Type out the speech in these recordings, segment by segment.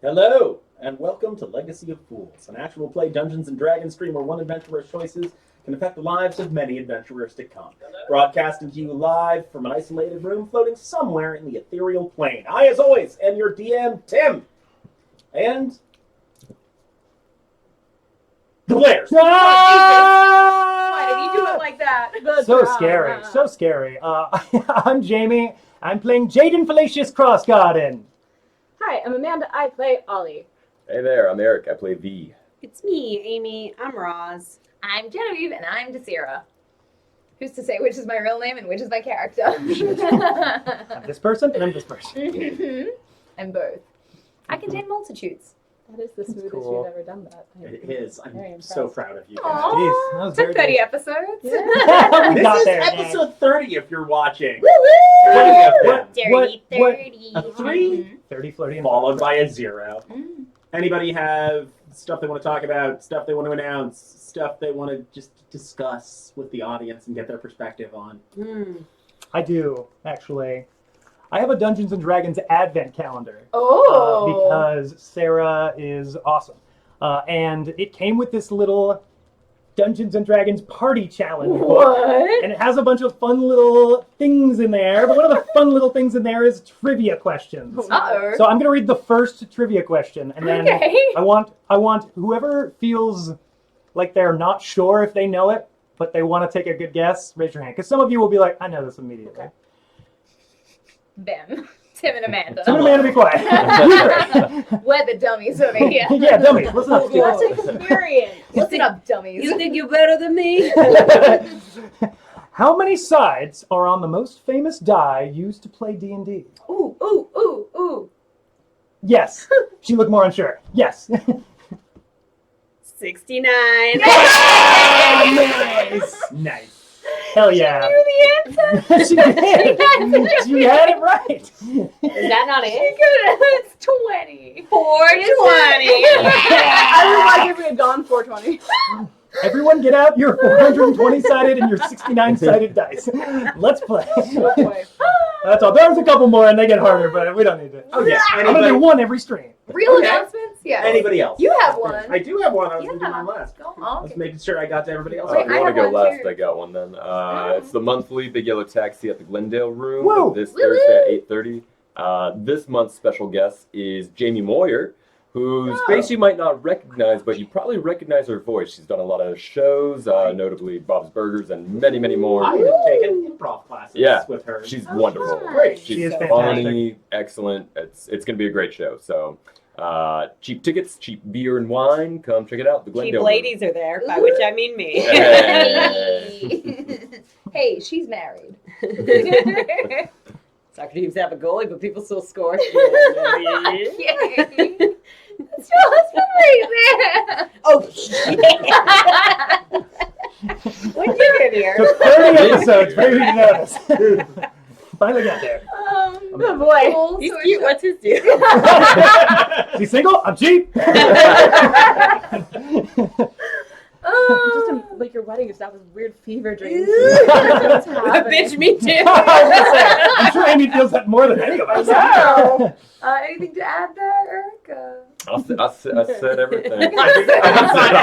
Hello, and welcome to Legacy of Fools, an actual play Dungeons & Dragons stream where one adventurer's choices can affect the lives of many adventurers to come. Broadcasting to you live from an isolated room floating somewhere in the ethereal plane. I, as always, am your DM, Tim. And... the players! Why did you do it like that? So scary. I'm Jamie. I'm playing Jaden Fallacious Crossgarden. Hi, I'm Amanda. I play Ollie. Hey there, I'm Eric. I play V. It's me, Amy. I'm Roz. I'm Genevieve, and I'm Desira. Who's to say which is my real name and which is my character? I'm this person and I'm this person. And both. I contain multitudes. That is the smoothest cool. you've ever done that. It is. I'm very so impressed. proud of you guys. Jeez, that was very Took 30 nice. episodes. We This got is there. episode 30 if you're watching. Woo-woo! 30 of them. Dirty What- 30. A 3? 30, flirty, and Followed by a 0. Mm. Anybody have stuff they want to talk about, stuff they want to announce, stuff they want to just discuss with the audience and get their perspective on? I do, actually. I have a Dungeons & Dragons advent calendar. Oh! Because Sarah is awesome. And it came with this little Dungeons & Dragons party challenge book. What? And it has a bunch of fun little things in there. But one of the fun little things in there is trivia questions. Uh-oh. So I'm going to read the first trivia question. And then Okay. I want whoever feels like they're not sure if they know it, but they want to take a good guess, raise your hand. Because some of you will be like, I know this immediately. Okay. Them. Tim and Amanda. Some of the man to be quiet. We're the dummies over here. Yeah, dummies. Listen up. Let's experience. Listen up, dummies. You think you're better than me? How many sides are on the most famous die used to play D&D? Ooh, ooh, ooh, ooh. Yes. She looked more unsure. Yes. 69. Nice. Nice. Hell yeah. You knew the answer? She did. She had it right. Is that not it? It's 20. 420. I would like if we had gone 420. Everyone get out your 420-sided and your 69-sided dice. Let's play. Oh boy. That's all. There's a couple more and they get harder, but we don't need to. Oh, yeah. I'm going to do one every stream. Real Okay. announcements? Yeah. Anybody else? You have one. I do have one. I was Yeah. going to do mine last. Go I on. was making sure I got to everybody else. Wait, If you I want to have go one last, too. I got one then. It's the monthly Big Yellow Taxi at the Glendale Room Woo! this Woo-woo! Thursday at 8:30. This month's special guest is Jamie Moyer, whose face you might not recognize, but you probably recognize her voice. She's done a lot of shows, notably Bob's Burgers and many, many more. I have taken improv classes Yeah. with her. She's wonderful. Great. She's She is funny, excellent. It's going to be a great show. So, cheap tickets, cheap beer and wine. Come check it out. The Cheap Glendale ladies are there, by which I mean me. Hey. Hey, she's married. Soccer teams have a goalie, but people still score. Yay. That's your husband right there. Oh, shit. What'd you get here? Took 30 episodes for you to notice. Finally got there. Oh boy. Cool, He's so cute. What's his deal? Is he single? I'm cheap. Just like your wedding is that was weird fever dreams. What's happening? Bitch, me too. I'm sure Amy feels that more than any of us. Wow. Anything to add there, Erica? I said everything. I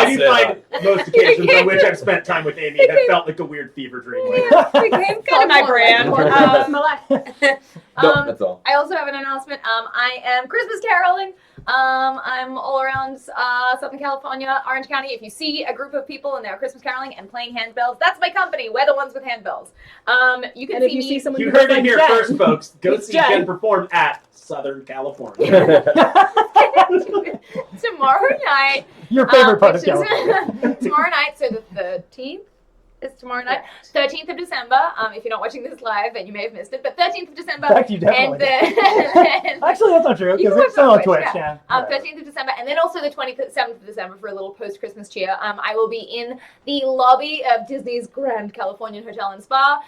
do find most occasions on which I've spent time with Amy have felt like a weird fever dream. Like, Became Kind of my brand. That's my life. No, that's all. I also have an announcement. I am Christmas caroling. I'm all around Southern California, Orange County. If you see a group of people and they're Christmas caroling and playing handbells, that's my company. We're the ones with handbells. You can And if see you me. see someone you who heard looks it like here Jen, first, folks. Go It's see Jen. Jen perform at Southern California. tomorrow night. Your favorite part of which is- California. Tomorrow night, so the 13th is tomorrow night. 13th of December. If you're not watching this live, and you may have missed it, but 13th of December. In fact, you definitely and did. Actually, that's not true, You because can it's still on watch Twitch, Twitch, yeah. 13th of December, and then also the 27th of December for a little post-Christmas cheer. I will be in the lobby of Disney's Grand Californian Hotel and Spa,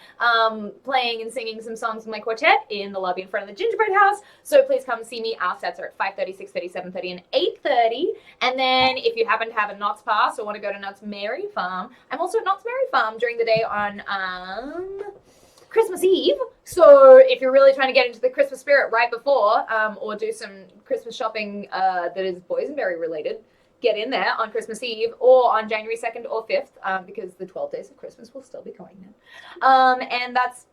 playing and singing some songs with my quartet in the lobby in front of the Gingerbread House. So please come see me. Our sets are at 5:30, 6:30, 7:30, and 8:30. And then if you happen to have a Knott's Pass or want to go to Knott's Merry Farm, I'm also at Knott's Merry Farm during the day on Christmas Eve. So if you're really trying to get into the Christmas spirit right before, or do some Christmas shopping that is boysenberry related, get in there on Christmas Eve or on January 2nd or 5th, because the 12 days of Christmas will still be going in. And that's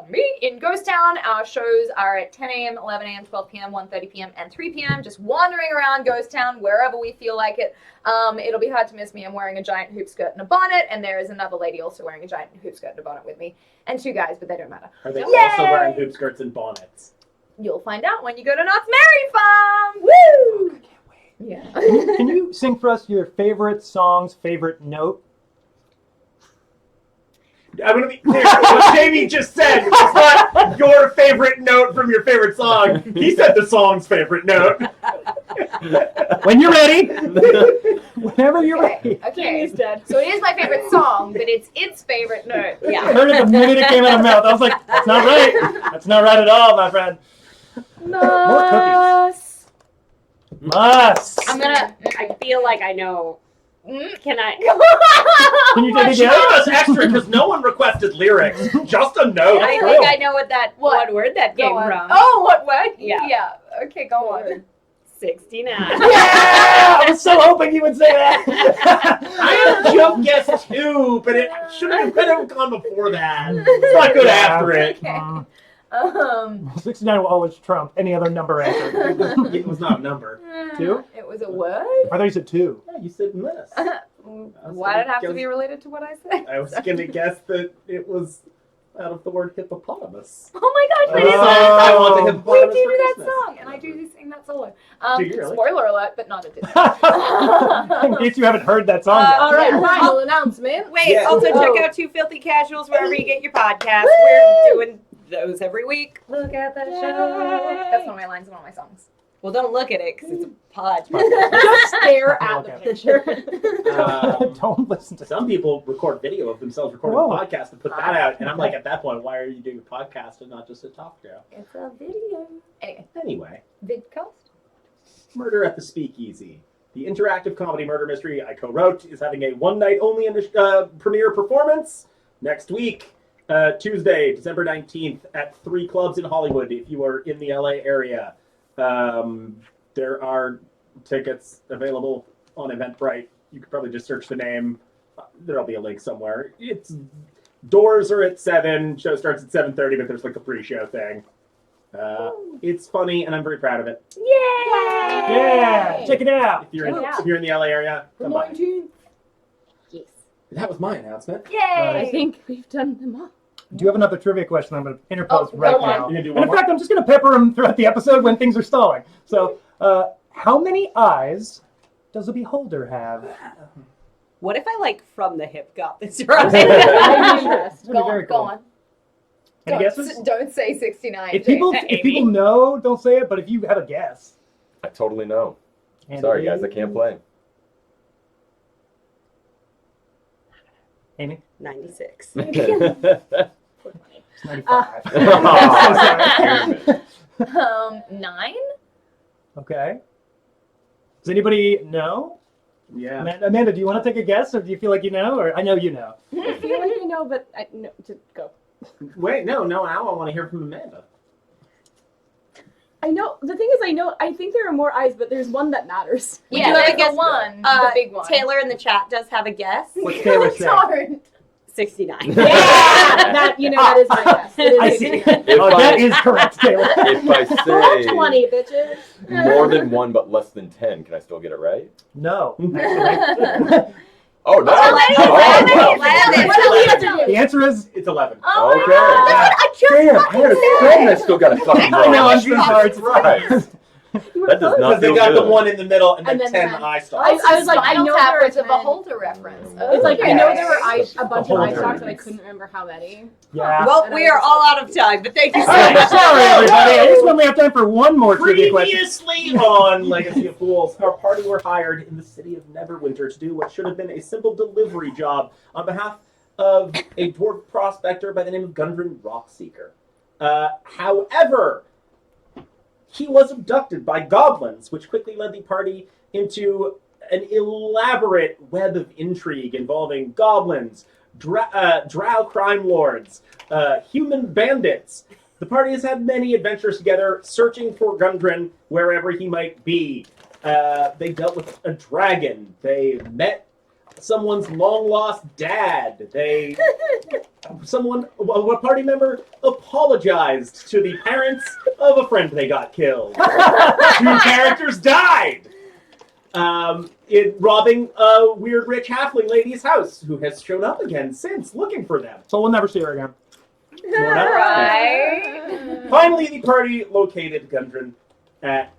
me. In Ghost Town, our shows are at 10 a.m., 11 a.m., 12 p.m., 1:30 p.m., and 3 p.m. Just wandering around Ghost Town wherever we feel like it. It'll be hard to miss me. I'm wearing a giant hoop skirt and a bonnet, and there is another lady also wearing a giant hoop skirt and a bonnet with me, and 2 guys, but they don't matter. Are they Yay! also wearing hoop skirts and bonnets? You'll find out when you go to Knott's Merry Farm. Woo! I can't wait. Yeah. Can you sing for us your favorite song's favorite note? I'm gonna be clear. What Jamie just said was not your favorite note from your favorite song. He said the song's favorite note. When you're ready. Whenever you're ready. Okay. Jamie's dead. So it is my favorite song, but it's its favorite note. I Yeah. heard it the minute it came out of my mouth. I was like, that's not right. That's not right at all, my friend. More cookies. Must. I feel like I know. Can I? Can you take a She gave guess? us extra because no one requested lyrics. Just a note. I true. think I know what word that Go came on. from. Oh, what word? Yeah. Yeah. Okay, go on. 69. Yeah! I was so hoping you would say that. I have a joke guess too, but it should have gone before that. It's not good after it. Mm. 69 will always trump any other number answer. It was not a number. 2? It was a word? I thought you said 2. Yeah, you said miss. Why did it have to be related to what I said? I was gonna guess that it was out of the word hippopotamus. Oh my gosh, The we song did I want the we hippopotamus do for that Christmas. song, and I do sing that solo. Do you really? Spoiler alert, but not a Disney. In case you haven't heard that song yet. All right, Yeah. final announcement. Wait, Yeah. also Oh. check out Two Filthy Casuals wherever you get your podcasts. We're doing those every week. Look at the show. That's one of my lines in one of my songs. Well, don't look at it because it's a pod. Just stare at the Okay. picture. Don't listen to Some people record video of themselves recording Whoa. a podcast and put that out, and I'm like, at that point, why are you doing a podcast and not just a talk show? It's a video. Anyway, Vidcast. Murder at the Speakeasy. The interactive comedy murder mystery I co-wrote is having a one-night only premiere performance next week, Tuesday, December 19th at 3 clubs in Hollywood if you are in the LA area. There are tickets available on Eventbrite. You could probably just search the name. There'll be a link somewhere. Doors are at 7. Show starts at 7:30, but there's like a pre-show thing. It's funny, and I'm very proud of it. Yay! Yeah, check it out. If you're in, Oh, yeah. if you're in the LA area, come by. 19th. Yes. That was my announcement. Yay! I think we've done them all. Do you have another trivia question I'm going to interpose Oh, right go on. now? You're gonna do And one in more? fact, I'm just going to pepper them throughout the episode when things are stalling. So, how many eyes does a beholder have? What if I from the hip got this I'm right? impressed. Go very on, go cool. on. Any guesses? Don't say 69. If people know, don't say it. But if you have a guess, I totally know. and Sorry, guys, I can't play. Amy, 96. it's 95. Oh, 9? Okay. Does anybody know? Yeah. Amanda, do you want to take a guess, or do you feel like you know? Or I know you know. I feel like I know, but I no, just go. Wait, no. Now I want to hear from Amanda. I know. The thing is, I think there are more eyes, but there's one that matters. Yeah, do have a there's guess. the one. Uh, the big one. Taylor in the chat does have a guess. What's Taylor saying? Don't. 69. Yeah, that that is my guess. It is I see. 69. If Oh, that I- is correct, Taylor. If I say 20 bitches. more than 1 but less than 10, can I still get it right? No, actually. Oh, no. The answer is It's 11. Oh Okay. my God. Yeah. I just Damn, I fucking had a said friend it. I still got a fucking I know, I'm so Jesus sorry. Christ. That does not Because they feel got good. the one in the middle and then And 10 then 10. eye I stars. was like, I Spinal know Tap there was a are 10. beholder reference. It's like I know Okay. there were a bunch of eye Beholder. stocks, and I couldn't remember how many. yeah. Well, And I we was are just all like- out of time, but thank you so All right, much. sorry, everybody. I just want to have time for one more trivia question. Previously on Legacy of Fools, our party were hired in the city of Neverwinter to do what should have been a simple delivery job on behalf of a dwarf prospector by the name of Gundren Rockseeker. However, he was abducted by goblins, which quickly led the party into an elaborate web of intrigue involving goblins, drow crime lords, human bandits. The party has had many adventures together, searching for Gundren wherever he might be. They dealt with a dragon. They met someone's long-lost dad. A party member apologized to the parents of a friend they got killed. 2 characters died. Robbing a weird rich halfling lady's house who has shown up again since, looking for them. So we'll never see her again. Right. Finally, the party located Gundren at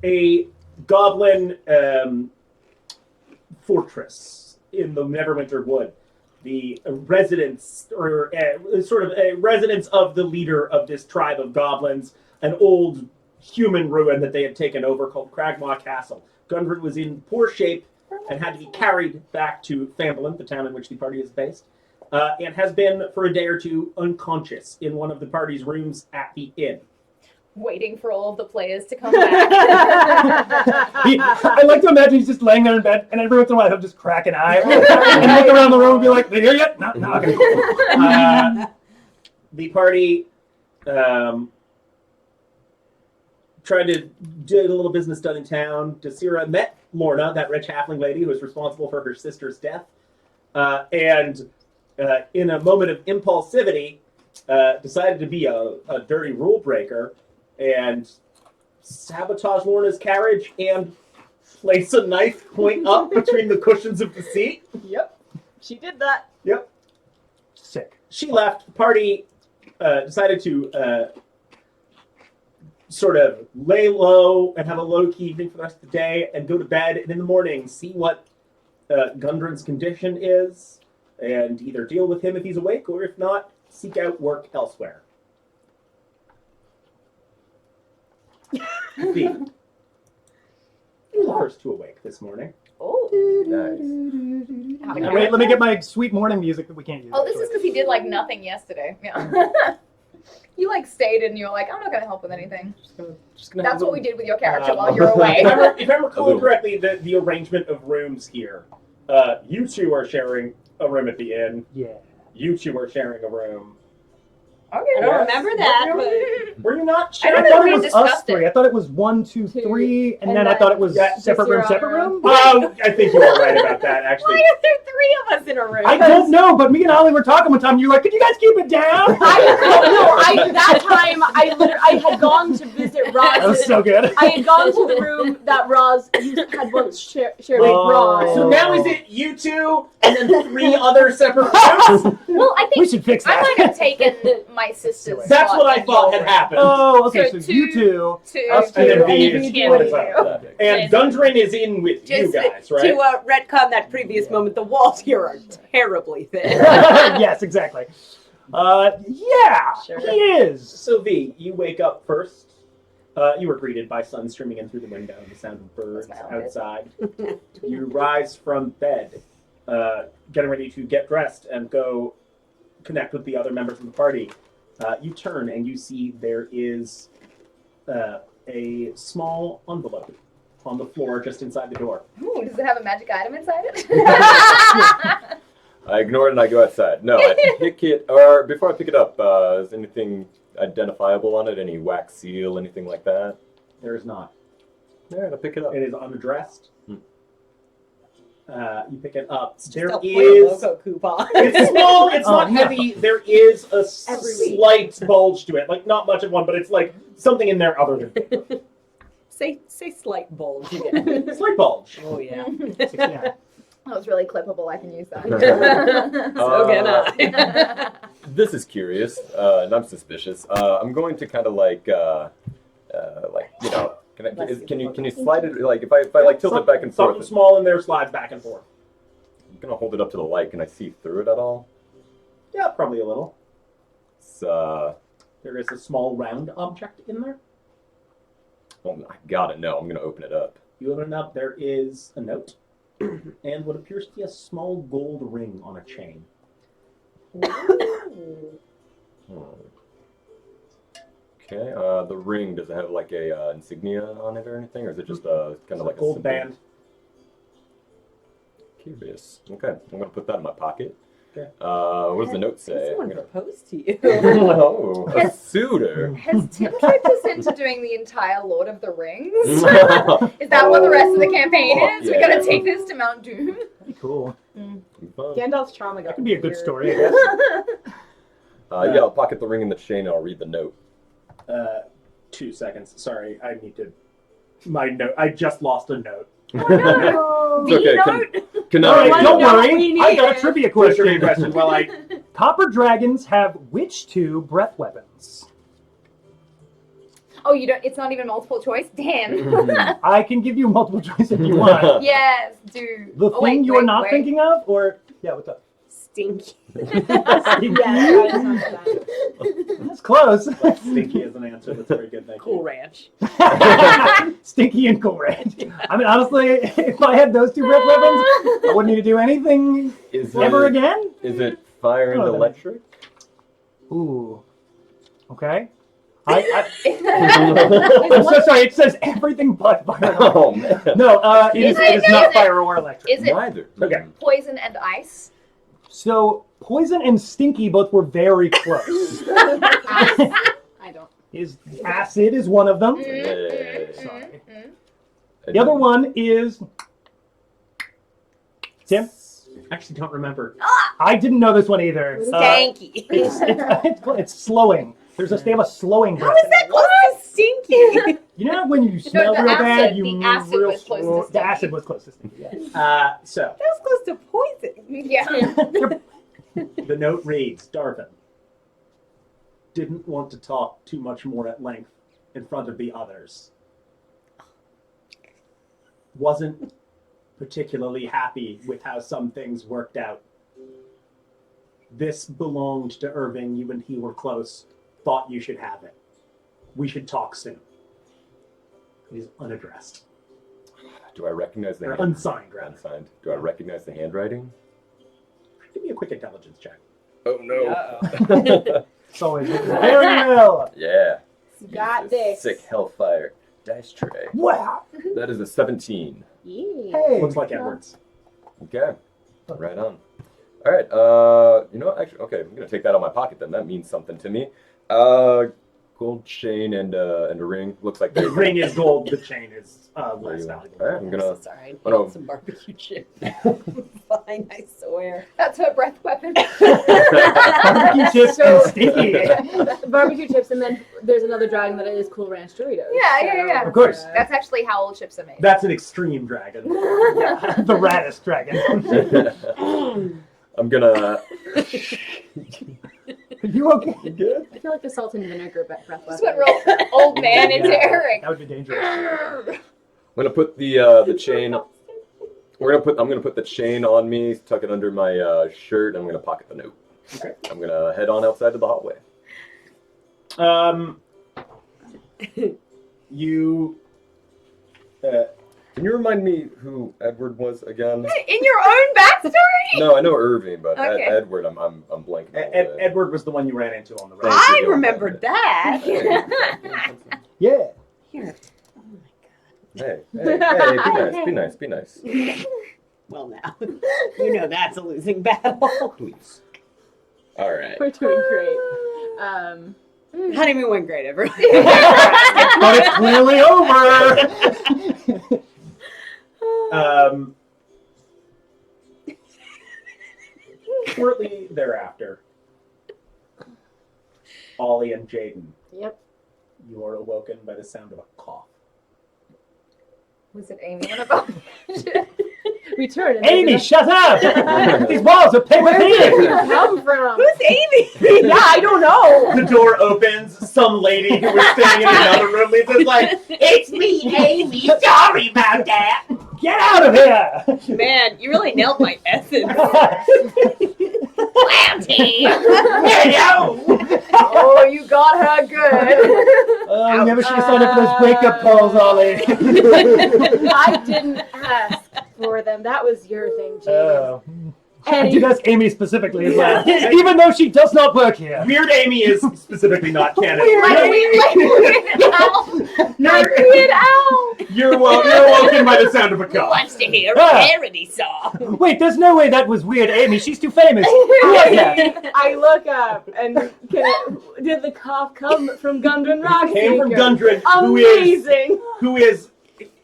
a goblin fortress in the Neverwinter Wood. The residence, or sort of a residence of the leader of this tribe of goblins, an old human ruin that they had taken over called Cragmaw Castle. Gundren was in poor shape and had to be carried back to Phandelver, the town in which the party is based, and has been for a day or two unconscious in one of the party's rooms at the inn. Waiting for all of the players to come back. I like to imagine he's just laying there in bed, and every once in a while he'll just crack an eye and look around the room and be like, "They here yet? No, okay, cool." The party tried to get a little business done in town. Desira met Lorna, that rich halfling lady who was responsible for her sister's death, and in a moment of impulsivity, decided to be a dirty rule breaker and sabotage Lorna's carriage and place a knife point up between the cushions of the seat. Yep. She did that. Yep. Sick. She left. The party decided to sort of lay low and have a low-key evening for the rest of the day and go to bed, and in the morning see what Gundren's condition is and either deal with him if he's awake, or if not, seek out work elsewhere. B. You're the first to awake this morning. Oh. Nice. Wait, let me get my sweet morning music that we can't use. Oh, this is because he did like nothing yesterday. Yeah. You like stayed and you were like, I'm not going to help with anything. Just gonna That's have what a- we did with your character while you were away. If I recall correctly, the arrangement of rooms here, you two are sharing a room at the inn. Yeah. You two are sharing a room. Okay. I don't remember that, but Were you not I sharing? thought we it was discussed us three. it. I thought it was 1, 2, 3, and And then I then thought it was Yeah, separate room, separate room. Oh, I think you were right about that, actually. why are there 3 of us in a room? I don't know, but me and Ollie were talking one time. And you're like, "Could you guys keep it down?" That time I had gone to visit Roz. That was so good. I had gone to the room that Roz had once shared with Oh. Roz. So now is it you two and then 3 other separate rooms? Well, I We think should fix I that. might have taken my sister's That's spot what I in thought your had happened. Oh, okay. So So you two. Two. Us And then two. B And is B on with his own. you. And Gundren is in with you Just guys, right? to retcon that previous moment, the walls here are terribly thin. Yes, exactly. Yeah, Sure. he is. So V, you wake up first. You were greeted by sun streaming in through the window and the sound of birds That's my outfit. outside. You rise from bed, getting ready to get dressed and go connect with the other members of the party. You turn and you see there is a small envelope on the floor just inside the door. Ooh, does it have a magic item inside it? I ignore it and I go outside. No, I pick it, or before I pick it up, is anything identifiable on it? Any wax seal, anything like that? There is not. Alright, I'll pick it up. It is unaddressed. You pick it up. It's There just a is. logo coupon. It's small. It's Oh, not no. heavy. There is a Every week. slight bulge to it, like not much of one, but it's like something in there other than paper. say slight bulge again. Slight bulge. Oh yeah. Yeah. That was really clippable. I can use that. So can I. This is curious, and I'm suspicious. I'm going to kind of like you know, can you slide it like if I like tilt it back and forth? Something small in there slides back and forth. I'm gonna hold it up to the light. Can I see through it at all? Yeah, probably a little. It's There is a small round object in there. oh, I got it. No, I'm gonna open it up. You open it up. There is a note and what appears to be a small gold ring on a chain. Okay. The ring, does it have like a insignia on it or anything, or is it just kind of like gold a simple... band. Curious. Okay, I'm gonna put that in my pocket. Okay. What does the note say? Someone proposed to you. Oh, a suitor. Has Tim tricked us into doing the entire Lord of the Rings? Is that what the rest of the campaign is? We gotta take this to Mount Doom. That'd be cool. Gandalf's trauma got That could be a good weird. story, I guess. Yeah, I'll pocket the ring and the chain and I'll read the note. 2 seconds. Sorry, I need to. My note. I just lost a note. Oh, It's okay. note? Can All I? right, don't no, worry. we need I got a it. trivia Trivia question. question. Well, I. Copper dragons have which 2 breath weapons? Oh, you don't. It's not even multiple choice. Damn. I can give you multiple choice if you want. Yes, do. The Oh, thing wait, you are wait, not wait. thinking of, or yeah, what's up? Stinky. That's close. Stinky is an answer. That's very good. Thank Cool you. Ranch. Stinky and Cool Ranch. I mean, honestly, if I had those 2 breath weapons, I wouldn't need to do anything Is ever it, again. is it fire and Oh, that- electric? Ooh. Okay. I'm so sorry. It says everything but fire. Oh man. No, it is Is not it- fire or electric. Is it Neither. Okay. poison and ice? So poison and stinky both were very close. I don't. Is acid is one of them. Yay. Sorry. The other one is Tim. Actually, don't remember. I didn't know this one either. Stanky. It's slowing. They have a slowing breath. How is that close to stinky? You know when you smell the real acid- bad, you the move acid real was close to slow. The stinky. acid was close to stinky. Yeah. So That was close to poison. Yeah. the note reads: Darvin didn't want to talk too much more at length in front of the others. Wasn't particularly happy with how some things worked out. This belonged to Irving. You and he were close. Thought you should have it. We should talk soon. It is unaddressed. Do I recognize the Or hand? unsigned, rather. Unsigned. Do I recognize the handwriting? Give me a quick intelligence check. Oh no. It's always very well. Yeah. Got Use this this. Sick hellfire dice tray. Wow. That is a 17. Yeah. Hey. Looks like Edwards. Okay. Right on. All right. You know what? Actually, okay. I'm gonna take that out of my pocket then. That means something to me. Gold chain and a ring. Looks like The ring is gold. The chain is less All right. valuable. I'm gonna. Sorry. Oh, no. Some barbecue chips. Fine, I swear. That's her breath weapon. Barbecue chips and stinky. Barbecue chips, and then there's another dragon that is Cool Ranch Doritos. Yeah. Of course. That's actually how all chips are made. That's an extreme dragon. The raddest dragon. I'm gonna. Are you okay? You good? I feel like the salt and vinegar breath weapon. Just went real old man into Yeah. Eric. That would be dangerous. I'm gonna put the chain. I'm gonna put the chain on me, tuck it under my shirt, and I'm gonna pocket the note. Okay. I'm gonna head on outside to the hallway. You. Can you remind me who Edward was again? In your own backstory? No, I know Irving, but Okay. Edward, I'm blanking. on the- Edward was the one you ran into on the road. Thank I you. remembered that. Yeah. Here. Hey, be nice. Well, now. You know that's a losing battle. Please. All right. We're doing great. Honeymoon went great, everyone. But it's clearly over. Shortly thereafter, Ollie and Jaden, Yep. you are awoken by the sound of a cough. Was it Amy on a boat? We turn. And Amy, there's shut up! These walls are paper Where did thin. you come from? Who's Amy? Yeah, I don't know. The door opens. Some lady who was staying in another room leaves. It's like, It's me, Amy. Sorry about that. Get out of here! Man, you really nailed my essence. Planty! Hello! Oh, you got her good. Oh, we never should have signed up for those wake-up calls, Ollie. I didn't ask for them. That was your thing, James. Oh. I did ask Amy specifically as well, even though she does not work here. Weird Amy is specifically not canon. Weird Owl. Weird Owl. You're woken by the sound of a Who cough. wants to hear Ah. a parody song? Wait, there's no way that was Weird Amy. She's too famous. Who was that? I look up and did the cough come from Gundren Rock? Came from Gundren, Amazing. who is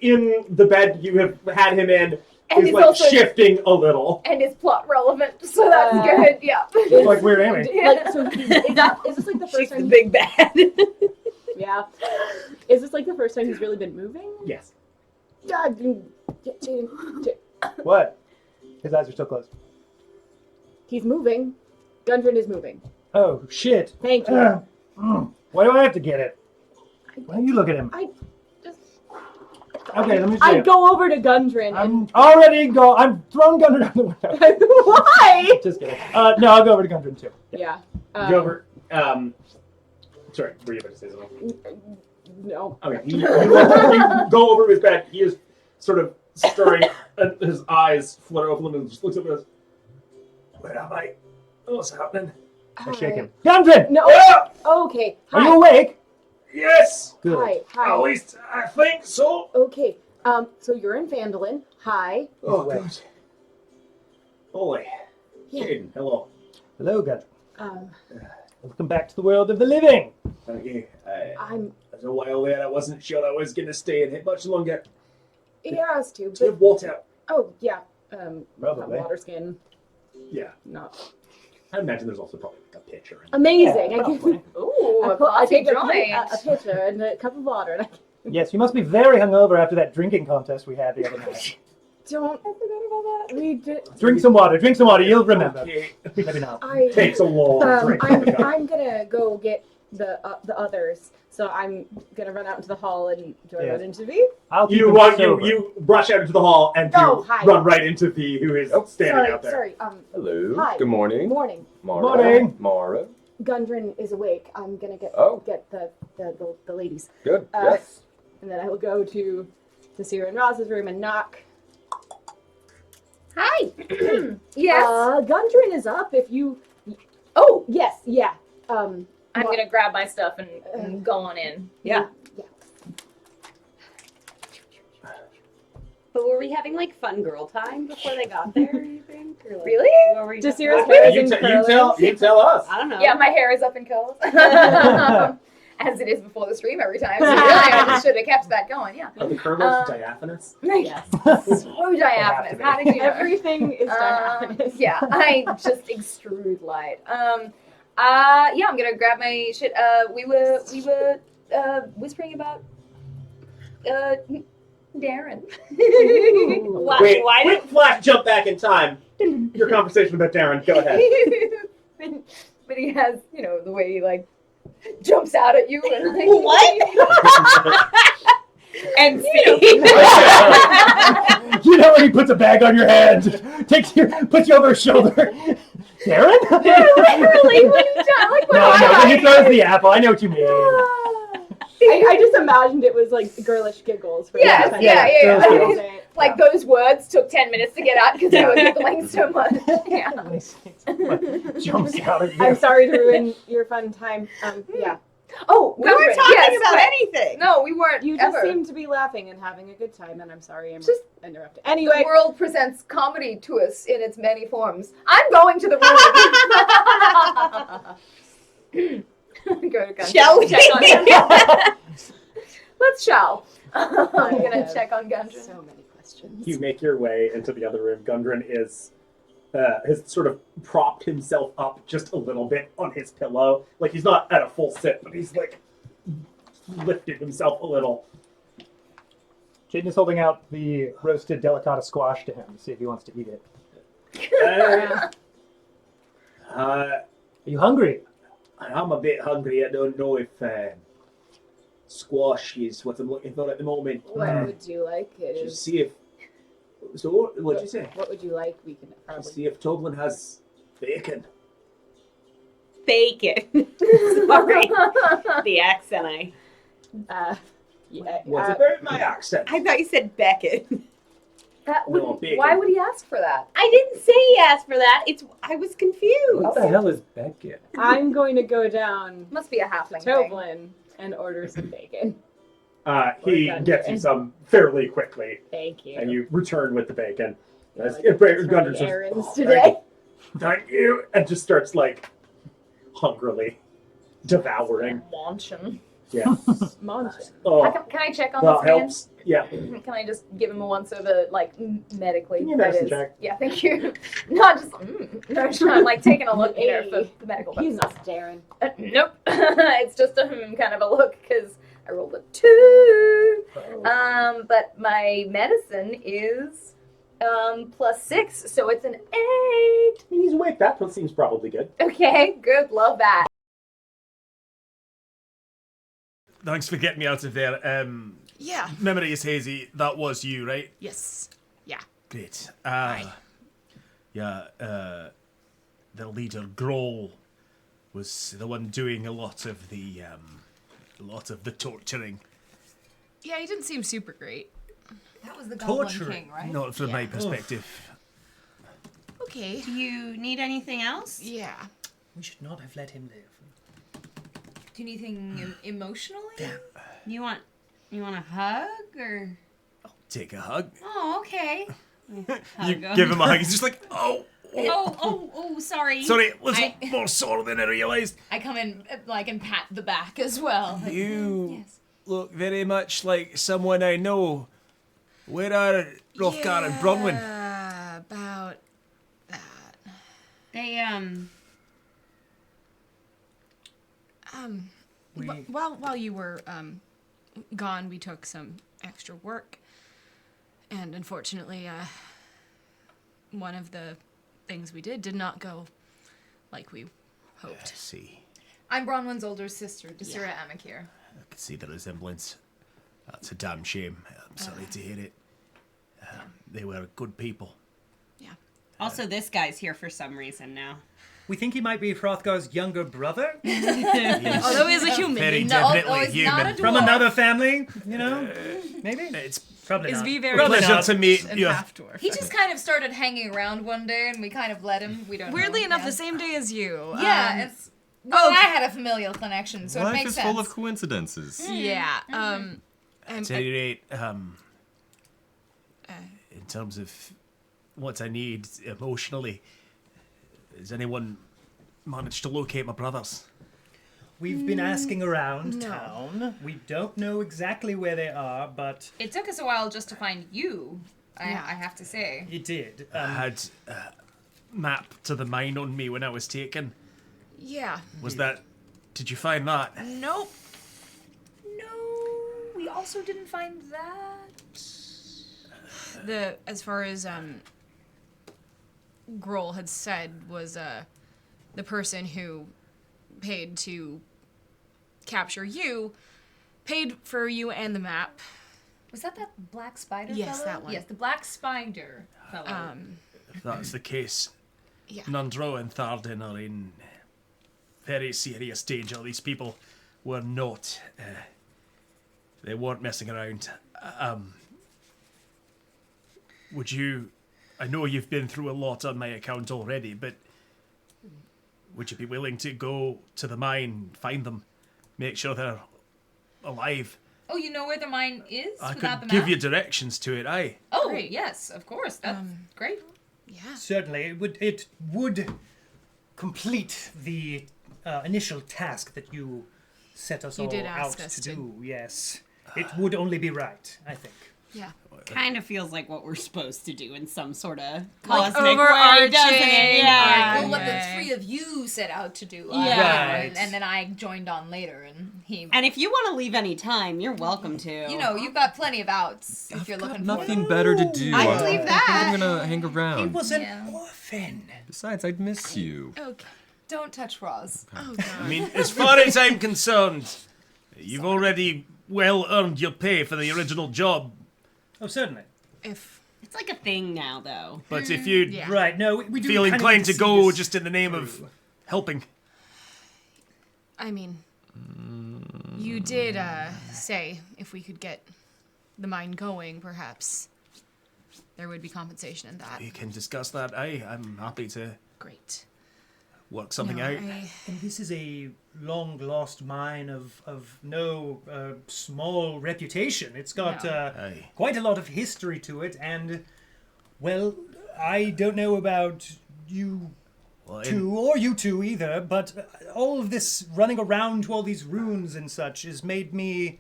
in the bed you have had him in, And is he's like also- shifting a little. And is plot relevant, so that's Uh, good. Yeah. It's like Weird Amy. Like, so is this like the first She's the time? big bad. Yeah. Is this like the first time he's really been moving? Yes. What? His eyes are still closed. He's moving. Gundren is moving. Oh, shit. Thank you. Why do I have to get it? Why don't you look at him? Okay, let me see. I go over to Gundren I'm throwing Gundren out the window. and why? Just kidding. No, I'll go over to Gundren too. Yeah. Go over. Sorry, were you about to say something? No. Okay. You go over to his bed. He is sort of stirring, and his eyes flutter open and just looks up and goes, "Where am I? What's happening?" I shake him. Gundren! No. Ah! Okay. Are Hi. you awake? Yes. Good. Hi. At Hi. least I think so. Okay. So you're in Phandelver. Hi. Oh, Wait. God. Holy. Yeah. Aiden, hello. Hello, Gundren. Um, Welcome back to the world of the living. Okay. I'm. There's a while there. I wasn't sure I was going to stay in it much longer. Yeah, I was too. Do you But have water? oh yeah. Probably. Water skin. Yeah. Not I imagine there's also probably like a pitcher. amazing. Yeah, I give. probably. Ooh, I a take classy a joint. pitcher and a cup of water, and I Yes, you must be very hungover after that drinking contest we had the other night. don't. I forgot about that. We did. Drink some water. Drink some water. You'll remember. Okay. Maybe not. I. Takes a long drink. I'm gonna go get the others. So I'm gonna run out into the hall and join Yes. an interview. I'll keep You him run. sober. You rush out into the hall and Oh, you hi. run right into the who is standing Sorry, out there. sorry. Hello. Hi. Good morning. Morning. Mara. Morning. Mara. Gundren is awake. I'm gonna get Oh. the ladies, Good. Uh, Yes. and then I will go to Sierra and Ross's room and knock. Hi. Yes. Gundren is up. If you. Oh, Yes. Yeah. I'm gonna grab my stuff and go on in. Yeah. Yeah. But were we having like fun girl time before they got there? You think? Or, like, Really? what were we Just talking Sierra's about? hair is You, in you tell us. I don't know. Yeah, my hair is up in curls. As it is before the stream every time. So really, I just should have kept that going, yeah. Are the curlers diaphanous? Yes. So diaphanous. How did you know? Everything is diaphanous. Yeah, I just extrude light. Yeah, I'm gonna grab my shit. We were whispering about Darren. Why, Wait, why did quick flash jump back in time. Your conversation about Darren. Go ahead. but he has, the way he like jumps out at you and like what? And see. You know when he puts a bag on your head, puts you over his shoulder. Darren? Literally, when he does, like when No, when he throws the apple. I know what you mean. I just imagined it was like girlish giggles. For Yes, that. yeah. Girls. Like those words took 10 minutes to get out because they were giggling so much. Yeah. Jumps out at you. I'm sorry to ruin your fun time. Yeah. Oh, We weren't Gundren, talking yes, about right. anything. No, we weren't. You just ever. seem to be laughing and having a good time, and I'm sorry I'm Just- interrupted. The Anyway, world presents comedy to us in its many forms. I'm going to the room. Go to Gundren. Shall we? Check on Gundren. Let's shall. I'm gonna have check on Gundren. so many questions. You make your way into the other room. Gundren has sort of propped himself up just a little bit on his pillow. Like he's not at a full sit, but he's like lifted himself a little. Jaden is holding out the roasted delicata squash to him to see if he wants to eat it. Are you hungry? I'm a bit hungry. I don't know if squash is what I'm looking for at the moment. What would you like? It Just is. see if. So what'd you say? What would you like? We can Just probably. see if Toblin has bacon. Bacon. Sorry. The accent Yeah. Was it there in my accent? I thought you said Beckett. That No, would. bacon. Why would he ask for that? I didn't say he asked for that. I was confused. What the hell is bacon? I'm going to go down Must be a halfling thing. Toblin and order some bacon. He Or gets you Gunter. some fairly quickly, Thank you. and you return with the bacon. Like, Gunter running says, errands "Oh, today. Thank you, and just starts like hungrily devouring. Launching. Yeah. Munching. Oh, Can I check on that this man? helps. Yeah. Can I just give him a once over, like, medically? Give me a that medicine is? check. Yeah, thank you. Not just, no, just not like taking a look here for the medical He's purposes. not staring. Nope. It's just a kind of a look because I rolled a 2. But my medicine is +6, so it's an 8. He's awake. That one seems probably good. Okay, good. Love that. Thanks for getting me out of there. Yeah. Memory is hazy. That was you, right? Yes. Yeah. Great. Aye. Yeah, the leader, Grohl, was the one doing a lot of the torturing. Yeah, he didn't seem super great. That was the Goblin Torturing, King, right? not from my perspective. Okay. Do you need anything else? Yeah. We should not have let him live. Do you need anything emotionally? You want a hug or? Take a hug. Oh, okay. You give him a hug. He's just like, oh, Sorry. sorry, it was more sore than I realised. I come in and pat the back as well. You Yes. look very much like someone I know. Where are Hrothgar and Bronwyn? About that. They While you were gone, we took some extra work, and unfortunately, one of the things we did not go like we hoped. See, I'm Bronwyn's older sister, Desira Amakir. I can see the resemblance. That's a damn shame. I'm sorry to hear it. They were good people. Yeah. Also, this guy's here for some reason now. We think he might be Hrothgar's younger brother Although he's a human. Very No, definitely it's not human. a from dwarf. another family, you know? Maybe? It's Probably Is not. V very pleasure not. to meet and you. half dwarf. He just kind of started hanging around one day, and we kind of let him. We don't. Weirdly know. enough, Yeah. the same day as you. It's. Well, I had a familial connection, so it Life makes is sense. full of coincidences. Yeah. At any rate, in terms of what I need emotionally, has anyone managed to locate my brothers? We've been asking around No. town. We don't know exactly where they are, but It took us a while just to find you. Yeah. I have to say. it did. I had a map to the mine on me when I was taken. Yeah. Was that... Did you find that? Nope. No, we also didn't find that. As far as Grohl had said was the person who paid to capture you paid for you and the map. Was that black spider Yes, fellow? that one. Yes, the black spider fellow. If that's the case, Yeah. Nundro and Tharden are in very serious danger. These people were not... they weren't messing around. Would you... I know you've been through a lot on my account already, but would you be willing to go to the mine, find them, make sure they're alive? Oh, you know where the mine is I without could the map? give you directions to it, aye. Oh, Great. yes, of course. That's great. Yeah. Certainly, it would complete the initial task that you set us You all did out ask us to to. do. Yes, it would only be right, I think. Yeah. Kind of feels like what we're supposed to do in some sort of Like cosmic way, overarching, doesn't it? Yeah. Well, what the Right. three of you set out to do. Yeah. Right. And then I joined on later, and he... And if you want to leave any time, you're welcome to. You know, you've got plenty of outs if you're looking for Nothing them. better to do. I I'm- believe I'm that. gonna hang He around. was an Yeah. orphan. Besides, I'd miss you. Okay. Don't touch Roz. Oh god. I mean, as far as I'm concerned, you've already well earned your pay for the original job. Oh, certainly. If It's like a thing now, though. But if you yeah. Right. No, we do feel kind of inclined need to see go this just in the name of through. helping, I mean, you did say if we could get the mine going, perhaps there would be compensation in that. We can discuss that. I'm happy to Great. work something No, out. And this is a long-lost mine of no small reputation. It's got Aye. quite a lot of history to it, and, well, I don't know about you Well, two, or you two either, but all of this running around to all these runes and such has made me,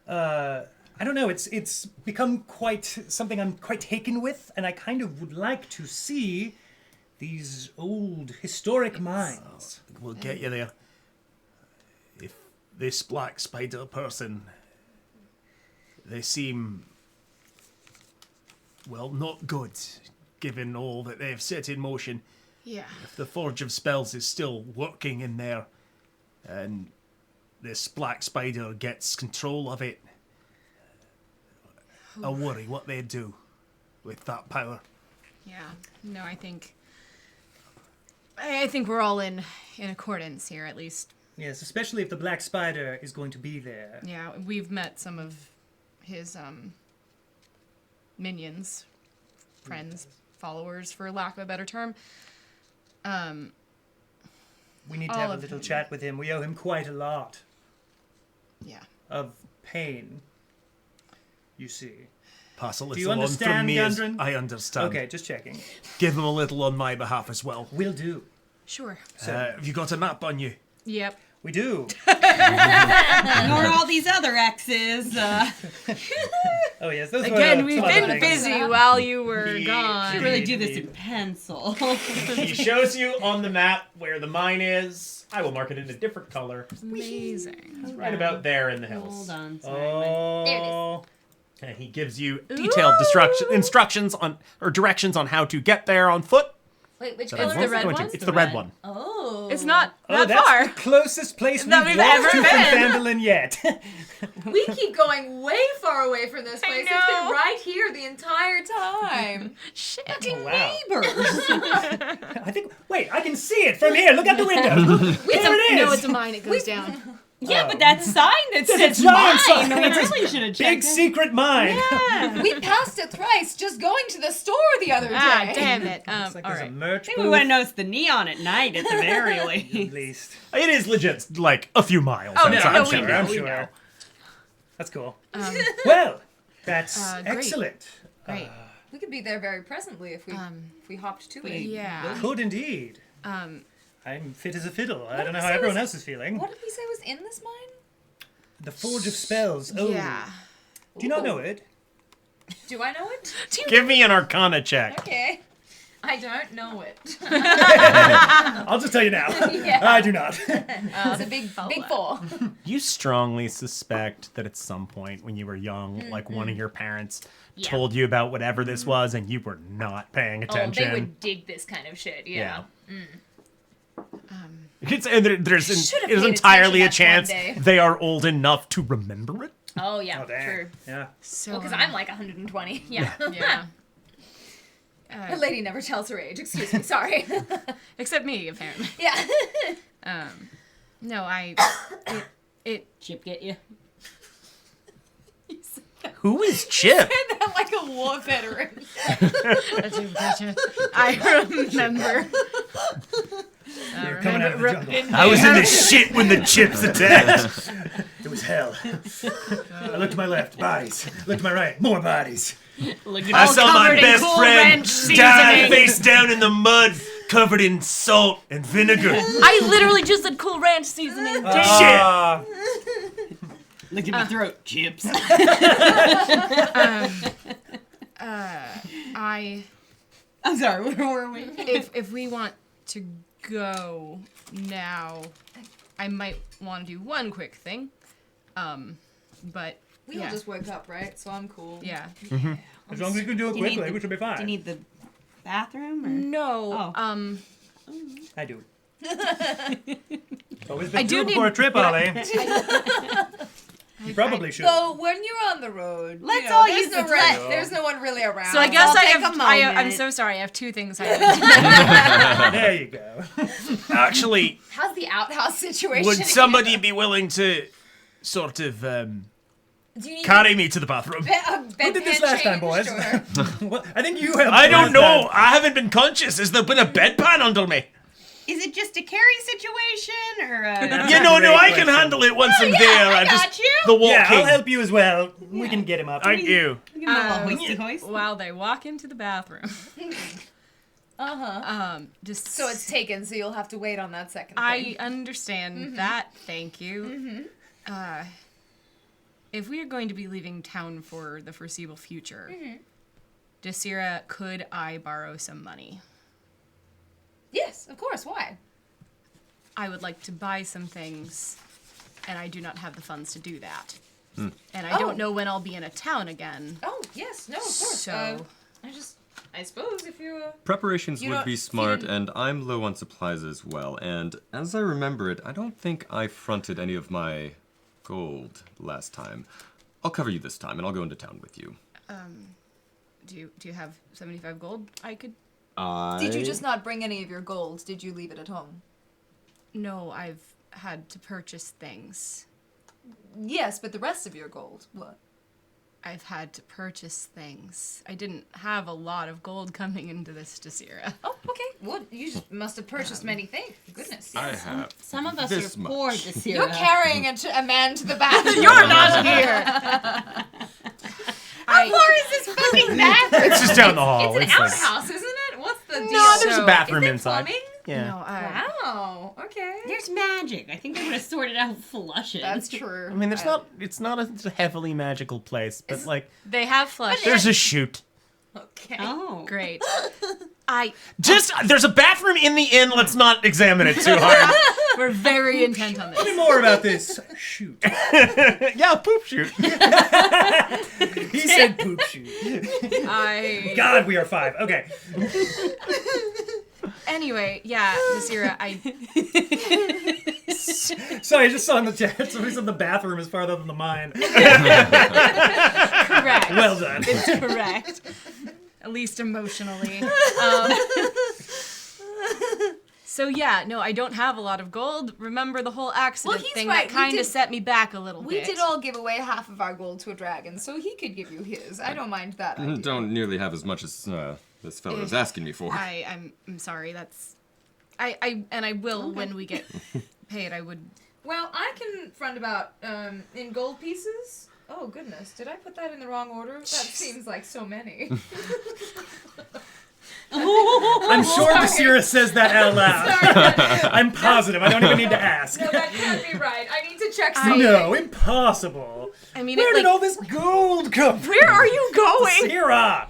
I don't know, it's become quite something I'm quite taken with, and I kind of would like to see these old historic mines. We'll get you there. If this black spider person, they seem, well, not good, given all that they've set in motion. Yeah. If the Forge of Spells is still working in there, and this black spider gets control of it, I worry what they do with that power. Yeah. No, I think we're all in accordance here, at least. Yes, especially if the black spider is going to be there. Yeah, we've met some of his minions, friends, followers, for lack of a better term. We need to all have a of little him. chat with him. We owe him quite a lot Yeah. of pain, you see. Pass a little Do you on from understand, me as Gundren? I understand. Okay, just checking. Give them a little on my behalf as well. Will do. Sure. Have you got a map on you? Yep. We do. Ignore all these other X's. Oh, yes, those Again, were we've some other been things. busy while you were He- gone. Should really do this in pencil. He shows you on the map where the mine is. I will mark it in a different color. Amazing. It's right about there in the hills. Hold on. Sorry. Oh, And he gives you detailed instructions on or directions on how to get there on foot. Wait, which That color I'm is the red going one? to. It's the red one. Oh. It's not oh, that that's far. the closest place That we've we've walked ever to from been. Phandelver yet. We keep going way far away from this place. It's know. been right here the entire time. Shit. Oh, wow. Neighbors. I think. Wait, I can see it from here. Look out the window. There it is. No, it's a mine. It goes down. Yeah, but that sign that There's says a giant mine. sign. We really should have Big checked. secret mine. We passed it thrice just going to the store the other day. Ah, damn it. Looks like All there's a right. merch I think booth. we would have noticed the neon at night at the very At least. least. It is legit, like a few miles. Oh, outside. no, I'm we sure. know. I'm we sure. That's cool. Um, Well, that's great. excellent. Great. We could be there very presently if we hopped to it. Yeah. Could indeed. I'm fit as a fiddle. I don't know how everyone else is feeling. What did we say was in this mine? The Forge of Spells. Oh. Yeah. Do you not know it? Do I know it? Give me an Arcana check. Okay. I don't know it. I'll just tell you now. Yeah. I do not. It's a big 4. You strongly suspect that at some point when you were young, like one of your parents told you about whatever this was, and you were not paying attention. Oh, they would dig this kind of shit. Yeah. It's, and there's Should've there's paid entirely a attention that one chance day. they are old enough to remember it. Oh yeah, Oh, damn. true. Yeah. So. Well, because I'm like 120. Yeah. Yeah. The lady never tells her age. Excuse me. Sorry. Except me, apparently. Yeah. No, it Chip get you. Who is Chip? I'm like a war veteran. I remember. You're coming out of the jungle. I was in the shit when the Chips attacked. It was hell. I looked to my left, bodies. Looked to my right, more bodies. I saw my best friend die face down in the mud, covered in salt and vinegar. I literally just said Cool Ranch seasoning. Shit! Look at my throat, Chips. I'm sorry, where were we? If we want to go now, I might want to do one quick thing. But We all just woke up, right? So I'm cool. yeah. As long as you can do it Do you need quickly, the- we should be fine. Do you need the bathroom? Or? No. Oh. I do. Always I been do through need- before a trip, Ollie. You probably should. So when you're on the road, Let's all there's use no the re- time. There's no one really around. So I guess I'll I take have. a I'm moment. so sorry. I have two things I have. There you go. Actually, How's the outhouse situation? would somebody be willing to sort of Do you need Carry me to the bathroom. Who did this last time, boys? Well, I think you have. I don't know. I haven't been conscious. Has there been a bedpan under me? Is it just a carry situation or a... No, I can handle it once I'm there. I got you. The walking. Yeah, I'll help you as well. We can get him up. Thank you. Give him a little hoisty hoist. While they walk into the bathroom. Just So it's taken, so you'll have to wait on that second thing. I understand that. Thank you. If we are going to be leaving town for the foreseeable future, Desira, could I borrow some money? Yes, of course. Why? I would like to buy some things, and I do not have the funds to do that. And I don't know when I'll be in a town again. Oh, yes. No, of course. So, I suppose if you... Preparations You would don't- be smart, you- and I'm low on supplies as well. And as I remember it, I don't think I fronted any of my gold last time. I'll cover you this time, and I'll go into town with you. do you have 75 gold I could... Did you just not bring any of your gold? Did you leave it at home? No, I've had to purchase things. Yes, but the rest of your gold, what? I've had to purchase things. I didn't have a lot of gold coming into this Desira. Oh, okay. Well, you just must have purchased many things. Goodness. I have. Some of us this are poor, much. Desira. You're carrying a man to the bathroom. You're not here! How far is this fucking bathroom? It's just down the hall. It's an like- outhouse, isn't it? What's the deal? No, there's a So- bathroom Is it inside. plumbing? Yeah. No, Wow. Okay. There's magic. I think they would have sorted out flushing. That's true. I mean, it's not a heavily magical place, but like they have flush. There's a chute. Okay. Oh. Great. There's a bathroom in the inn. Let's not examine it too hard. We're very intent on Tell me this. more about this. Shoot. Yeah, poop chute. He said poop shoot. God, we are 5. Okay. Anyway, yeah, Desira, Sorry, I just saw in the chat somebody said the bathroom is farther than the mine. correct. Well done. It's correct. At least emotionally. So yeah, no, I don't have a lot of gold. Remember the whole accident he's thing right. that We kind did- of set me back a little We bit. did all give away half of our gold to a dragon, so he could give you his. I don't mind that idea. Don't nearly have as much as this fellow is asking me for. I'm sorry. That's I will when we get paid. I would. Well, I can front about in gold pieces. Oh goodness, did I put that in the wrong order? That seems like so many. I'm sure Desira says that out loud. I'm positive. I don't even need to ask. No, that can't be right. I need to check something. No, impossible. I mean, Where did all this gold come from? Where are you going? Desira!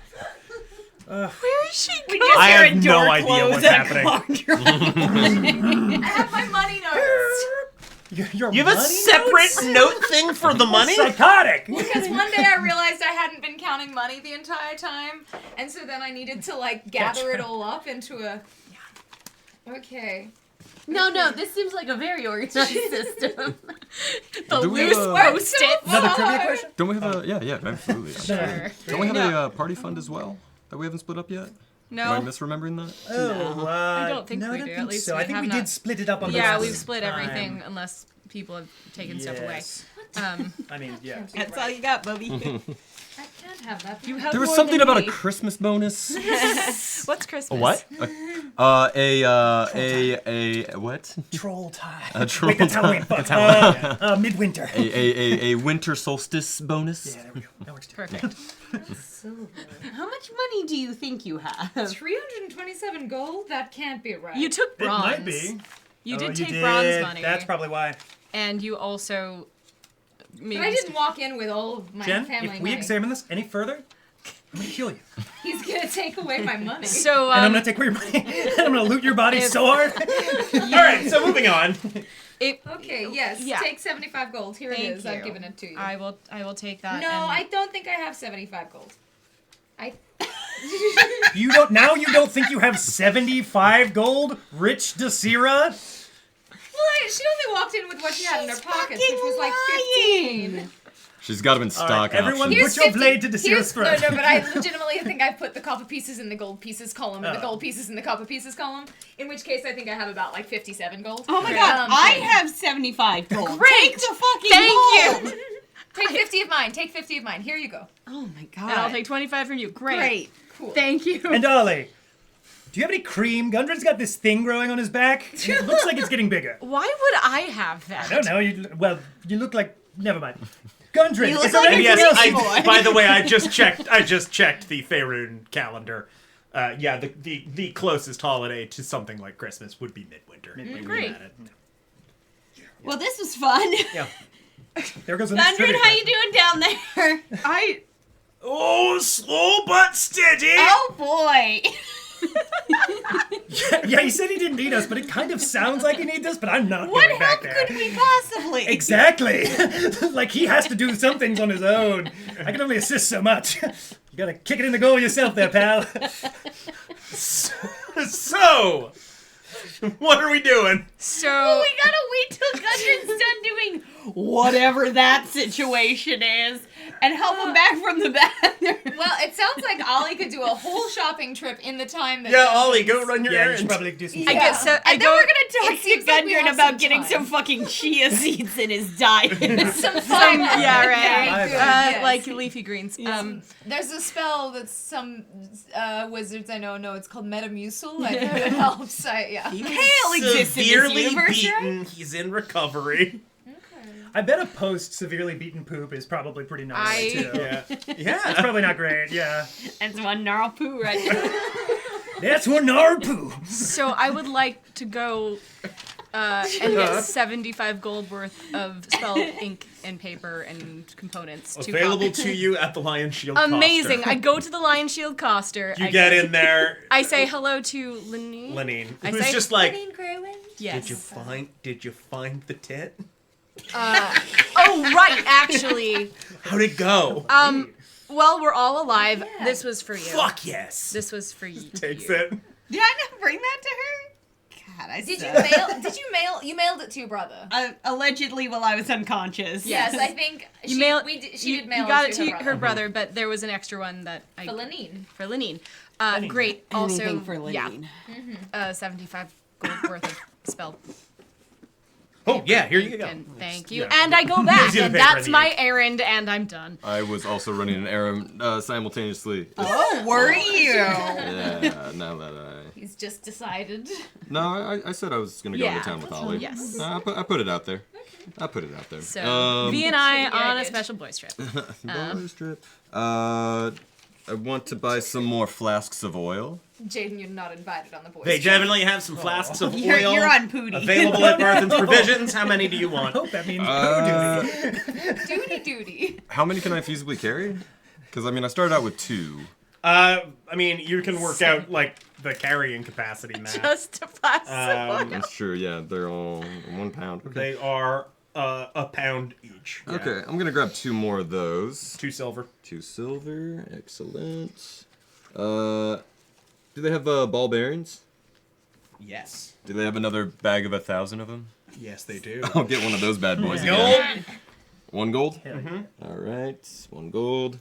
Where is she going? I have no idea what's happening. I have my money notes. Your You have a money separate notes? note thing for the money? Psychotic! Because one day I realized I hadn't been counting money the entire time, and so then I needed to like gather it all up into a. Okay. No, this seems like a very organized system. The Do we loose have a- post-it. Another trivia question? Don't we have a absolutely. Sure. Don't we have a party fund as well that we haven't split up yet? Am I No. misremembering that? Oh, I don't think no, we I don't do. think At least so. we I think have we not- did split it up on the Yeah, last we've split time. everything unless people have taken stuff away. Yes. I mean, yeah. That's all you got, Bubby. I can't have that. You have There was more something than about me. a Christmas bonus. What's Christmas? A what? A what? Troll tie. A troll Wait, that's tie. Halloween. Fuck. Midwinter. A winter solstice bonus. Yeah, there we go. That works too. Perfect. How much money do you think you have? 327 gold? That can't be right. You took It bronze. might be. You Oh, did take bronze money. That's probably why. And you also. But I didn't walk in with all of my Jen, family if we money. examine this any further, I'm gonna kill you. He's gonna take away my money. So, and I'm gonna take away your money. And I'm gonna loot your body so hard. All right, so moving on. Okay, yes. Yeah. Take 75 gold. Here Thank it is. I've you. given it to you. I will take that. No, and- I don't think I have 75 gold. You don't think you have 75 gold, rich Desira? Well, she only walked in with what she had in her pockets, which was like 15. She's got them in stock. everyone options. put your blade to Desira's throat. No, but I legitimately think I put the copper pieces in the gold pieces column and the gold pieces in the copper pieces column. In which case, I think I have about like 57 gold. Oh my god, I have 75 gold. Great! Take the fucking Thank gold. you. Take 50 of mine. Take 50 of mine. Here you go. Oh my god. And I'll take 25 from you. Great. Cool. Thank you. And Ollie, do you have any cream? Gundren's got this thing growing on his back. It looks like it's getting bigger. Why would I have that? I don't know. You look like. Never mind. Gundren, You look is there like anything a else? boy. By the way, I just checked the Faerun calendar. Yeah, the closest holiday to something like Christmas would be midwinter. Great. Well, this was fun. Yeah. There goes the next Gundren, trivia how you doing down there? Oh, slow but steady. Oh boy. Yeah, he said he didn't need us, but it kind of sounds like he needs us, but I'm not What going back help there. could we possibly? Exactly. Like he has to do some things on his own. I can only assist so much. You gotta kick it in the goal yourself there, pal. So, what are we doing? So We gotta wait till Gundren's done doing whatever that situation is and help him back from the bathroom. Well, it sounds like Ollie could do a whole shopping trip in the time that. Yeah, Ollie, go run your Yeah, you errands. should probably do some. I guess so. And then we're gonna talk It to seems like we Gundren have about some getting time. some fucking chia seeds in his diet. Some fiber. yeah, right. Yeah, good, Uh, yes. Like leafy greens. There's a spell that some wizards I know it's called Metamucil. I know it helps. Hail exists in this Severely universe, right? beaten. He's in recovery. I bet a post severely beaten poop is probably pretty gnarly too. Yeah. It's Yeah. probably not great. Yeah. That's one gnarl poo right there. That's one gnarl poo. So I would like to go and get 75 gold worth of spell ink and paper and components. Available to you at the Lion Shield Amazing. Coster. I go to the Lion Shield Coster. You get in there. I say hello to Lenine. Lenine, I who's say- just like, Yes. did you find the tit? Oh, right, actually. How'd it go? Well, we're all alive. This was for you. Fuck yes. This was for you. Takes it. Did I not bring that to her? God, I Did you suck. mail? You mailed it to your brother. Allegedly while I was unconscious. Yes, I think You mail- she did mail you got it it to to her brother, but there was an extra one that I For Lenine. For Lenine. Great. Also, Anything for Lenine. Yeah. 75 gold worth of spell. Oh yeah, here you go. And thank you. Yeah. And I go back, Gives you the and paper that's and the my ink. errand, and I'm done. I was also running an errand simultaneously. Oh, were you? Yeah, now that He's just decided. No, I said I was going to go Yeah. into town with Ollie. Yes. I put it out there. I put it out there. So V and I Yeah, on a good. special boys trip. Boys trip. I want to buy some more flasks of oil. Jaden, you're not invited on the boys. They trip. definitely have some flasks of You're- oil you're on Pootie. available at Barthen's Provisions. How many do you I want? hope that means Duty duty. How many can I feasibly carry? Because, I mean, I started out with 2. I mean, you can work out like the carrying capacity math. Just a plastic That's true, yeah. They're all 1 pound. Okay. They are a pound each. Yeah. Okay, I'm going to grab 2 more of those. 2 silver. 2 silver. Excellent. Do they have ball bearings? Yes. Do they have another bag of 1,000 of them? Yes, they do. I'll get one of those bad boys Gold. again. 1 gold? Mhm. All right, 1 gold.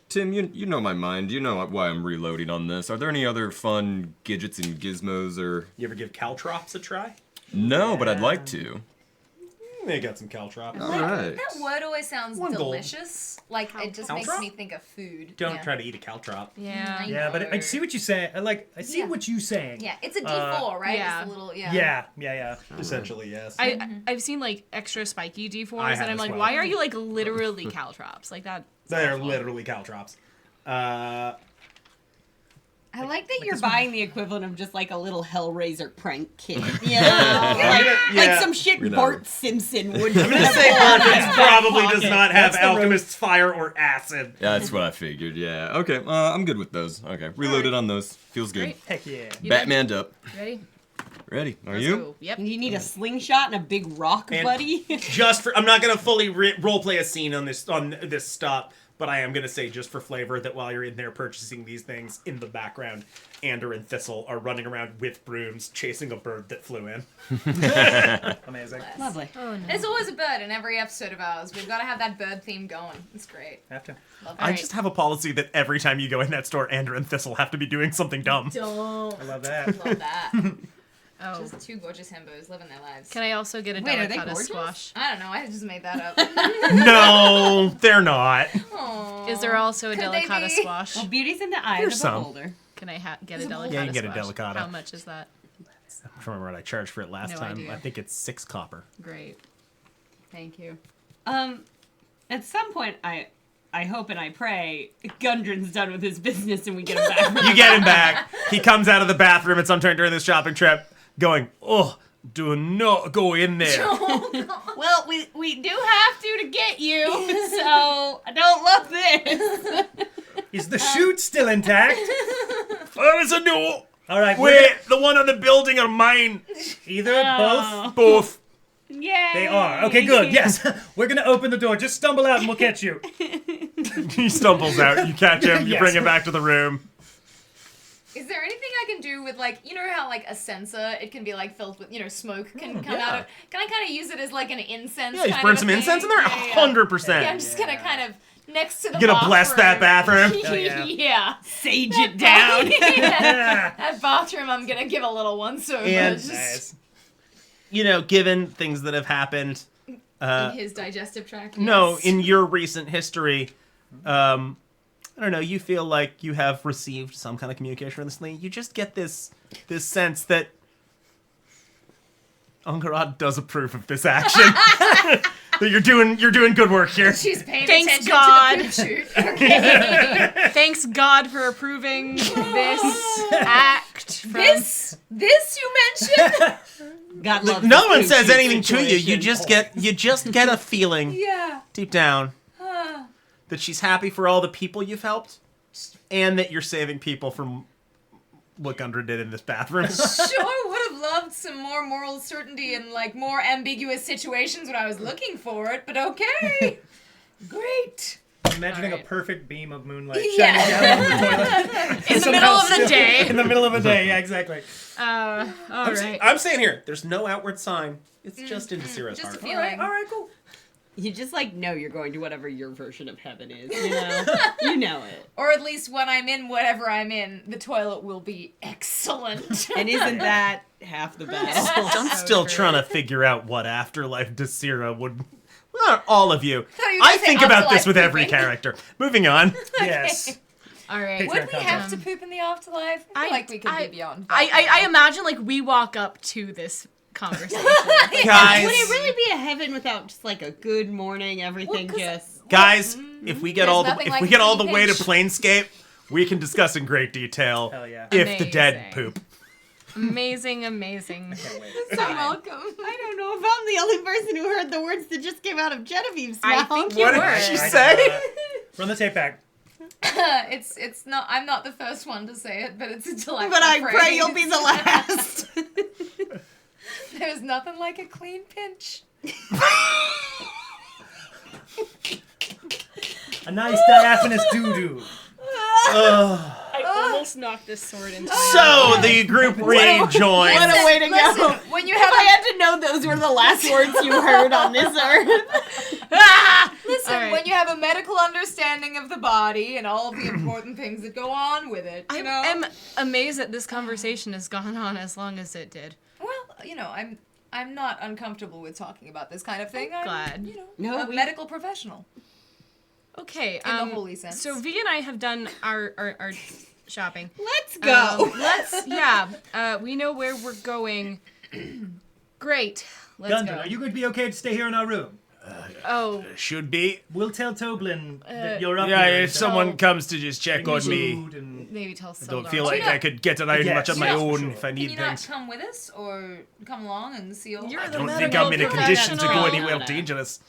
Tim, you know my mind. You know why I'm reloading on this. Are there any other fun gadgets and gizmos or... You ever give caltrops a try? No, but I'd like to. They got some caltrops. All right. That word always sounds 1 gold. delicious. Like it just makes Caltrop? me think of food. Don't yeah. try to eat a caltrop. Yeah. Yeah, but I see what you're saying. I see Yeah. what you're saying. Yeah, it's a D4, right? yeah. It's a little Yeah. Essentially, yes. I've seen like extra spiky D4s, I and have I'm as like, well. why are you like literally caltrops? Like that. They're literally caltrops. I like that you're buying the equivalent of just like a little Hellraiser prank kit. You know? like some shit We're not- Bart Simpson would I'm gonna say Barthen's probably does not have alchemist's fire or acid. Yeah, that's what I figured, yeah. Okay, I'm good with those. Okay, reloaded on those. Feels good. Great. Heck yeah. Batmaned up. Ready? Ready. Are Let's you? go. Yep. You need a slingshot and a big rock, And- buddy. Just for, I'm not gonna fully roleplay a scene on this stop, but I am gonna say just for flavor that while you're in there purchasing these things, in the background, Ander and Thistle are running around with brooms chasing a bird that flew in. Amazing. Lovely. Oh no. There's always a bird in every episode of ours. We've got to have that bird theme going. It's great. Have to. Love I it. just have a policy that every time you go in that store, Ander and Thistle have to be doing something dumb. Don't. I love that. Love that. Oh. Just two gorgeous himbos living their lives. Can I also get a Wait, are they delicata gorgeous? squash? I don't know. I just made that up. No, they're not. Aww. Is there also a Could they delicata be? squash? Well, beauty's in the eye There's of the some. beholder. Can I get a Is it delicata Yeah, you can get a squash? delicata. How much is that? I don't remember what I charged for it last No time. idea. I think it's 6 copper. Great. Thank you. At some point, I hope and I pray Gundren's done with his business and we get him back. You get him back. He comes out of the bathroom at some point during this shopping trip going, oh, do not go in there. Well, we do have to get you, so I don't love this. Is the chute still intact? There is a no. All right. Wait, the one on the building are mine. Either, Oh. Both. Yay! They are. Okay, good. Yes. We're going to open the door. Just stumble out and we'll catch you. He stumbles out. You catch him. You Yes. bring him back to the room. Is there anything I can do with, like, you know how, like, a censer, it can be, like, filled with, you know, smoke can come out of... Can I kind of use it as, like, an incense Yeah, you kind burn of a some thing? incense in there? Yeah, yeah. 100%. Yeah, I'm just gonna kind of, next to the You gonna bless that bathroom? Oh, yeah. Yeah. Sage it down. Yeah. That bathroom, I'm gonna give a little once over. And- just Nice. You know, given things that have happened, in his digestive tract. no, yes. in your recent history, I don't know, you feel like you have received some kind of communication from this thing. You just get this sense that Ungarad does approve of this action. That you're doing good work here. She's paying Thanks, attention God. to the poop shoot. Okay. Thanks God for approving this act. From... This you mentioned? God loves No this one poop says shoot anything to you. You situation. just get a feeling Yeah. deep down Uh, that she's happy for all the people you've helped, and that you're saving people from what Gundren did in this bathroom. sure would have loved some more moral certainty and, like, more ambiguous situations when I was looking for it, but okay. Great. Imagining All right. a perfect beam of moonlight Yeah. shining down on the toilet. In the middle of the day. In the middle of a day, yeah, exactly. All right. I'm saying here, there's no outward sign. It's just into Syrah's Just a heart. feeling. All right, cool. You just like know you're going to whatever your version of heaven is, you know? You know it. Or at least when I'm in whatever I'm in, the toilet will be excellent. And isn't that half the battle? I'm So still true. trying to figure out what afterlife Desira would. Well, not all of you. thought you were I gonna say think about this afterlife with every pooping. character. Moving on. Yes. All right. Would we have to Um, poop in the afterlife? I feel like we could be beyond that. I imagine like we walk up to this conversation. Guys, Would it really be a heaven without just like a good morning, everything Well, 'cause- just... guys, if we get There's all the nothing like we get all the clean way to pitch. Planescape, we can discuss in great detail Hell yeah. if the dead Amazing. poop. Amazing. So welcome. I don't know if I'm the only person who heard the words that just came out of Genevieve's I mouth. think you What were. did she I say? did not. Run the tape back. It's not. I'm not the first one to say it, but it's a delightful But I phrase. pray you'll be the last. There's nothing like a clean pinch. A nice diaphanous doo-doo. I almost knocked this sword into. So the group rejoins. What a way to Listen, go. when you If have I had to know those were the last words you heard on this earth. listen, All right. when you have a medical understanding of the body and all of the important things that go on with it, you I know. am amazed that this conversation has gone on as long as it did. Well, you know, I'm not uncomfortable with talking about this kind of thing. I'm glad. You know, No, a medical professional. Okay. In the holy sense. So V and I have done our shopping. Let's go. We know where we're going. Great. Let's Gundren, go. are you going to be okay to stay here in our room? Oh, Should be. We'll tell Toblin that you're up Yeah, here. if someone comes to just check on me, Food and... maybe tell I don't Sildar. feel like Cheetah. I could get around Yes. much on my Cheetah. own Sure. if I Can need you not things. come with us or come along and see all You're I the don't think medical I'm in a condition to go professional. anywhere No. dangerous.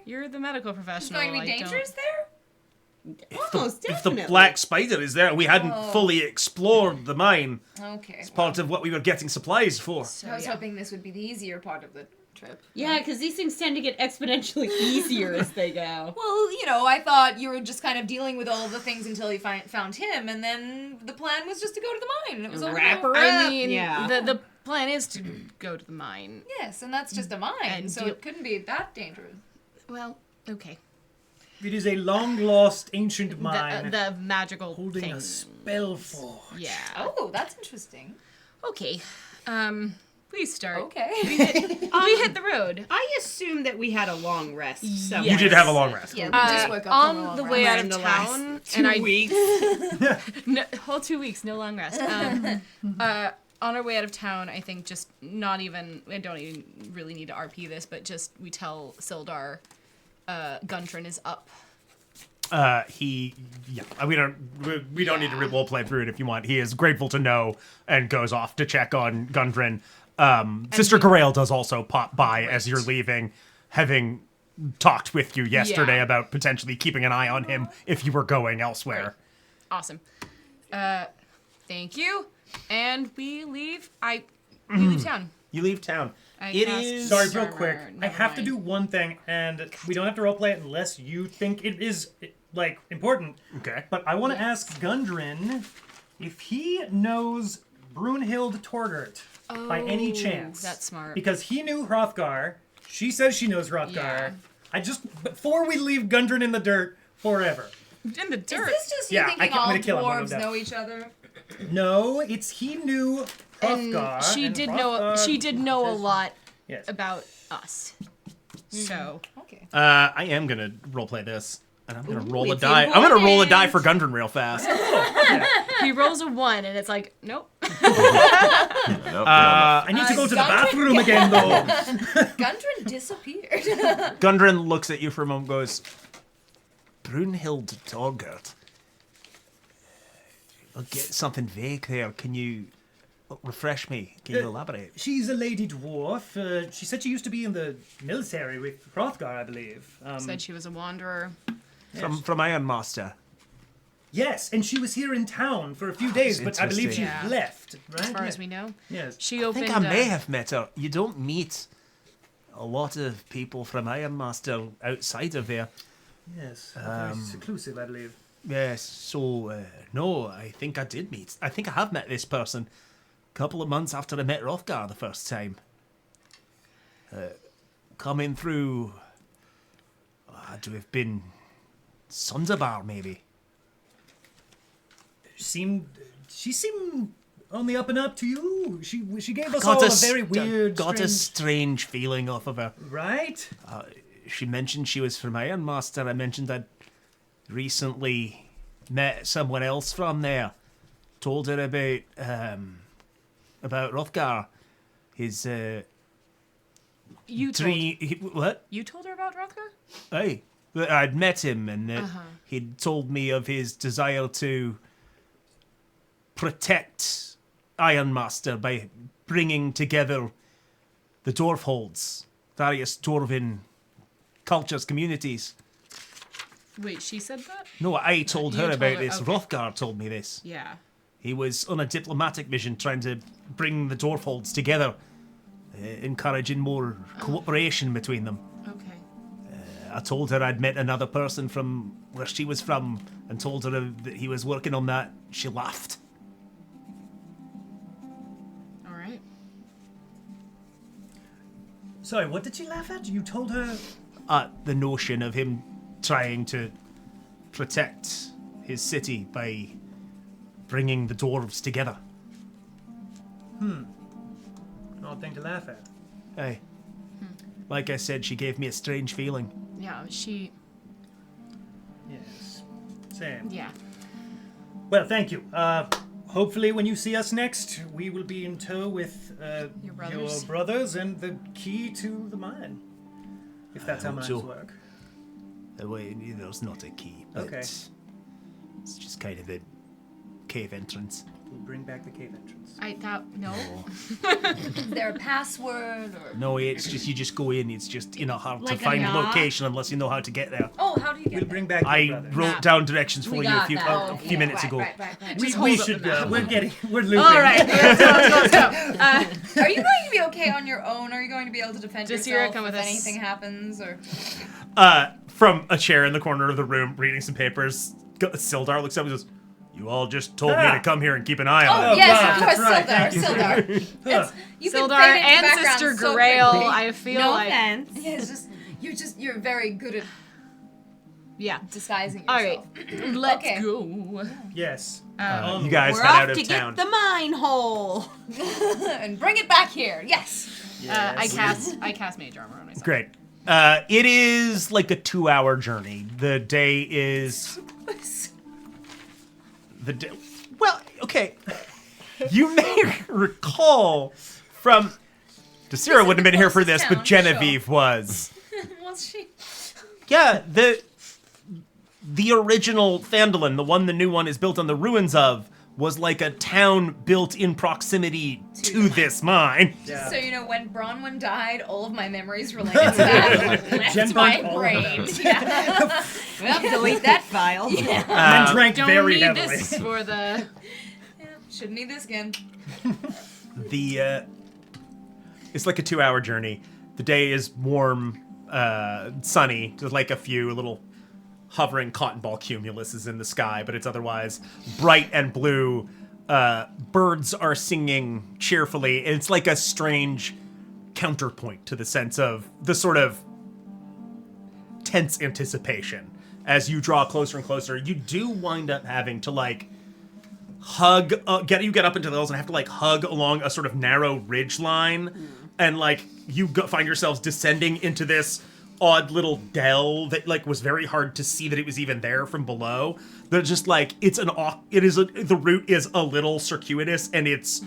You're the medical It's professional. going to be I don't- dangerous there? Almost If the definitely. black spider is there, we hadn't Oh. fully explored the mine. Okay. It's part of what we were getting supplies for. So, I was yeah. hoping this would be the easier part of the trip. Yeah, because these things tend to get exponentially easier as they go. Well, you know, I thought you were just kind of dealing with all the things until you found him, and then the plan was just to go to the mine, and it was all Wrap about- her I up. mean, Yeah. the plan is to go to the mine. Yes, and that's just a mine, And so deal- it couldn't be that dangerous. Well, okay. It is a long-lost ancient mine The magical holding thing. a spell for. Yeah. Oh, that's interesting. Okay. Please start. Okay. We hit the road. I assume that we had a long rest. Yes. You did have a long rest. Yeah, we just woke up from a on long the rest. way out In of the town, last and 2 weeks. whole 2 weeks, no long rest. On our way out of town, I think I don't even really need to RP this, but just we tell Sildar Gundren is up. We don't need to role play through it if you want. He is grateful to know and goes off to check on Gundren. Sister Garael does also pop by as you're leaving, having talked with you yesterday about potentially keeping an eye on him if you were going elsewhere. Right. Awesome. Thank you. And we leave. We leave town. You leave town. It is. Sorry, real quick. I have to do one thing, and we don't have to roleplay it unless you think it is, like, important. Okay. But I want to ask Gundren if he knows Brunhild Torgert by any chance. That's smart. Because he knew Hrothgar. She says she knows Hrothgar. Yeah. Before we leave Gundren in the dirt forever. In the dirt. Is this just you thinking all dwarves know each other? No, he knew Hrothgar. She did know a lot about us. So. Okay. I am gonna roleplay this. And I'm gonna roll a die. I'm gonna roll a die for Gundren real fast. He rolls a 1 and it's like, nope. I need to go to the bathroom again, though. Gundren disappeared. Gundren looks at you for a moment and goes, Brunhild Torgert. I'll get something vague there. Can you refresh me? Can you elaborate? She's a lady dwarf. She said she used to be in the military with Hrothgar, I believe. Said she was a wanderer. From Ironmaster. Yes, and she was here in town for a few days, but I believe she left, right? As far as we know. Yes. She opened. I think I may have met her. You don't meet a lot of people from Ironmaster outside of there. Yes, very seclusive, I believe. Yes, so, no, I think I did meet. I think I have met this person a couple of months after I met Hrothgar the first time. Coming through, had to have been Sunderbar, maybe. She seemed on the up and up to you. She gave us all a very weird, got a strange feeling off of her. Right? She mentioned she was from Ironmaster. I mentioned I'd recently met someone else from there. Told her about Hrothgar. His what? You told her about Hrothgar? Aye. I'd met him and he'd told me of his desire to protect Ironmaster by bringing together the Dwarfholds, various Dwarven cultures, communities. Wait, she said that? No, I told her You about told her, this. okay. Hrothgar told me this. Yeah. He was on a diplomatic mission trying to bring the Dwarfholds together, encouraging more cooperation between them. Okay. I told her I'd met another person from where she was from and told her that he was working on that. She laughed. All right. Sorry, what did she laugh at? You told her... The notion of him trying to protect his city by bringing the dwarves together. An odd thing to laugh at. Hey. Like I said, she gave me a strange feeling. Yeah, she... Yes. Same. Yeah. Well, thank you. Hopefully when you see us next, we will be in tow with Your brothers? your brothers and the key to the mine. If that's how hope mines so. work. Well, there's not a key, but Okay. it's just kind of a cave entrance. We'll bring back the cave entrance. No. Is there a password or? No, it's just you just go in. It's just hard Like to a find knock? location unless you know how to get there. Oh, how do you get We'll there? bring back your I brother. wrote down directions for We you a got few, that. a Oh, few yeah, minutes right, ago. Right. We should go. We're looping. All right, let's go. Are you going to be okay on your own? Are you going to be able to defend Just yourself here, come with if us. anything happens? Or From a chair in the corner of the room, reading some papers, Sildar looks up and goes, "You all just told me to come here and keep an eye on it." yes, God, of course, that's right. Sildar. You've been Sildar fading into and background Sister so Garael, quickly. I feel No like... offense. Yeah, it's just you're very good at Yeah. disguising All yourself. right. Let's Okay. go. Yes. You guys We're head off out of to town. get the mine hole. And bring it back here. Yes. I cast mage armor on myself. Great. It is like a 2-hour journey. The day is. Well, okay. You may recall from. Desira wouldn't have been here for this, but Genevieve was. Was she? Yeah, the original Phandelver, the one the new one is built on the ruins of, was like a town built in proximity to this mine. Yeah. So, when Bronwyn died, all of my memories related to that left my brain. Yeah. Well, delete that file. And drank Don't very need heavily. this for the. Shouldn't need this again. It's like a 2-hour journey. The day is warm, sunny, just like a few little hovering cotton ball cumuluses in the sky, but it's otherwise bright and blue. Birds are singing cheerfully. It's like a strange counterpoint to the sense of the sort of tense anticipation. As you draw closer and closer, you do wind up having to hug, get up into the hills and have to hug along a sort of narrow ridge line, and you find yourselves descending into this odd little dell that was very hard to see that it was even there from below. That just the route is a little circuitous, and it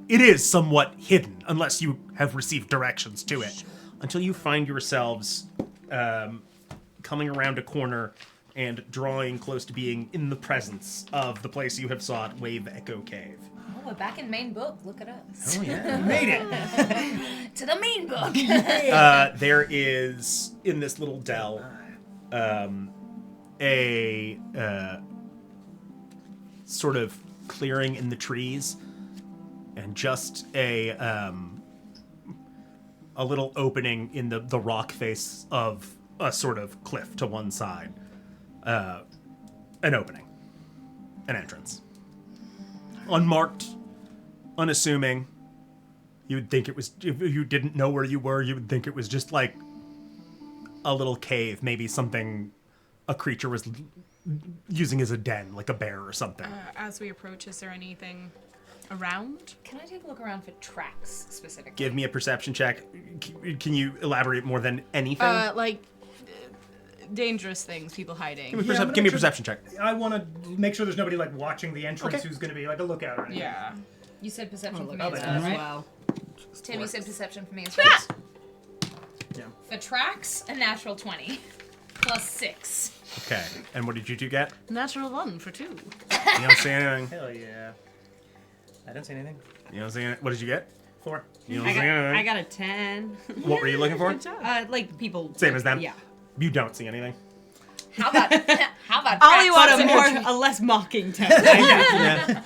is somewhat hidden unless you have received directions to it, until you find yourselves coming around a corner and drawing close to being in the presence of the place you have sought, Wave Echo Cave. Oh, we're back in main book. Look at us. Oh yeah, you made it. To the main book. There is, in this little dell, a sort of clearing in the trees, and just a little opening in the rock face of a sort of cliff to one side. An opening. An entrance. Unmarked, unassuming. You would think it was, if you didn't know where you were, you would think it was just like a little cave, maybe something a creature was using as a den, like a bear or something. As we approach, is there anything around? Can I take a look around for tracks specifically? Give me a perception check. Can you elaborate more than anything? Dangerous things, people hiding. Give me a perception check. I want to make sure there's nobody watching the entrance who's going to be a lookout or anything. Yeah. You said perception for me Oh, as that's well, right? Wow. Tim, you said perception for me as well. Yeah. For tracks, a natural 20. Plus 6. Okay. And what did you two get? Natural 1 for 2. You don't see anything? Hell yeah. I didn't see anything. You don't see anything? What did you get? 4. You don't see anything? I got a 10. What were you looking for? People. Same as them? Yeah. You don't see anything? How about Ollie tracks? wants a less mocking tone. Yeah.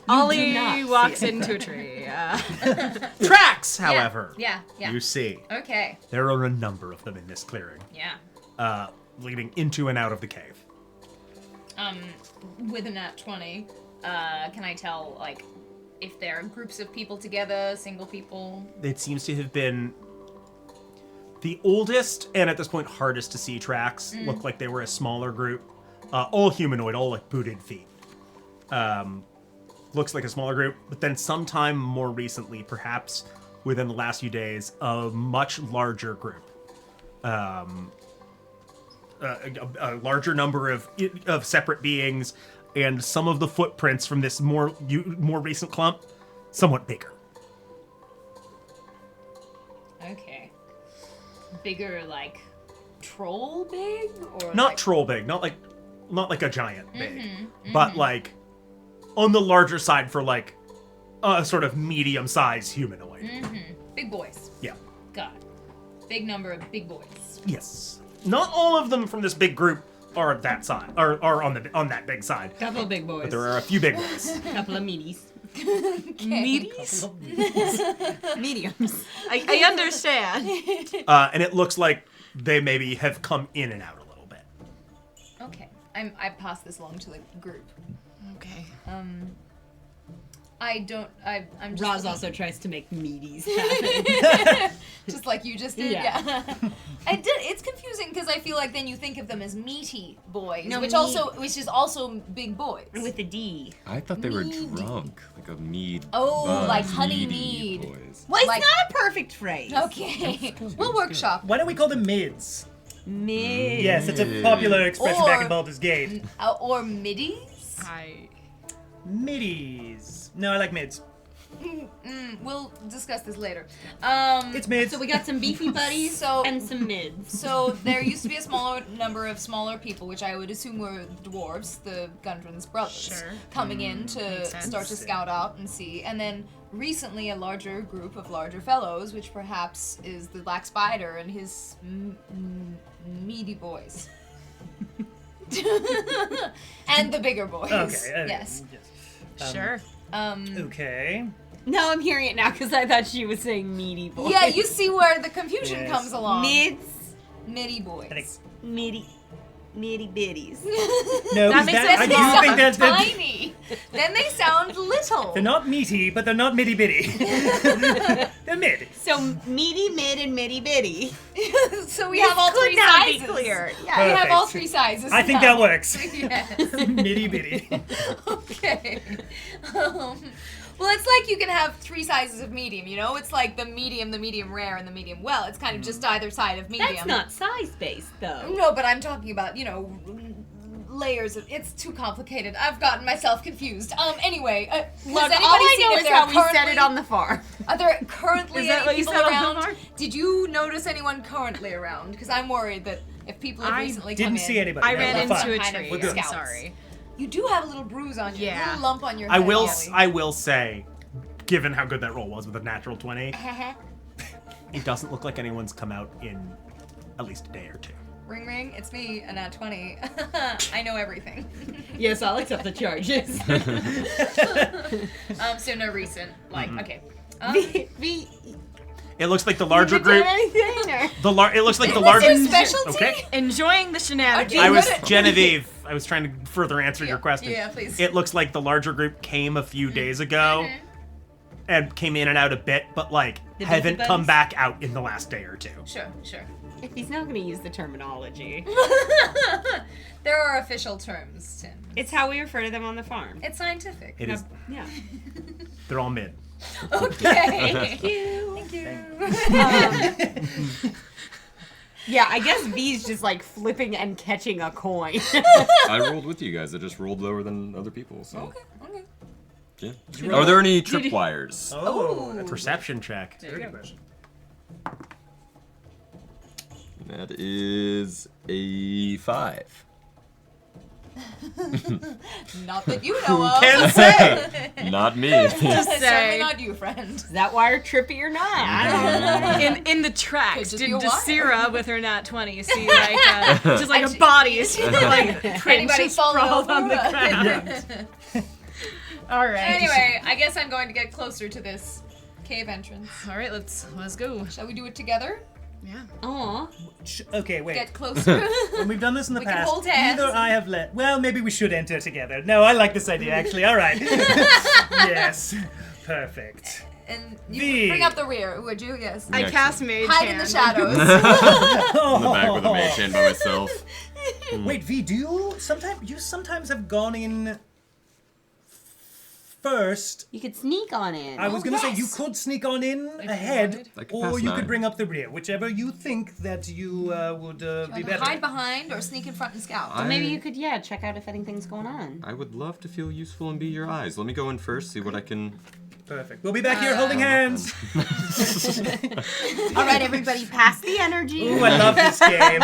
Ollie walks into a tree. Tracks, however. Yeah. You see. Okay. There are a number of them in this clearing. Yeah. Leading into and out of the cave. With a nat 20, can I tell, if there are groups of people together, single people? It seems to have been the oldest and at this point hardest to see tracks. Look like they were a smaller group. All humanoid, all booted feet. Looks like a smaller group, but then sometime more recently, perhaps within the last few days, a much larger group. A larger number of separate beings, and some of the footprints from this more recent clump, somewhat bigger. Okay. Bigger, troll big? Or Not troll big, not like a giant big, but on the larger side for a sort of medium-sized humanoid. Big boys. Yeah. Got it. Big number of big boys. Yes. Not all of them from this big group are that side, are on that big side. Couple of big boys. But there are a few big ones. Couple of meaties. Meaties? Mediums. I understand. And it looks like they maybe have come in and out a little bit. Okay. I pass this along to the group. Okay. I'm just Roz also tries to make meaties happen. just like you just did. Yeah. It's confusing because I feel like then you think of them as meaty boys, No, which is also big boys. With a D. I thought they were drunk, like a mead. Oh, like honey meady mead. Boys. Well, it's Like- not a perfect phrase. Okay, we'll workshop. Why don't we call them mids? Mid. Yes, it's a popular expression back in Or- Baldur's Gate. Or middies. Middies. No, I like mids. We'll discuss this later. It's mids. So we got some beefy buddies and some mids. So there used to be a smaller number of smaller people, which I would assume were dwarves, the Gundren's brothers, coming in to makes sense. start to scout out and see. And then recently a larger group of larger fellows, which perhaps is the Black Spider and his meaty boys. And the bigger boys. Okay. Yes. Sure. Okay. No, I'm hearing it now because I thought she was saying meaty boys. Yeah, you see where the confusion Yes. comes along. Mids. Middy boys. Mitty bitties. No, That 'cause makes I sense. do They think that sound tiny. Then they sound little. they're not meaty, but they're not middy bitty. They're mid. So meaty, mid, and mitty bitty. So we have all Could three not sizes. be clear. Yeah, we have all Perfect. 3 sizes. I think now. that works. Yes. Middy bitty. Okay. Well, it's like you can have 3 sizes of medium, you know? It's like the medium rare, and the medium well. It's kind of just either side of medium. That's not size-based, though. No, but I'm talking about, layers of... It's too complicated. I've gotten myself confused. Anyway, has Look, all anybody I seen know if is there how are we said currently- it on the farm. Are there currently Is that any what you people said on the around? farm? Did you notice anyone currently around? Because I'm worried that if people have I recently come in... Didn't see anybody. I No, ran we're into fine. a kind of tree. We're good. I'm scouts. sorry. You do have a little bruise on you, a Yeah. little lump on your I head. will. Ellie. I will say, given how good that roll was with a natural 20, it doesn't look like anyone's come out in at least a day or 2. Ring ring, it's me, a nat 20. I know everything. Yes, I'll accept the charges. So no recent, okay. It looks like the larger group. It looks like the What's larger. your specialty? Okay. Enjoying the shenanigans. I was What a- Genevieve. I was trying to further answer your question. Yeah, please. It looks like the larger group came a few days ago, and came in and out a bit, but The haven't busy come buddies? back out in the last day or 2. Sure. If he's not going to use the terminology, There are official terms, Tim. it's how we refer to them on the farm. It's scientific. It is. Yeah. They're all mid. Okay. Thank you. Thank you. Yeah, I guess V's just flipping and catching a coin. I rolled with you guys. I just rolled lower than other people. So. Okay. Yeah. Are there any tripwires? Oh, A perception check. very good question. That is a 5. Not that you know of. Can say. Not me. Certainly say. not you, friend. Is that wire trippy or not? I don't know. In the tracks, Could just did be a wire. Desira with her nat 20 see just like a body is Anybody fall sprawled over? on the ground? All right. Anyway, I guess I'm going to get closer to this cave entrance. All right, let's go. Shall we do it together? Yeah. Aw. Okay, wait. Get closer. When we've done this in the We can past, hold hands. either I have let. Well, maybe we should enter together. No, I like this idea actually. All right. Yes. Perfect. And you V. bring up the rear, would you? Yes. I cast Mage Hide in the Hand. shadows. In the back with a mage hand by myself. Wait, V, do you sometimes have gone in first? You could sneak on in. I was going to say you could sneak on in ahead, I could or pass you 9. could bring up the rear, whichever you think that you would be better. Hide behind or sneak in front and scout. I- Maybe you could, check out if anything's going on. I would love to feel useful and be your eyes. Let me go in first, see what I can. Perfect. We'll be back here holding hands. All right, everybody, pass the energy. Ooh, I love this game.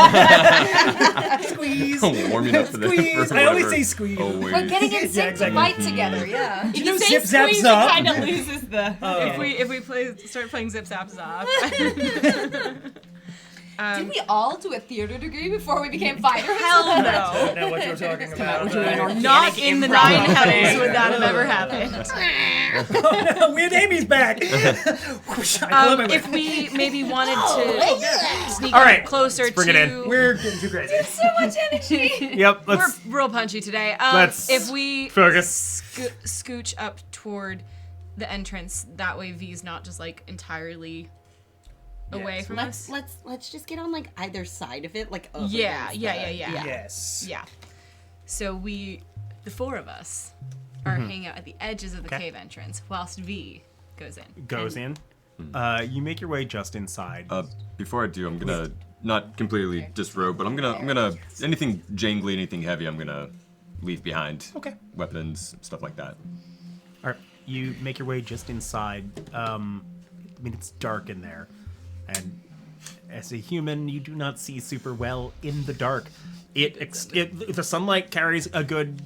Squeeze. Warming up for the. Squeeze. for I always whatever. say squeeze. Oh wait. We're getting in sync Yeah, to exactly. fight together, yeah. If You know you say Zip Zap squeeze, Zop? it kind of loses the. If we start playing Zip Zap Zop. Did we all do a theater degree before we became fighters? Hell I no. don't know what you're talking about. Not in the improv 9 hells thing. would that have ever happened. Oh no, Weird Amy's back. Whoosh, I love it. If we maybe wanted to sneak All right, closer let's bring to... it in. We're getting too crazy. So much energy. Yep. We're real punchy today. Let's if we focus. scooch up toward the entrance. That way V's not just like entirely away from us. Let's just get on like either side of it, like up Yeah. Yes. Yeah. So the four of us are hanging out at the edges of the cave entrance, whilst V goes in. Goes in. You make your way just inside. Before I do, I'm gonna not completely disrobe, but I'm gonna anything jangly, anything heavy, I'm gonna leave behind. Okay. Weapons, stuff like that. All right, you make your way just inside. I mean, it's dark in there, and as a human, you do not see super well in the dark. The sunlight carries a good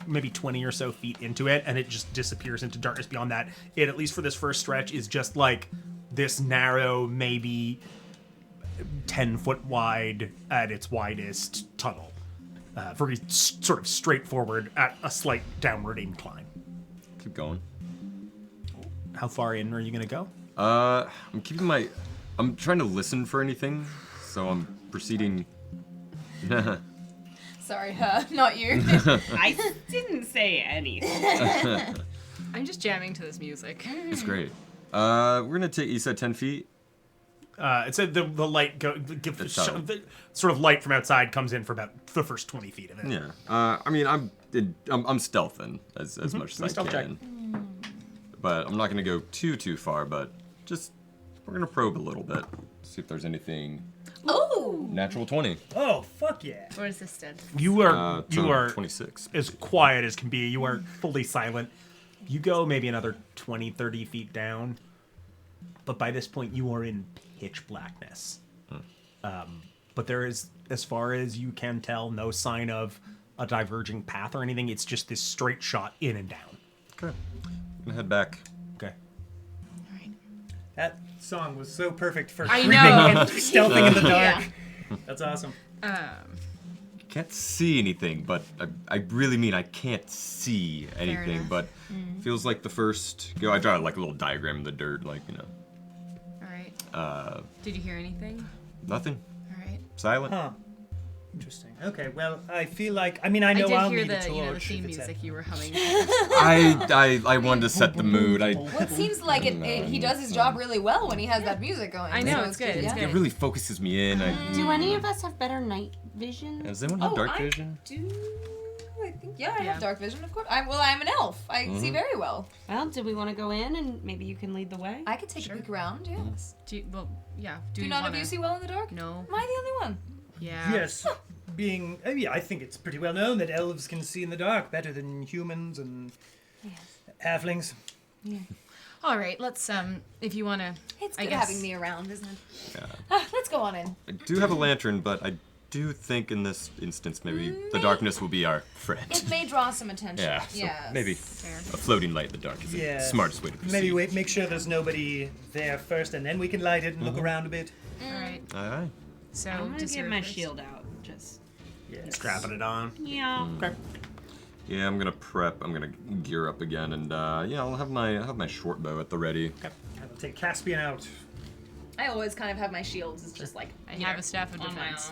maybe 20 or so feet into it, and it just disappears into darkness beyond that. It, at least for this first stretch, is just like this narrow, maybe 10-foot wide at its widest tunnel. Very sort of straightforward at a slight downward incline. Keep going. How far in are you going to go? I'm trying to listen for anything, so I'm proceeding. Sorry, not you. I didn't say anything. I'm just jamming to this music. It's great. We're gonna take. You said 10 feet. It said the light the sort of light from outside comes in for about the first 20 feet of it. Yeah. I mean, I'm stealthing as much as I can. But I'm not gonna go too far. But just we're gonna probe a little bit, see if there's anything. Oh! Natural 20. Oh, fuck yeah. Or assisted. You are 26. As quiet as can be. You are fully silent. You go maybe another 20, 30 feet down, but by this point you are in pitch blackness. But there is, as far as you can tell, no sign of a diverging path or anything. It's just this straight shot in and down. Okay. I'm gonna head back. Okay. That song was so perfect for I creeping know. and stealthing in the dark. Yeah. That's awesome. Can't see anything, but I really mean I can't see anything, enough. but feels like the first go. I draw like a little diagram in the dirt, like, you know. All right. Did you hear anything? Nothing. All right. Silent. Huh. Interesting. Okay, well, I feel like, I mean, I know did I'll hear need a the torch. theme if it's music you were humming. I wanted to set the mood. Well, it seems like he does his job really well when he has that music going. I know, so it's good. It's yeah. good. It really focuses me in. Do any of us have better night vision? Does anyone have dark vision? I think, I have dark vision, of course. I'm an elf. I see very well. Well, do we want to go in and maybe you can lead the way? I could take a peek around, yes. Do Do none of you see well in the dark? No. Am I the only one? Yeah. Yes. Being, I think it's pretty well known that elves can see in the dark better than humans and halflings. Yeah. All right, let's if you want to. It's I good guess. having me around, isn't it? Yeah. Let's go on in. I do have a lantern, but I do think in this instance maybe the darkness will be our friend. It may draw some attention. Yeah, so yes. maybe a floating light in the dark is the smartest way to proceed. Maybe make sure there's nobody there first, and then we can light it and look around a bit. All right. Aye. So I'm gonna get my first. shield out. Just. Strapping it on. Yeah. Okay. Yeah, I'm gonna prep. I'm gonna gear up again, and I'll have my short bow at the ready. Okay. I'll take Caspian out. I always kind of have my shields as just like I have a staff of on my defense.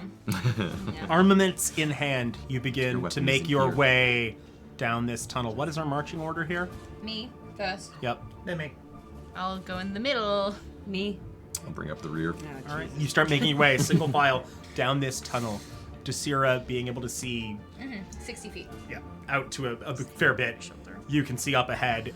own. Armaments in hand, you begin to weapons make in your here. way down this tunnel. What is our marching order here? Me first. Yep. Then me. I'll go in the middle. Me. I'll bring up the rear. All right. You start making your way single file down this tunnel. Desira being able to see 60 feet. out to a fair bit. You can see up ahead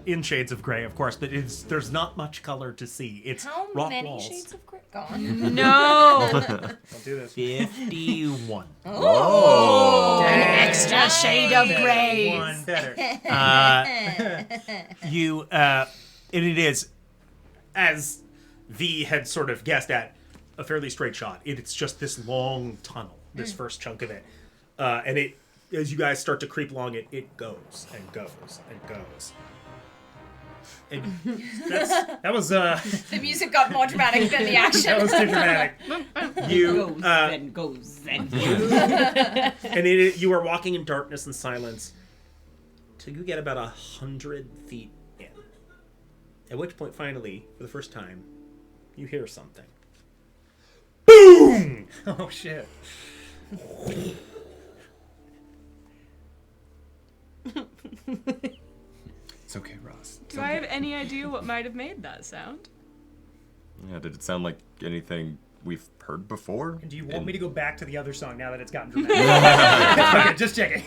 in shades of gray, of course, but there's not much color to see. It's How rock many walls. shades of gray? Go on. No. Don't do this. 51. Oh! An extra shade of gray. One better. And it is, as V had sort of guessed at, a fairly straight shot. It's just this long tunnel, this first chunk of it. And it, as you guys start to creep along it, it goes and goes and goes. And That was, The music got more dramatic than the action. that was too dramatic. you, goes and and you are walking in darkness and silence till you get about 100 feet in. At which point, finally, for the first time, you hear something. Boom! Oh, shit. It's okay, Ross. Do I have any idea what might have made that sound? Yeah, did it sound like anything we've heard before? And do you want me to go back to the other song now that it's gotten dramatic? Okay, just checking.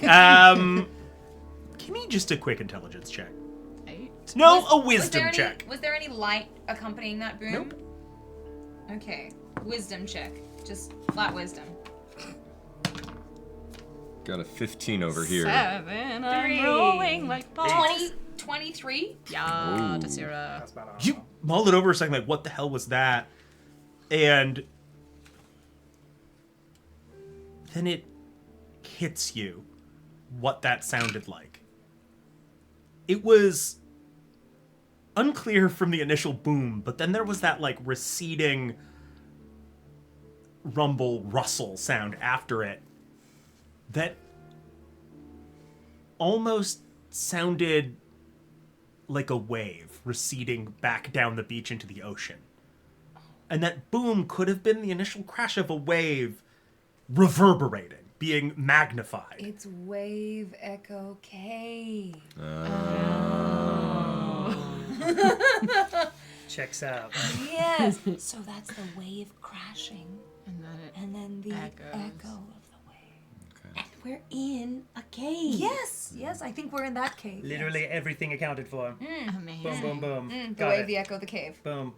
Give me just a quick intelligence check. 8. No, a wisdom check. Was there any light accompanying that boom? Nope. Okay, wisdom check. Just flat wisdom. Got a 15 over here. 7. I'm rolling like balls. 23? Yeah, Desira. That's about all. You mull it over a second, like, what the hell was that? And then it hits you what that sounded like. It was unclear from the initial boom, but then there was that, like, receding rumble, rustle sound after it that almost sounded like a wave receding back down the beach into the ocean. And that boom could have been the initial crash of a wave reverberating, being magnified. It's wave echo K. Checks out. Yes. So that's the wave crashing. And then the echoes. echo of the wave. Okay. And we're in a cave. Yes, I think we're in that cave. Literally everything accounted for. Amazing. Boom, boom, boom. The Got wave, it. the echo, the cave. Boom.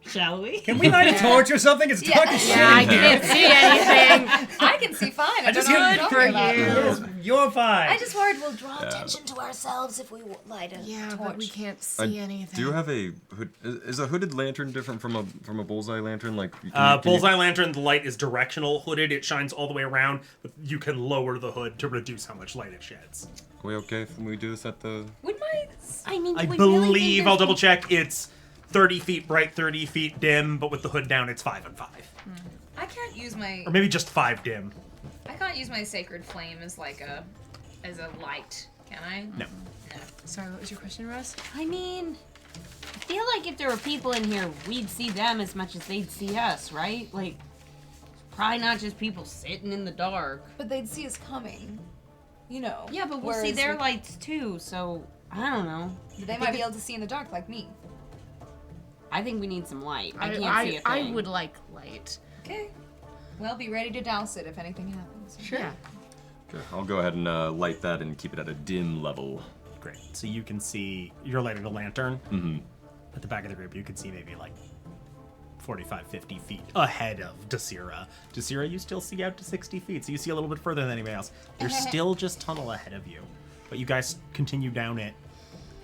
Shall we? Can we light a torch or something? It's dark as shit. Yeah, I can't see anything. I can see fine. I don't just know what hit you're for talking about. you. Yes, you're fine. I just worried we'll draw attention to ourselves if we light a Yeah, torch. but we can't see anything. Do you have a hood? Is a hooded lantern different from a bullseye lantern? Like can you- Bullseye lantern, the light is directional. Hooded, it shines all the way around, but you can lower the hood to reduce how much light it sheds. Are we okay if we do this at the? Would my... I mean, I we really think believe, I'll there's- double check, it's 30 feet bright, 30 feet dim, but with the hood down, it's 5 and 5. I can't use my... Or maybe just 5 dim. I can't use my sacred flame as like a light, can I? No. Sorry, what was your question, Russ? I mean, I feel like if there were people in here, we'd see them as much as they'd see us, right? Like, probably not just people sitting in the dark. But they'd see us coming, you know. Yeah, but we'll see Whereas their we- lights too, so I don't know. They might be able to see in the dark like me. I think we need some light. I can't see a thing. I would like light. Okay. Well, be ready to douse it if anything happens. Sure. Yeah. Okay, I'll go ahead and light that and keep it at a dim level. Great. So you can see, you're lighting a lantern. Mm-hmm. At the back of the group, you can see maybe like 45, 50 feet ahead of Desira. Desira, you still see out to 60 feet, so you see a little bit further than anybody else. There's still just tunnel ahead of you. But you guys continue down it.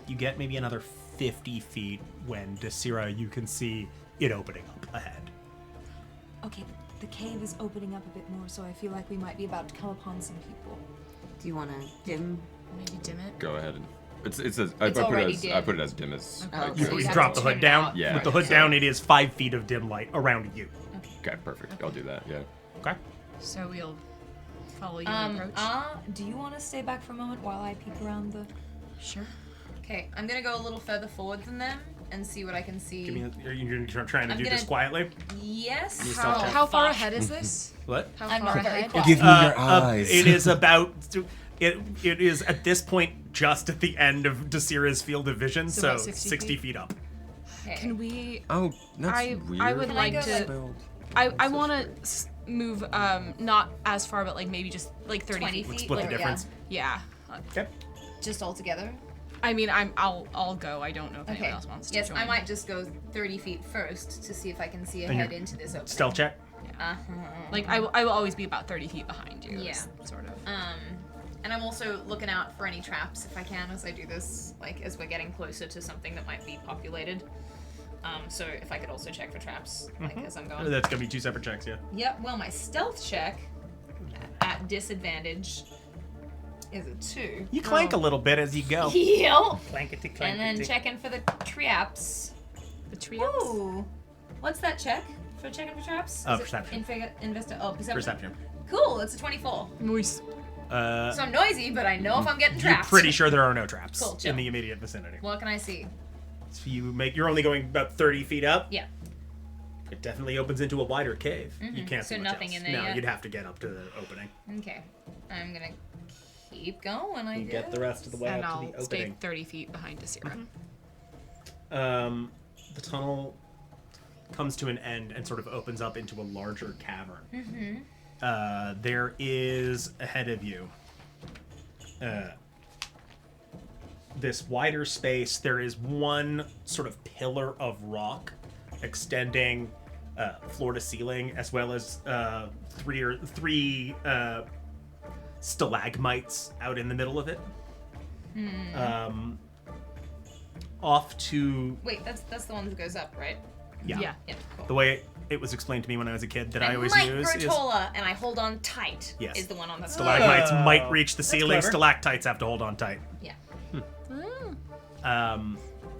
You get maybe another 50 feet when Desira, you can see it opening up ahead. Okay, the cave is opening up a bit more, so I feel like we might be about to come upon some people. Do you want to dim? Maybe dim it. Go ahead and it's already I dim. put it as dim as. Okay. I So could. you You have drop to the hood turn it down. out. Yeah, With the I hood guess down, so. it is 5 feet of dim light around you. Okay, perfect. I'll do that. Yeah. Okay. So we'll follow you and approach. Do you want to stay back for a moment while I peek around the... Sure. Okay, I'm gonna go a little further forward than them and see what I can see. Give me. Are you trying to I'm do this gonna- quietly? Yes. You stealth check. How far ahead is this? What? How I'm far not very ahead? quiet. Give me your eyes. It is about. It is at this point just at the end of Desira's field of vision, So so about 60 feet up. Okay. Can we? Oh, that's I weird. would Can I like go, to. like- I want to move not as far, but like maybe just like 30 20 feet. feet? Split the Like, difference. Yeah. Okay. Just all together? I mean, I'll go. I don't know if anyone Okay. else wants to Yes, join. I might just go 30 feet first to see if I can see And ahead you're- into this opening. Stealth check. Like I will always be about 30 feet behind you. Yeah. Sort of. And I'm also looking out for any traps if I can as I do this, like as we're getting closer to something that might be populated. So if I could also check for traps, like as I'm going. That's gonna be 2 separate checks, yeah. Yep, well my stealth check at disadvantage is a 2. You clank a little bit as you go. Yep. Clankety, clankety. And then checking for the traps. The tree. Ooh. What's that check for checking for traps? Is it Perception. Perception? Perception. Cool, it's a 24. Moist. So I'm noisy, but I know if I'm getting You're trapped. pretty sure there are no traps Cool, chill. in the immediate vicinity. What can I see? So you're only going about 30 feet up. Yeah. It definitely opens into a wider cave. You Mhm. can't So see much nothing else. in there No, yet? you'd have to get up to the opening. Okay. I'm gonna keep going, I You guess. get the rest of the way And up I'll to the stay opening. 30 feet behind Desira. the tunnel comes to an end and sort of opens up into a larger cavern. Mm-hmm. There is ahead of you this wider space. There is one sort of pillar of rock extending floor to ceiling, as well as three stalagmites out in the middle of it. Off to... Wait, that's the one that goes up, right? Yeah. Cool. The way it was explained to me when I was a kid that I always use is... Microtola, and I hold on tight, Yes. is the one on the Stalagmites might reach the ceiling. clever. Stalactites have to hold on tight. Yeah.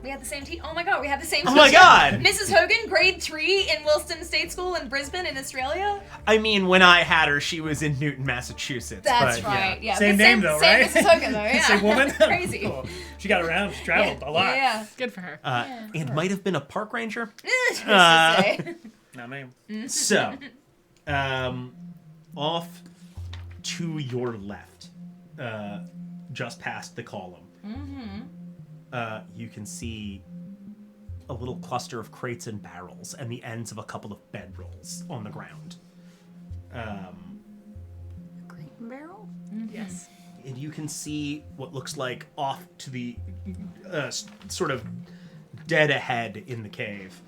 We had the same teacher. Oh my god, we had the same Oh teacher. my God! Mrs. Hogan, grade 3 in Wilston State School in Brisbane in Australia. I mean, when I had her, she was in Newton, Massachusetts. That's but, right. Yeah. Same the name though, right? Same Mrs. Hogan though. Yeah. Same woman. Crazy. Cool. She got around. She traveled a lot. Yeah. Good for her. It might have been a park ranger. Just to say. Not me. So, off to your left, just past the column, you can see a little cluster of crates and barrels and the ends of a couple of bedrolls on the ground. Crate and barrel? Yes. And you can see what looks like off to the sort of dead ahead in the cave,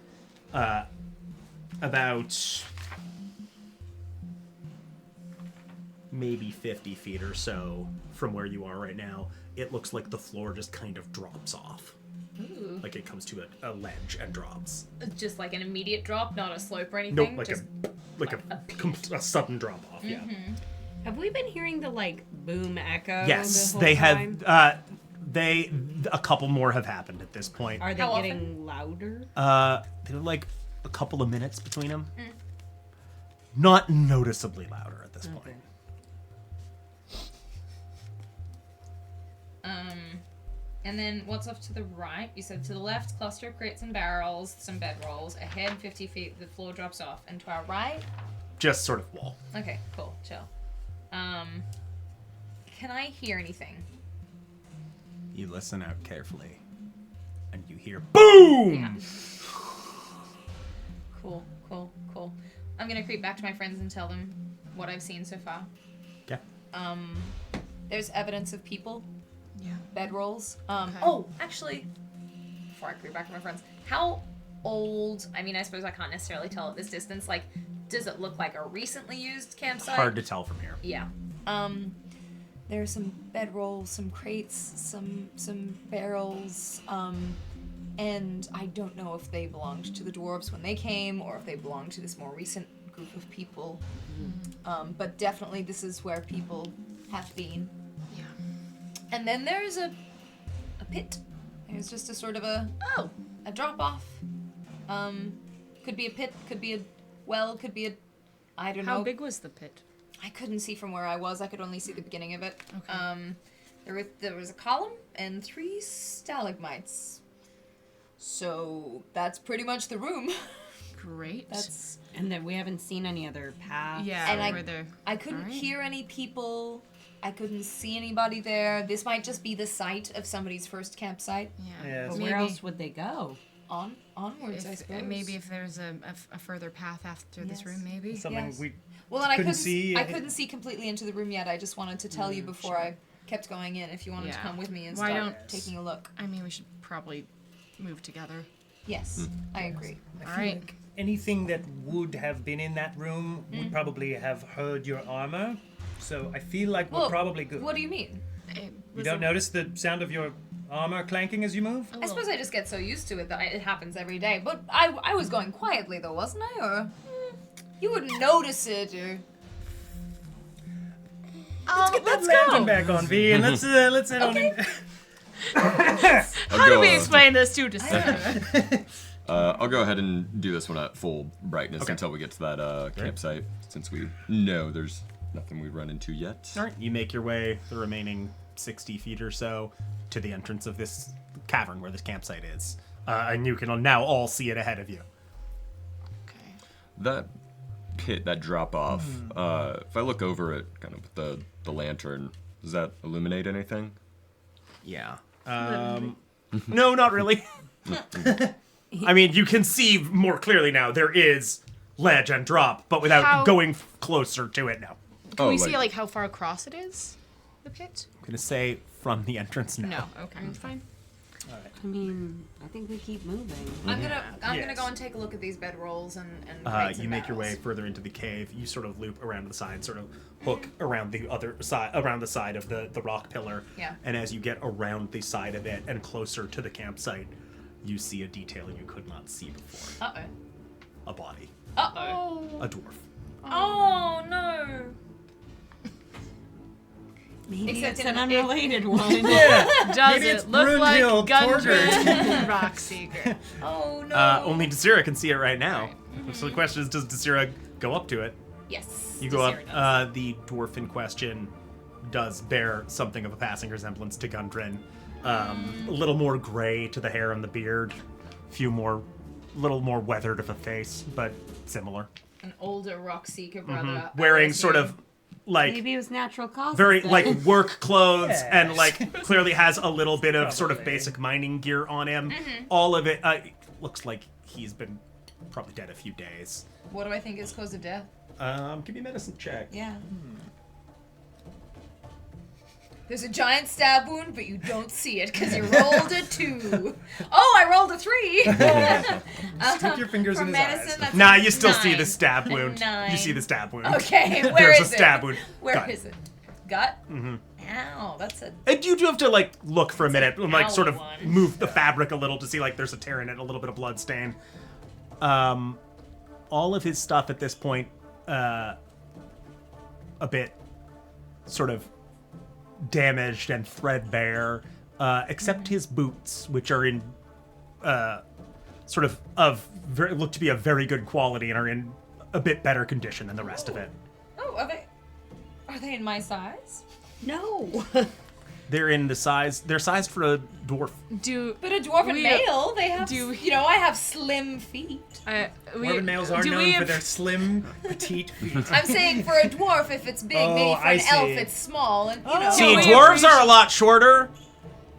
about maybe 50 feet or so from where you are right now. It looks like the floor just kind of drops off. Ooh. Like it comes to a ledge and drops. Just like an immediate drop, not a slope or anything. Nope, like just a sudden drop off. Yeah. Have we been hearing the boom echo? Yes, the whole they time? have. A couple more have happened at this point. Are they How getting louder? They're like a couple of minutes between them. Not noticeably louder at this point. And then what's off to the right? You said to the left, cluster of crates and barrels, some bedrolls. Ahead, 50 feet, the floor drops off. And to our right? Just sort of wall. Okay, cool, chill. Can I hear anything? You listen out carefully, and you hear boom! Yeah. Cool. I'm gonna creep back to my friends and tell them what I've seen so far. Okay. There's evidence of people. Yeah. Bedrolls. Oh, actually, before I creep back to my friends, how old? I mean, I suppose I can't necessarily tell at this distance. Like, does it look like a recently used campsite? Hard to tell from here. Yeah. There are some bedrolls, some crates, some barrels, and I don't know if they belonged to the dwarves when they came or if they belonged to this more recent group of people. But definitely this is where people have been. Yeah. And then there's a pit. There's just a sort of a drop off. Could be a pit, could be a well, could be a I don't know. How big was the pit? I couldn't see from where I was. I could only see the beginning of it. Okay. There was a column and 3 stalagmites. So that's pretty much the room. Great. And then we haven't seen any other paths. Yeah, And I couldn't hear any people. I couldn't see anybody there. This might just be the site of somebody's first campsite. Yeah. But Maybe. where else would they go? Onwards, I suppose. Maybe if there's a further path after this room, maybe. Something Yes. we Well, and couldn't see. I couldn't see completely into the room yet. I just wanted to tell you before I kept going in. If you wanted to come with me and Why start don't- taking a look. I mean, we should probably move together. Yes, I agree. All right. Anything that would have been in that room would probably have heard your armor. So I feel like we're Well, probably good. What do you mean? You don't notice the sound of your armor clanking as you move? I suppose I just get so used to it that it happens every day. But I was going quietly though, wasn't I? Or you wouldn't notice it, or Let's get that lantern back on, V, and let's head on in. How do we explain this to December? I'll go ahead and do this one at full brightness until we get to that campsite, since we know there's nothing we've run into yet. All right, you make your way the remaining 60 feet or so to the entrance of this cavern where this campsite is. And you can now all see it ahead of you. Okay. That pit, that drop off, if I look over it kind of with the lantern, does that illuminate anything? Yeah. No, not really. I mean, you can see more clearly now. There is ledge and drop, but without going closer to it now. Can we see like how far across it is? The pit? I'm gonna say from the entrance now. No. Okay. Fine. All right. I mean, I think we keep moving. I'm gonna go and take a look at these bedrolls and You make your way further into the cave. You sort of loop around the side, sort of hook around the other side, around the side of the rock pillar. Yeah. And as you get around the side of it and closer to the campsite, you see a detail you could not see before. Uh-oh. A body. Uh-oh. A dwarf. Oh, no. Maybe Except it's in an an- unrelated one. Does Maybe it's it look like Brunhild Gundren Rockseeker? Oh, no. Only Desira can see it right now. So the question is, does Desira go up to it? Yes. You go up. The dwarf in question does bear something of a passing resemblance to Gundren. A little more gray to the hair and the beard. Little more weathered of a face, but similar. An older rock seeker brother. Wearing sort of like Maybe it was natural causes. very then. like work clothes and Yes. like clearly has a little bit of sort of basic mining gear on him. All of it looks like he's been probably dead a few days. What do I think is cause of death? Give me a medicine check. Yeah. There's a giant stab wound, but you don't see it because you rolled a 2. Oh, I rolled a 3. Stick your fingers for in his medicine, eyes. that's Nah, a you still see 9. the stab wound. 9. You see the stab wound. Okay, where There's is a stab wound. Where is Gut. it? Gut? Mm-hmm. Ow, that's a... And you do have to like look for a minute and like sort of owl one. move the fabric a little to see like there's a tear in it, a little bit of blood stain. All of his stuff at this point, a bit sort of damaged and threadbare, except his boots, which are in sort of look to be of very good quality and are in a bit better condition than the rest of it. Oh, are they in my size? No. They're in the size. They're sized for a dwarf. But a dwarven male, they have... do- I have slim feet. Dwarven males are known for their slim, petite feet. I'm saying for a dwarf, if it's big, maybe for I an elf, see. it's small, and See, we dwarves are a lot shorter.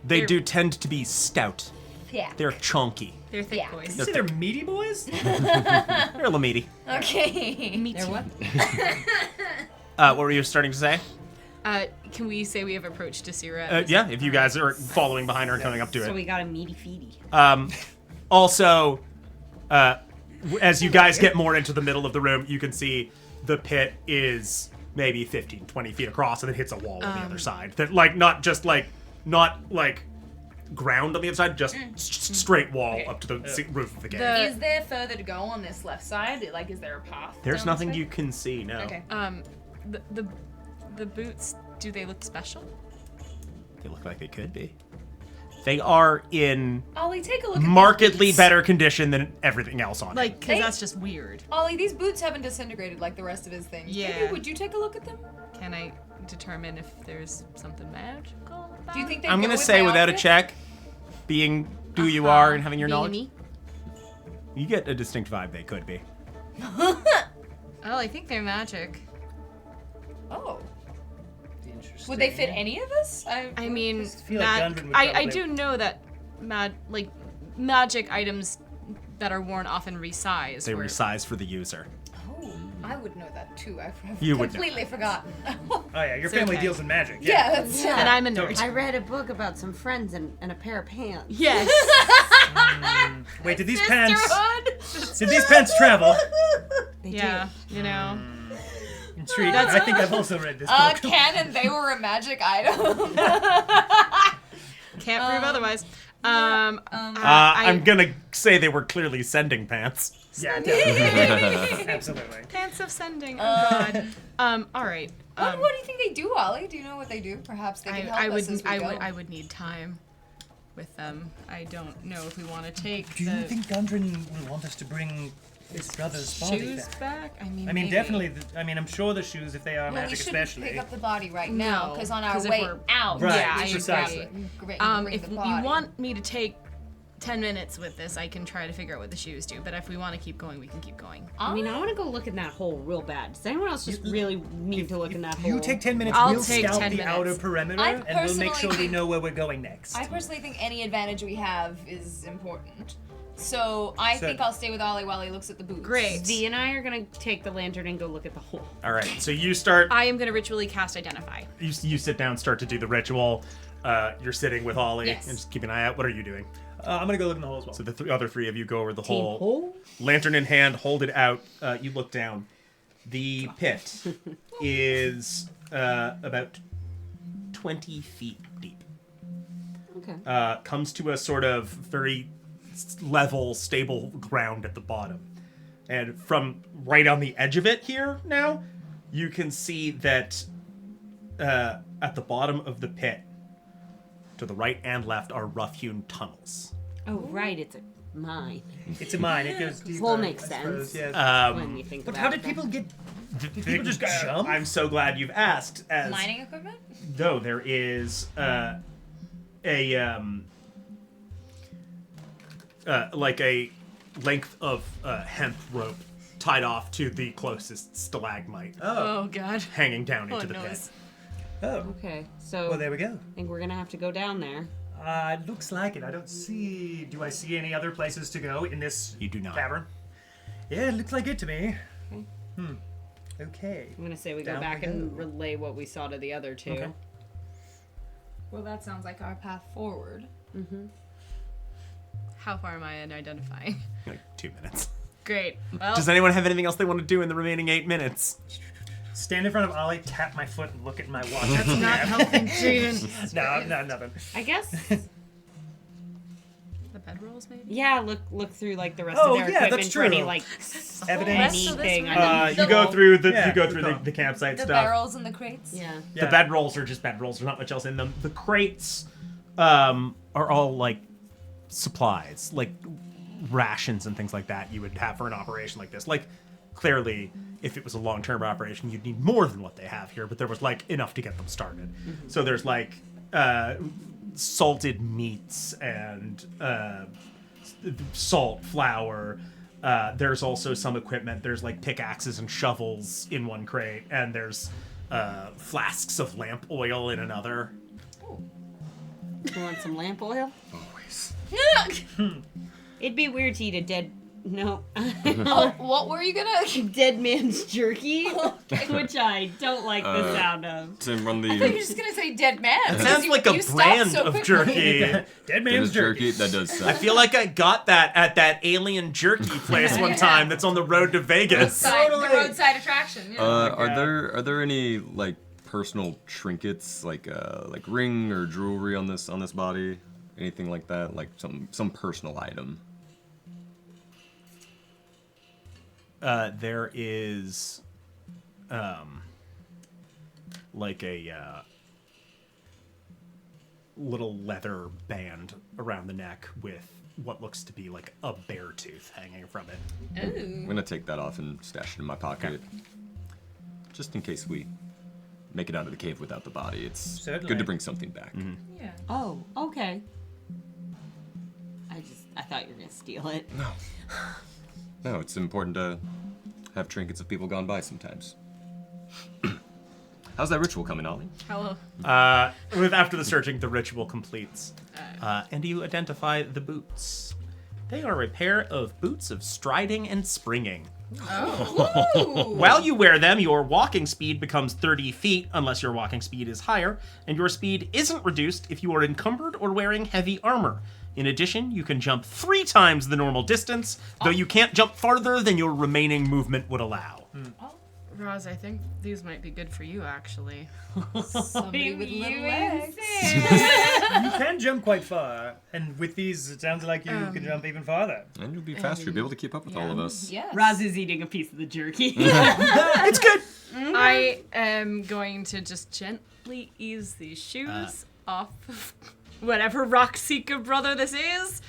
They do tend to be stout. Yeah. They're chunky. They're thick Yeah. boys. Did you say they're meaty boys? They're a little meaty. Okay. Me They're too. what? What were you starting to say? Can we say we have approached Desira? Yeah, if you guys are following behind her and coming up to So it. we got a meaty feety. Also, as you guys get more into the middle of the room, you can see the pit is maybe 15, 20 feet across, and it hits a wall on the other side. That not like ground on the other side, just straight wall up to the roof of the cave. Is there further to go on this left side? Like, is there a path? There's down nothing this way? you can see, no. Okay. The boots, do they look special? They look like they could be. They are in Ollie, take a look at these markedly boots. better condition than everything else on it. Like, because that's just weird. Ollie, these boots haven't disintegrated like the rest of his things. Yeah. Maybe would you take a look at them? Can I determine if there's something magical about Do you think they I'm go gonna with say my without a outfit? check, being who you are and having your Being knowledge, me? you get a distinct vibe they could be. Oh, I think they're magic. Oh. Interesting. Would they fit any of us? I mean, feel like Gundren would I probably- do know that magic items that are worn often resize. They where- resize for the user. Oh, I would know that too. I've You would know. completely forgotten. Oh yeah, your It's family okay. deals in magic. Yeah, that's And I'm a nerd. I read a book about some friends and a pair of pants. Yes. Wait, did these pants? Sisterhood. Did these pants travel? They Yeah, you know. Intriguing. I think I've also read this book. Canon, they were a magic item. Can't prove otherwise. I'm gonna say they were clearly sending pants. Yeah, definitely. Absolutely. Pants of sending. Oh God. All right. What do you think they do, Ollie? Do you know what they do? Perhaps they can help us as we go. I would need time with them. I don't know if we want to take Do the you think Gundren will want us to bring his brother's body shoes back? back. I mean, maybe. definitely. I'm sure the shoes, if they are Well, magic we shouldn't especially. pick up the body right now, because on our 'cause if way we're- out, Right, yeah, I precisely. agree. bring If the you body. want me to take 10 minutes with this, I can try to figure out what the shoes do. But if we want to keep going, we can keep going. I mean, I want to go look in that hole real bad. Does anyone else just really need to look in that hole? You take 10 minutes, I'll we'll take scout 10 the minutes. outer perimeter, I and we'll make sure we personally know where we're going next. I personally think any advantage we have is important. So I think I'll stay with Ollie while he looks at the boots. Great. V and I are gonna take the lantern and go look at the hole. All right, so you start. I am going to ritually cast Identify. You sit down, start to do the ritual. You're sitting with Ollie Yes. and just keep an eye out. What are you doing? I'm gonna go look in the hole as well. So the other three of you go over the Team hole. hole? Lantern in hand, hold it out. You look down. The pit is about 20 feet deep. Okay. Comes to a sort of very level, stable ground at the bottom. And from right on the edge of it here now, you can see that at the bottom of the pit, to the right and left, are rough-hewn tunnels. Oh, right, it's a mine. It's a mine. It goes deeper. Hole makes I sense. suppose, yes. When you think But about how did it. people get? Did people just jump? I'm so glad you've asked. As Mining equipment? though there is like a length of hemp rope tied off to the closest stalagmite, Oh, God. hanging down into Oh, the no. pit. Oh, Okay, so well, there we go. I think we're gonna have to go down there. Looks like it. I don't see. Do I see any other places to go in this You do not. cavern? Yeah, it looks like it to me. Okay. Okay. I'm gonna say we Down go back we and go. relay what we saw to the other two. Okay. Well, that sounds like our path forward. How far am I in identifying? Like 2 minutes. Great. Well, Does anyone have anything else they want to do in the remaining 8 minutes? Stand in front of Ollie, tap my foot, and look at my watch. That's not helping, Jaden. No, nothing. I guess. the bedrolls, maybe? Yeah, look through like the rest Oh, of their yeah, equipment that's for any true. like Evidence. anything. You go through the Yeah, you go good through call. the campsite The stuff. barrels and the crates? Yeah. The bedrolls are just bedrolls. There's not much else in them. The crates are all like supplies, like rations and things like that you would have for an operation like this. Like, clearly, if it was a long-term operation, you'd need more than what they have here, but there was like enough to get them started. So there's like salted meats and salt, flour. There's also some equipment. There's like pickaxes and shovels in one crate, and there's flasks of lamp oil in another. You want some lamp oil? Always. It'd be weird to eat a dead. No. Oh, what were you gonna? Dead man's jerky, which I don't like the sound of. To run I thought you were the just gonna say dead man. It sounds like a brand of jerky. Dead man's jerky. That does I sound. feel like I got that at that alien jerky place one time that's on the road to Vegas. The roadside attraction. Yeah. Are there any like personal trinkets like ring or jewelry on this body? Anything like that? Like some personal item? There is, like a little leather band around the neck with what looks to be like a bear tooth hanging from it. I'm gonna take that off and stash it in my pocket, just in case we make it out of the cave without the body. It's Certainly. good to bring something back. Yeah. Oh, okay. I thought you were gonna steal it. No, it's important to have trinkets of people gone by sometimes. How's that ritual coming, Ollie? Hello. After the searching, the ritual completes, and you identify the boots. They are a pair of boots of striding and springing. Oh. While you wear them, your walking speed becomes 30 feet unless your walking speed is higher, and your speed isn't reduced if you are encumbered or wearing heavy armor. In addition, you can jump 3 times the normal distance, though you can't jump farther than your remaining movement would allow. Roz, I think these might be good for you, actually. Somebody with little legs. You can jump quite far, and with these, it sounds like you can jump even farther. And you'll be faster. You'll be able to keep up with all of us. Yes. Roz is eating a piece of the jerky. It's good! I am going to just gently ease these shoes off of whatever rock seeker brother this is.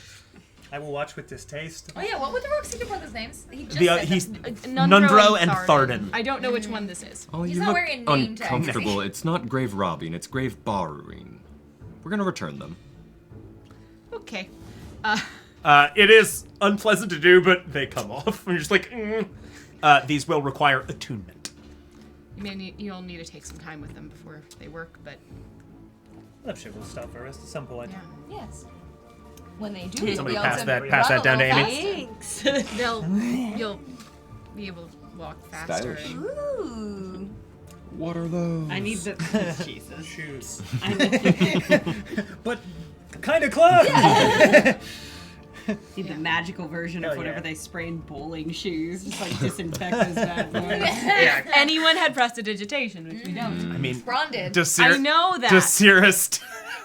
I will watch with distaste. Oh yeah, what were the Rockseeker brothers' names? He just said He's them. Nundro and Tharden. I don't know which one this is. Oh, He's you not look wearing a name tag. uncomfortable. It's not grave robbing. It's grave borrowing. We're gonna return them. Okay. It is unpleasant to do, but they come off. And you're just like, these will require attunement. You'll need to take some time with them before they work, but... I'm sure we'll stop for a rest at some point. Yeah. Yes. When they do, Somebody you'll be pass able to that run down to a little Amy. faster. You'll be able to walk faster. Stylish. Ooh. What are those? I need the Jesus Shoes. I need, But kind of close. need the magical version Hell of whatever yeah. they spray in bowling shoes. Just like disinfect those bad boys. Yeah. Anyone had prestidigitation, which we don't. I mean, Ron did. I know that. Desira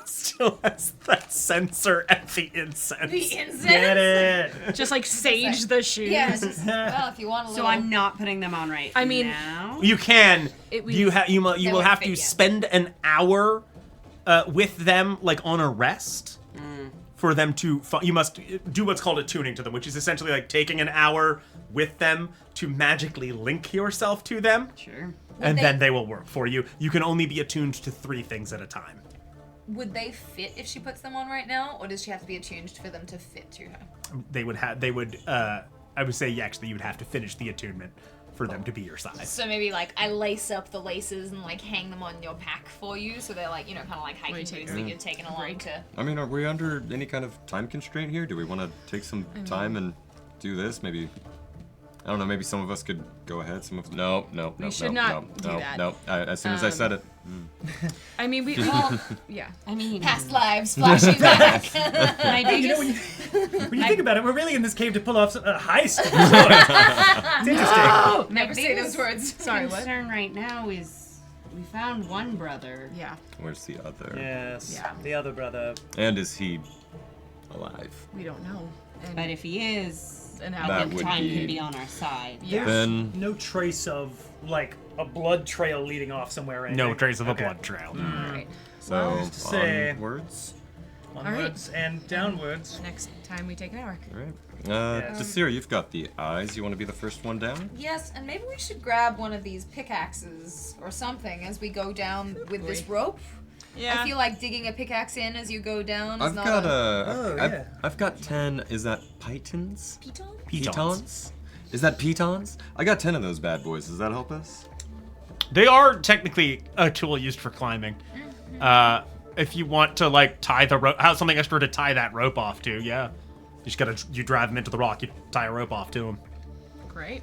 still has that sensor at the incense. The incense. Get it. Just like sage the shoes. Yeah, it's just, well, if you want a little. So I'm not putting them on right I mean- now. You can. It- we- You will won't have fit to yet. spend an hour with them, like on a rest, for them to. You must do what's called attuning to them, which is essentially like taking an hour with them to magically link yourself to them, Sure. and then they will work for you. You can only be attuned to 3 things at a time. Would they fit if she puts them on right now, or does she have to be attuned for them to fit to her? They would have. They would. I would say actually you would have to finish the attunement for them to be your size. So maybe like I lace up the laces and like hang them on your pack for you, so they're like, you know, kind of like hiking boots that you're taking along to. I mean, are we under any kind of time constraint here? Do we want to take some time and do this? Maybe, I don't know, maybe some of us could go ahead. Some of no. should not do that. No. As soon as I said it. I mean, we all... Yeah. I mean, Past lives flashing back. my biggest, When you think about it, we're really in this cave to pull off a heist. Of sorts. It's interesting. Never say those words. Sorry, what? concern right now is we found one brother. Yeah. Where's the other? Yes. Yeah. The other brother. And is he alive? We don't know. And But if he is, an That outlet would time be- can be on our side. Yeah. Then No trace of like a blood trail leading off somewhere. Or anything. No trace of Okay. a blood trail. Right. so Well, just to say- onwards. Onwards and downwards. Next time we take an hour. All right. Yes. Desir, you've got the eyes. You want to be the first one down? Yes, and maybe we should grab one of these pickaxes or something as we go down with this rope. Yeah. I feel like digging a pickaxe in as you go down is I've not got Oh, yeah. I've got 10. Is that pitons? Piton? Pitons. Is that pitons? I got 10 of those bad boys. Does that help us? They are technically a tool used for climbing. If you want to like tie the rope, have something extra to tie that rope off to, yeah. You just you drive them into the rock, you tie a rope off to them. Great.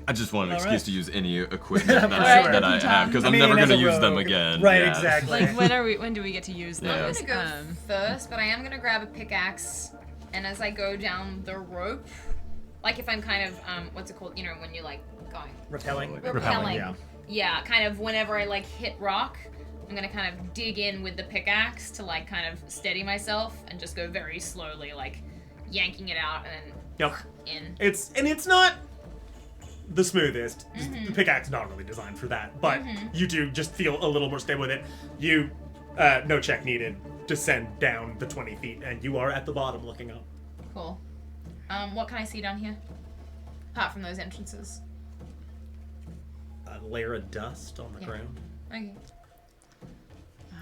I just want an All excuse right. to use any equipment that, Right, that I have because I I'm mean, never as going to a use them rogue. again. Right, yeah. exactly. Like, when do we get to use Yeah. those? I'm gonna go first, but I am gonna grab a pickaxe, and as I go down the rope, like if I'm kind of what's it called? You know, when you're like going Repelling. Repelling, yeah. Yeah, kind of whenever I like hit rock, I'm gonna kind of dig in with the pickaxe to like kind of steady myself and just go very slowly, like yanking it out and then Yep. in. It's not the smoothest. The pickaxe is not really designed for that, but you do just feel a little more stable with it. You, no check needed, descend down the 20 feet, and you are at the bottom looking up. Cool. What can I see down here? Apart from those entrances. A layer of dust on the ground. Okay.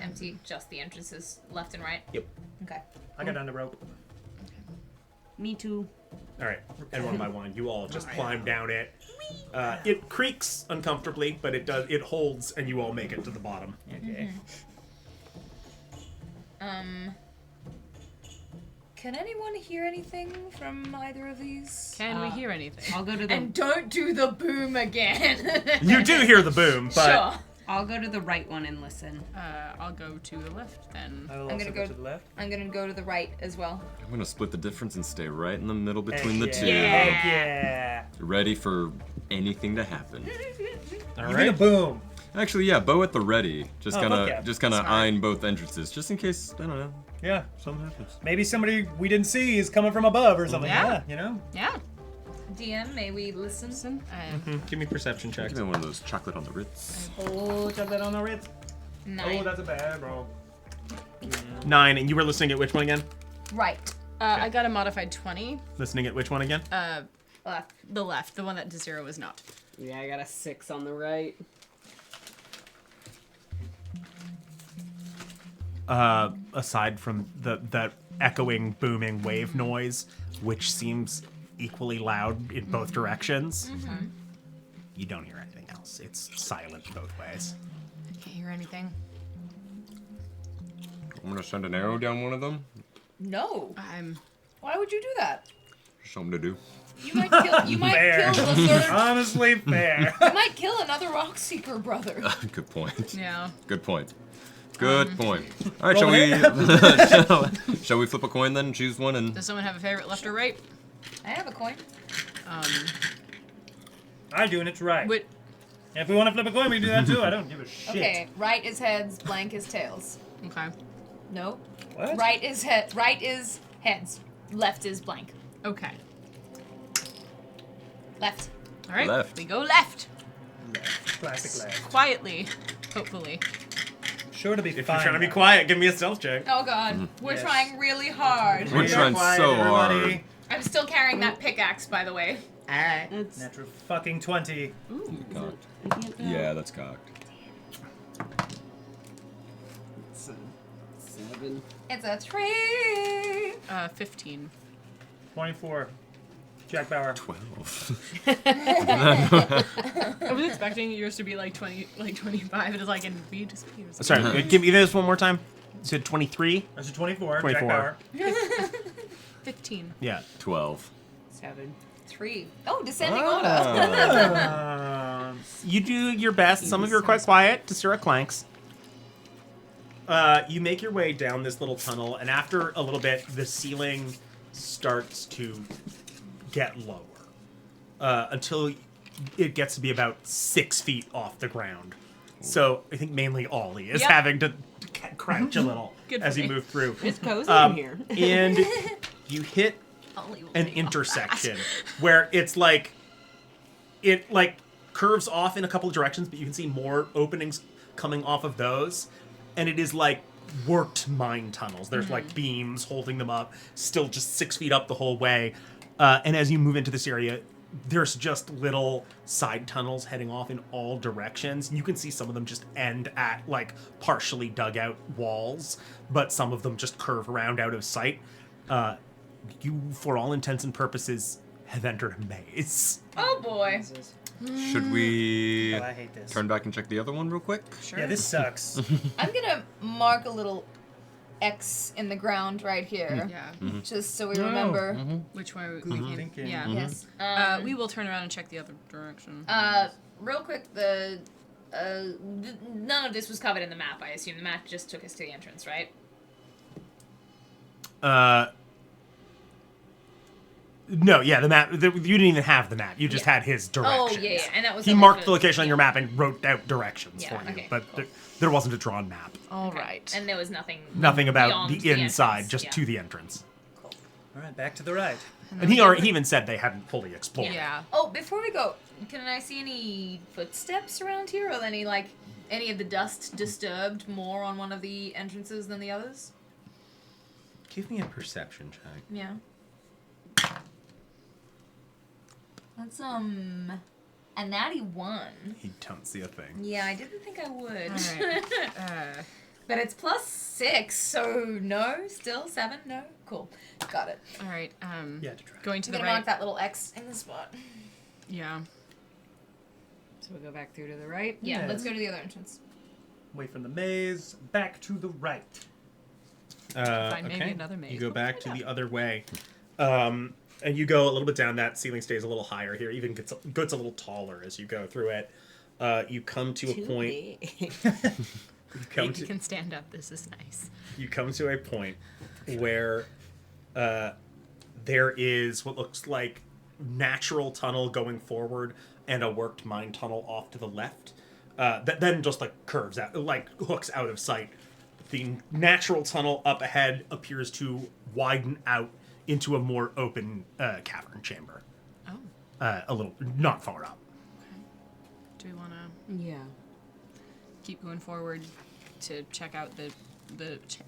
Empty, just the entrances left and right. Yep. Okay. I got on the rope. Me too. All right, and one by one, you all just climb down it. It creaks uncomfortably, but it holds, and you all make it to the bottom. Okay. Can anyone hear anything from either of these? Can we hear anything? I'll go to the. And don't do the boom again. You do hear the boom, but Sure. I'll go to the right one and listen. I'll go to the left then. I will I'm also gonna go go to the left. I'm gonna go to the right as well. I'm going to split the difference and stay right in the middle between the Heck two. yeah. Heck yeah. Ready for anything to happen. all Even right. a boom. Actually, yeah, bow at the ready. Just Oh, kind fuck yeah. of, just kind of eyeing both entrances, just in case I don't know Yeah. something happens. Maybe somebody we didn't see is coming from above or something. Yeah. Yeah, you know? Yeah. DM, may we listen? Give me perception checks. Give me one of those chocolate on the Ritz. Oh, got that on the Ritz. 9. Oh, that's a bad roll. 9, and you were listening at which one again? Right. I got a modified 20. Listening at which one again? Left. The left, the one that Desiro was not. Yeah, I got a 6 on the right. Aside from that echoing, booming wave noise, which seems equally loud in both directions. You don't hear anything else. It's silent both ways. I can't hear anything. I'm gonna send an arrow down one of them. No. I'm. Why would you do that? Something to do. You might kill. You might Fair. kill the third. Honestly, fair. You might kill another rock seeker brother. Good point. Yeah. Good point. Good point. All right, roll shall we flip a coin then? Choose one and. Does someone have a favorite, left or right? I have a coin. I do, and it's right. Wait. If we want to flip a coin, we can do that too. I don't give a shit. Okay, right is heads, blank is tails. Okay. No. What? Right is heads, left is blank. Okay. Left. All right. Left. We go left. Classic left. Quietly, hopefully. Sure to be If fine. you're trying to be quiet, give me a stealth check. Oh god, we're Yes. trying really hard. We're trying so everybody. hard. I'm still carrying that pickaxe, by the way. Alright. Natural fucking 20. Cocked. Yeah, that's cocked. It's a 7. It's a tree. 15. 24. Jack Bauer. 12. I was expecting yours to be like 20, like 25. It is like in B disappears. Sorry, give me this one more time. You said 23? That's a 24. 24. Jack Bauer. 15. Yeah. 12. 7. 3. Oh, descending order. You do your best. Some of you are quite quiet to Syrah clanks. You make your way down this little tunnel, and after a little bit, the ceiling starts to get lower until it gets to be about 6 feet off the ground. So I think mainly Ollie is Yep. having to crouch a little Good as for you me. move through. It's cozy in here. And you hit an intersection where it's like it like curves off in a couple of directions, but you can see more openings coming off of those, and it is like worked mine tunnels. There's like beams holding them up, still just 6 feet up the whole way. And as you move into this area, there's just little side tunnels heading off in all directions. You can see some of them just end at like partially dug out walls, but some of them just curve around out of sight. You, for all intents and purposes, have entered a maze. Oh boy. Should we Oh, I hate this. turn back and check the other one real quick? Sure. Yeah, this sucks. I'm gonna mark a little X in the ground right here, Yeah. just so we remember. Which way we Good came. thinking. Yeah. Yes. We will turn around and check the other direction. Real quick, none of this was covered in the map. I assume the map just took us to the entrance, right? No, yeah, the map. You didn't even have the map. You just had his directions. Oh yeah, and that was. He only marked for- the location on your map and wrote out directions Yeah, for you, okay, but cool. there wasn't a drawn map. All Okay. right. And there was nothing. Nothing about beyond the inside, entrance. just Yeah. to the entrance. All right, back to the right. And he even said they hadn't fully explored. Yeah. Oh, before we go, can I see any footsteps around here, or any of the dust disturbed more on one of the entrances than the others? Give me a perception check. Yeah. That's a natty 1. He don't see a thing. Yeah, I didn't think I would. All right. But it's +6, so no, still 7, no, cool, got it. All right. Yeah, to try. Going to I'm the gonna right. mark that little X in the spot. Yeah. So we'll go back through to the right. Yeah, Yes. let's go to the other entrance. Away from the maze, back to the right. Find maybe another maze. You go back to the other way. And you go a little bit down. That ceiling stays a little higher here. Even gets a little taller as you go through it. You come to a point. You can stand up. This is nice. You come to a point where there is what looks like natural tunnel going forward and a worked mine tunnel off to the left. That then just like curves out, like hooks out of sight. The natural tunnel up ahead appears to widen out into a more open cavern chamber. Oh. A little, not far up. Do we want to Yeah. keep going forward to check out the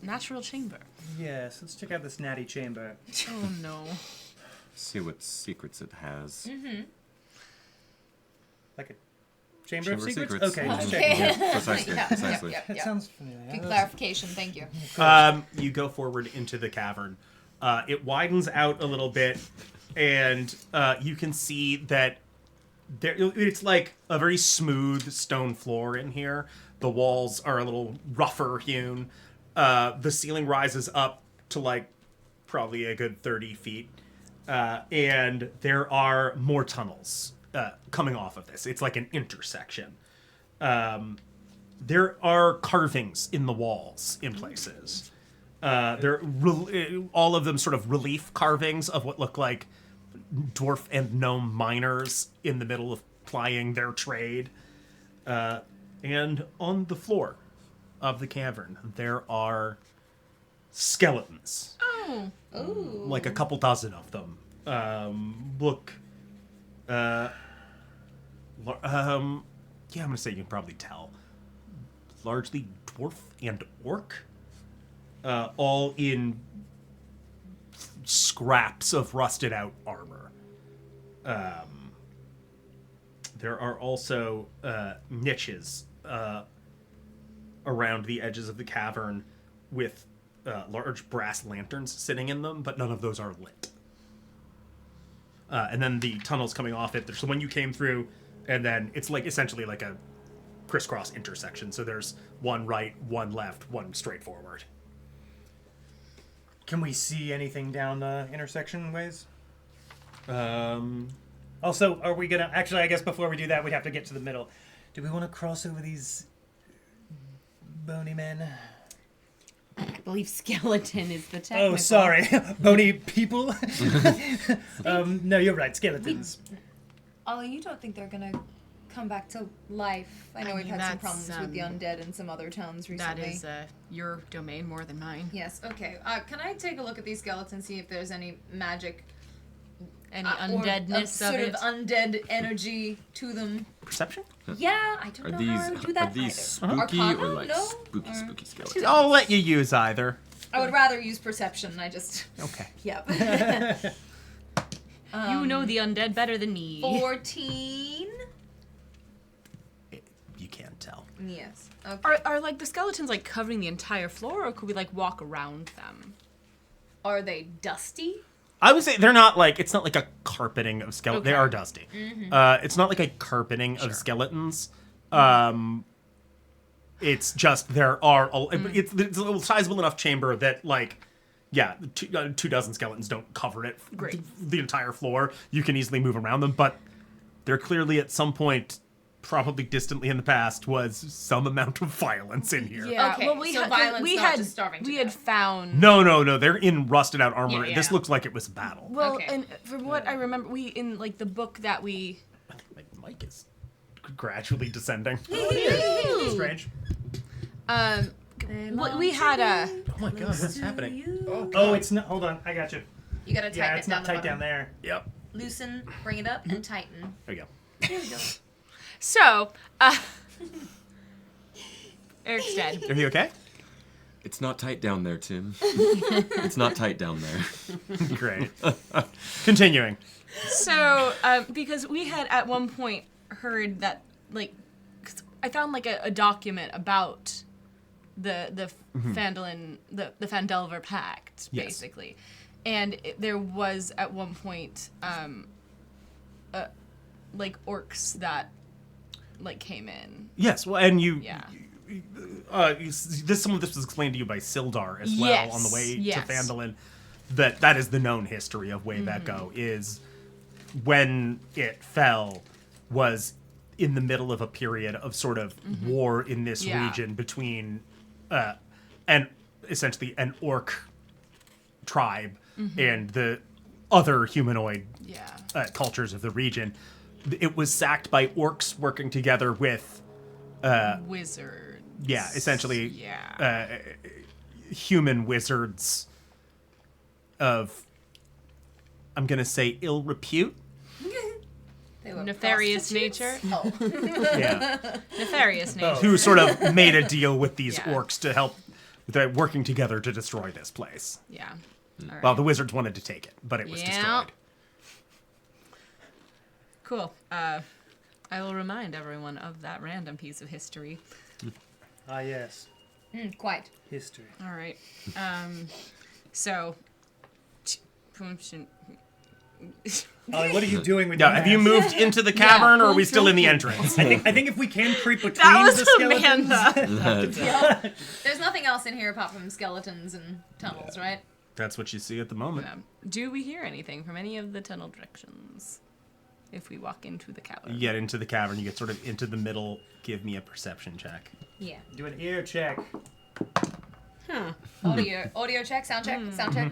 natural chamber? Yes, let's check out this natty chamber. Oh no. See what secrets it has. Like a Chamber of Secrets? Secrets. Okay, just Okay. checking. Yeah, precisely. Yeah. Precisely. Yep, That yep. sounds familiar. Good clarification. Thank you. You go forward into the cavern. It widens out a little bit, and you can see that it's like a very smooth stone floor in here. The walls are a little rougher hewn. The ceiling rises up to like probably a good 30 feet. And there are more tunnels coming off of this. It's like an intersection. There are carvings in the walls in places. All of them sort of relief carvings of what look like dwarf and gnome miners in the middle of plying their trade. And on the floor of the cavern, there are skeletons. Oh. Ooh. Like a couple dozen of them. Look. Yeah, I'm gonna say you can probably tell. Largely dwarf and orc. All in scraps of rusted out armor. There are also niches around the edges of the cavern with large brass lanterns sitting in them, but none of those are lit. And then the tunnels coming off it, there's the one you came through, and then it's like essentially like a crisscross intersection. So there's one right, one left, one straight forward. Can we see anything down the intersection ways? Um, Also, are we gonna... Actually, I guess before we do that, we'd have to get to the middle. Do we want to cross over these bony men? I believe skeleton is the technical. Oh, sorry. Bony people? No, you're right. Skeletons. Ollie, you don't think they're gonna come back to life? I know we've had some problems with the undead in some other towns recently. That is your domain more than mine. Yes, okay. Can I take a look at these skeletons, see if there's any magic... Any or undeadness sort of of it? undead energy to them? Perception? Yeah, I don't know how to do that Are these either. spooky Arcana? or like No? spooky Or- skeletons? I'll let you use either. I would rather use perception. I just... Okay. Yep. You know the undead better than me. 14? You can't tell. Yes. Okay. Are like the skeletons like covering the entire floor, or could we like walk around them? Are they dusty? I would say they're not like, it's not like a carpeting of skeletons. They Okay. are dusty. Mm-hmm. It's not like a carpeting of skeletons. It's just there are, it's a sizable enough chamber that like, yeah, 2 dozen skeletons don't cover it. Great. The entire floor. You can easily move around them, but there clearly at some point, probably distantly in the past, was some amount of violence in here. Yeah. Okay, Well, we so had violence, we not had just starving to we had death. found. No, they're in rusted out armor. Yeah, This yeah. looks like it was a battle. Well, Okay. and from what I remember, we in like the book that we. My mic is gradually descending. Strange. We had a. Oh my god, what's happening? Oh, it's not... Hold on. I got you. You gotta tighten Yeah, it it's down not the tight down bottom. there. Yep. Loosen, bring it up, and tighten. There you go. There we go. So, Eric's dead. Are you okay? It's not tight down there, Tim. It's not tight down there. Great. Continuing. So, because we had at one point heard that, like, 'cause I found like a document about the Phandelin, the Phandelver Pact, Yes. basically, and there was at one point, like orcs that, like, came in. Yes, well, and Yeah. some of this was explained to you by Sildar as well Yes, on the way yes. to Phandalin. That is the known history of Wave Echo, is when it fell was in the middle of a period of sort of war in this Yeah. region between and essentially an orc tribe and the other humanoid Yeah. cultures of the region. It was sacked by orcs working together with Wizards. yeah, essentially Yeah. human wizards of, I'm gonna say, ill repute. They were Nefarious prostitutes? nature. Oh. Yeah, Nefarious nature. who sort of made a deal with these Yeah. orcs to help. They're working together to destroy this place. Yeah. All Well, the wizards wanted to take it, but it was Yeah. destroyed. Cool. I will remind everyone of that random piece of history. Ah, yes. Quite. History. All right. So. Ollie, what are you doing with Yeah, your have you hands? moved into the cavern, or are we still in the entrance? I think if we can creep between That was the skeletons. Amanda. There's nothing else in here apart from skeletons and tunnels, right? That's what you see at the moment. Do we hear anything from any of the tunnel directions? If we walk into the cavern. You get into the cavern, you get sort of into the middle. Give me a perception check. Yeah. Do an ear check. Huh. Audio check, sound check, sound check.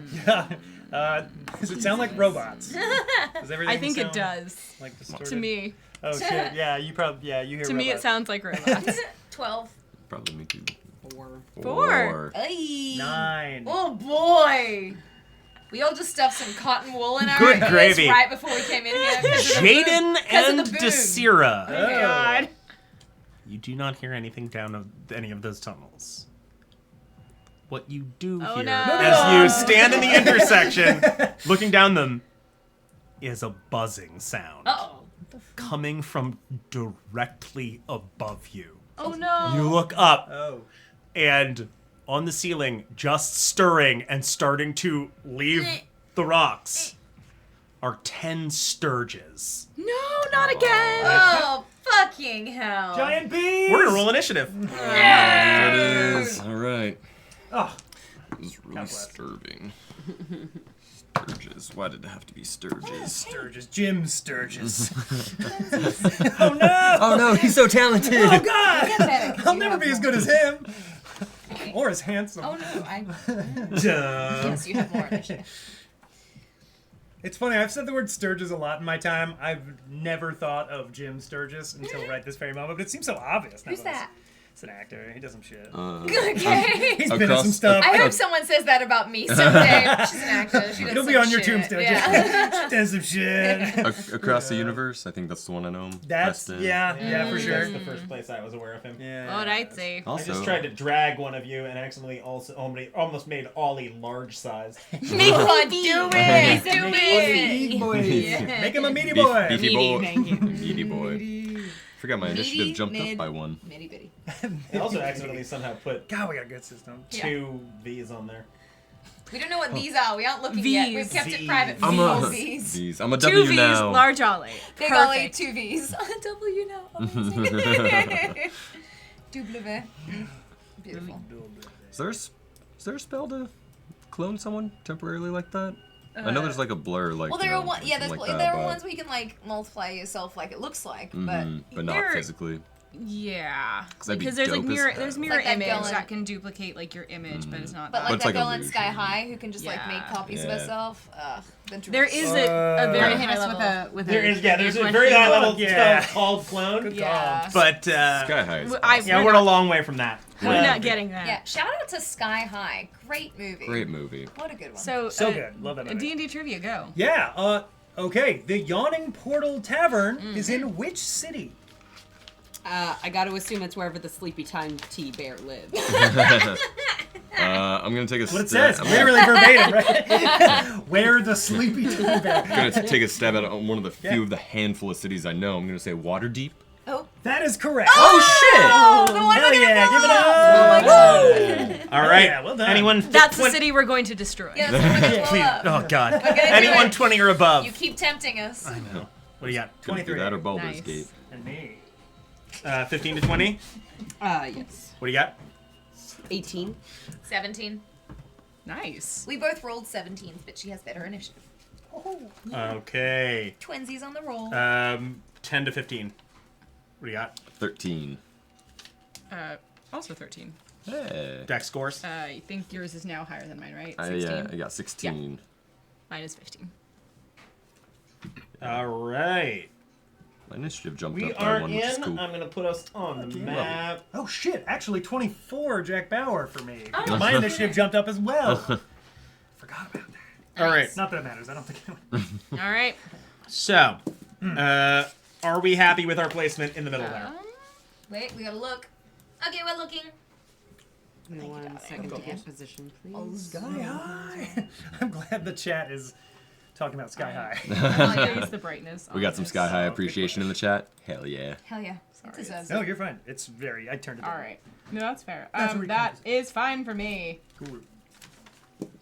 Does it sound like robots? Does everything I think it sound does. Like distorted? To me. Oh shit! Yeah, you probably you hear. To me, it robots. sounds like robots. 12. Probably me too. 4. Ay. 9. Oh boy. We all just stuffed some cotton wool in our Good ears gravy. right before we came in here. Jaden and of the boom. Desira. Oh my god. You do not hear anything down of any of those tunnels. What you do Oh, hear no. as you stand in the intersection, looking down them, is a buzzing sound Uh-oh. coming from directly above you. Oh no. You look up, Oh. and on the ceiling, just stirring and starting to leave the rocks, are 10 sturges. No, not again. Oh, fucking hell. Giant bees. We're gonna roll initiative. That is. All right. Oh. It was really God bless. disturbing. Sturges. Why did it have to be Sturges? Sturgis. Jim Sturgis. Oh no! Oh no, he's so talented! Oh god! Get better, 'cause I'll you never have be as more. good as him. Or as handsome. Oh no, I. Duh. Yes, you have more initiative. It's funny, I've said the word Sturgis a lot in my time. I've never thought of Jim Sturgis until right this very moment, but it seems so obvious now. Who's that? It's an actor. He does some shit. Okay. He's been in some stuff. I hope someone says that about me someday. She's an actor. She does It'll be some on your shit. tombstone. Yeah. She does some shit. Across the universe, I think that's the one I know. That's Preston. yeah, for sure. That's the first place I was aware of him. Yeah. What I'd say. I Also, just tried to drag one of you and accidentally also almost made Ollie large size. Make one. Do it. Do Meaty it. boy. Yeah. Make him a meaty boy. Beefy boy. Thank you. Meaty boy. Forgot my initiative Meaty, jumped up mid, by 1. Bitty bitty. I also accidentally somehow put God, we got a good system. 2 V's on there. We don't know what these are. We aren't looking yet. We've V's. kept it private. I'm a V's. V's. I'm a 2 W V's, now. large Ollie. Big Ollie, Perfect. 2 V's. W now. Amazing. W. Beautiful. Is there a spell to clone someone temporarily like that? I know there's like a blur, like. Well, there are something like that, there are but- ones where you can like multiply yourself like it looks like, but but not There- physically. Yeah, that'd be because there's like dope as mirror, hell. there's mirror Like that image girl in- that can duplicate like your image, but it's not. but that. like it's that like girl in illusion. Sky High who can just like make Yeah. copies of Yeah. herself. The There dress. is a very Hit high us level. with a There is, there's a one very here. high level Yeah. spell called clone. Yeah. But Sky High is yeah, we're a long way from that. We're not getting that. Yeah, shout out to Sky High. Great movie. great movie. What a good one. So good. Love that movie. D&D trivia, go. Yeah, okay. The Yawning Portal Tavern is in which city? I got to assume it's wherever the Sleepy Time Tea Bear lives. I'm gonna take a That's what it stab. says. Literally verbatim, right? Where the sleepy tea bear. I'm gonna take a stab at one of the few of the handful of cities I know. I'm gonna say Waterdeep. That is correct. Oh shit! the one Hell we're gonna yeah, blow give it up. up. Oh my god. All right. yeah, well done. Anyone? That's the city we're going to destroy. Yeah, that's what we're gonna blow Please. up. Oh God. We're gonna do Anyone it. 20 or above. You keep tempting us. I know. What do you got? Couldn't do 23. that or Baldur's Nice. Gate. And me. 15 to 20. Yes. What do you got? 18. 17. Nice. We both rolled 17s, but she has better initiative. Okay. Twinsies on the roll. 10 to 15. What do you got? 13. Also 13. Hey. Dex scores. I think yours is now higher than mine, right? I 16. got 16. Mine is 15. All right. My initiative jumped We up by are 1, which is in. cool. I'm gonna put us on the map. Oh shit, actually 24 Jack Bauer for me. Oh. My initiative jumped up as well. Forgot about that. All right. Not that it matters, I don't think it would. All right. So, are we happy with our placement in the middle there? Wait, we gotta look. Okay, we're looking. One second to get position, please. Sky high. I'm glad the chat is talking about Sky High. Raise the brightness. We got some Sky High appreciation in the chat. Hell yeah. Hell yeah. No, you're fine. It's very. I turned it down. All right. No, that's fair. That's where we That come is fine for me. Cool.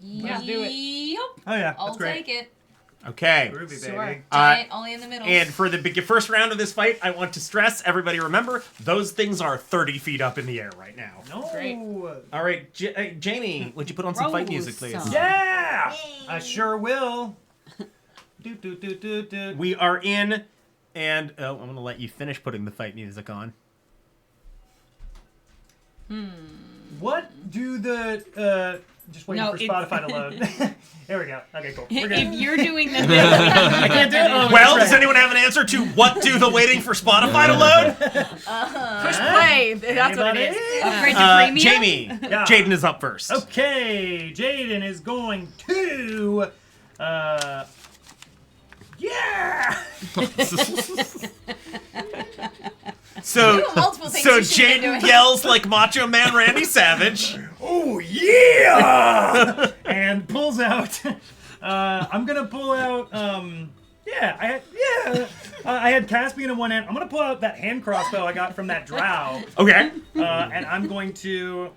Let's do it. Yep. Oh yeah, I'll that's great. take it. Okay. Groovy, Sure. baby. Giant, only in the middle. And for the first round of this fight, I want to stress, everybody remember, those things are 30 feet up in the air right now. No. Great. All right, Jamie, would you put on some fight music, please? Yeah. I sure will. Do. We are in, and I'm going to let you finish putting the fight music on. What do the just waiting No, for it's- Spotify to load? There we go. Okay, cool. We're good. If you're doing the I can't do it. Oh, Well, that's does anyone have an answer to what do the waiting for Spotify to load? Push play. That's what it is. Anybody? upgrade to premium. Jamie, Yeah. Jaden is up first. Okay, Jaden is going to. Yeah. So, multiple things so you should've been Jaden doing. yells like Macho Man Randy Savage. Oh yeah! And pulls out. I'm gonna pull out. I had Caspian in one hand. I'm gonna pull out that hand crossbow I got from that drow. Okay. And I'm going to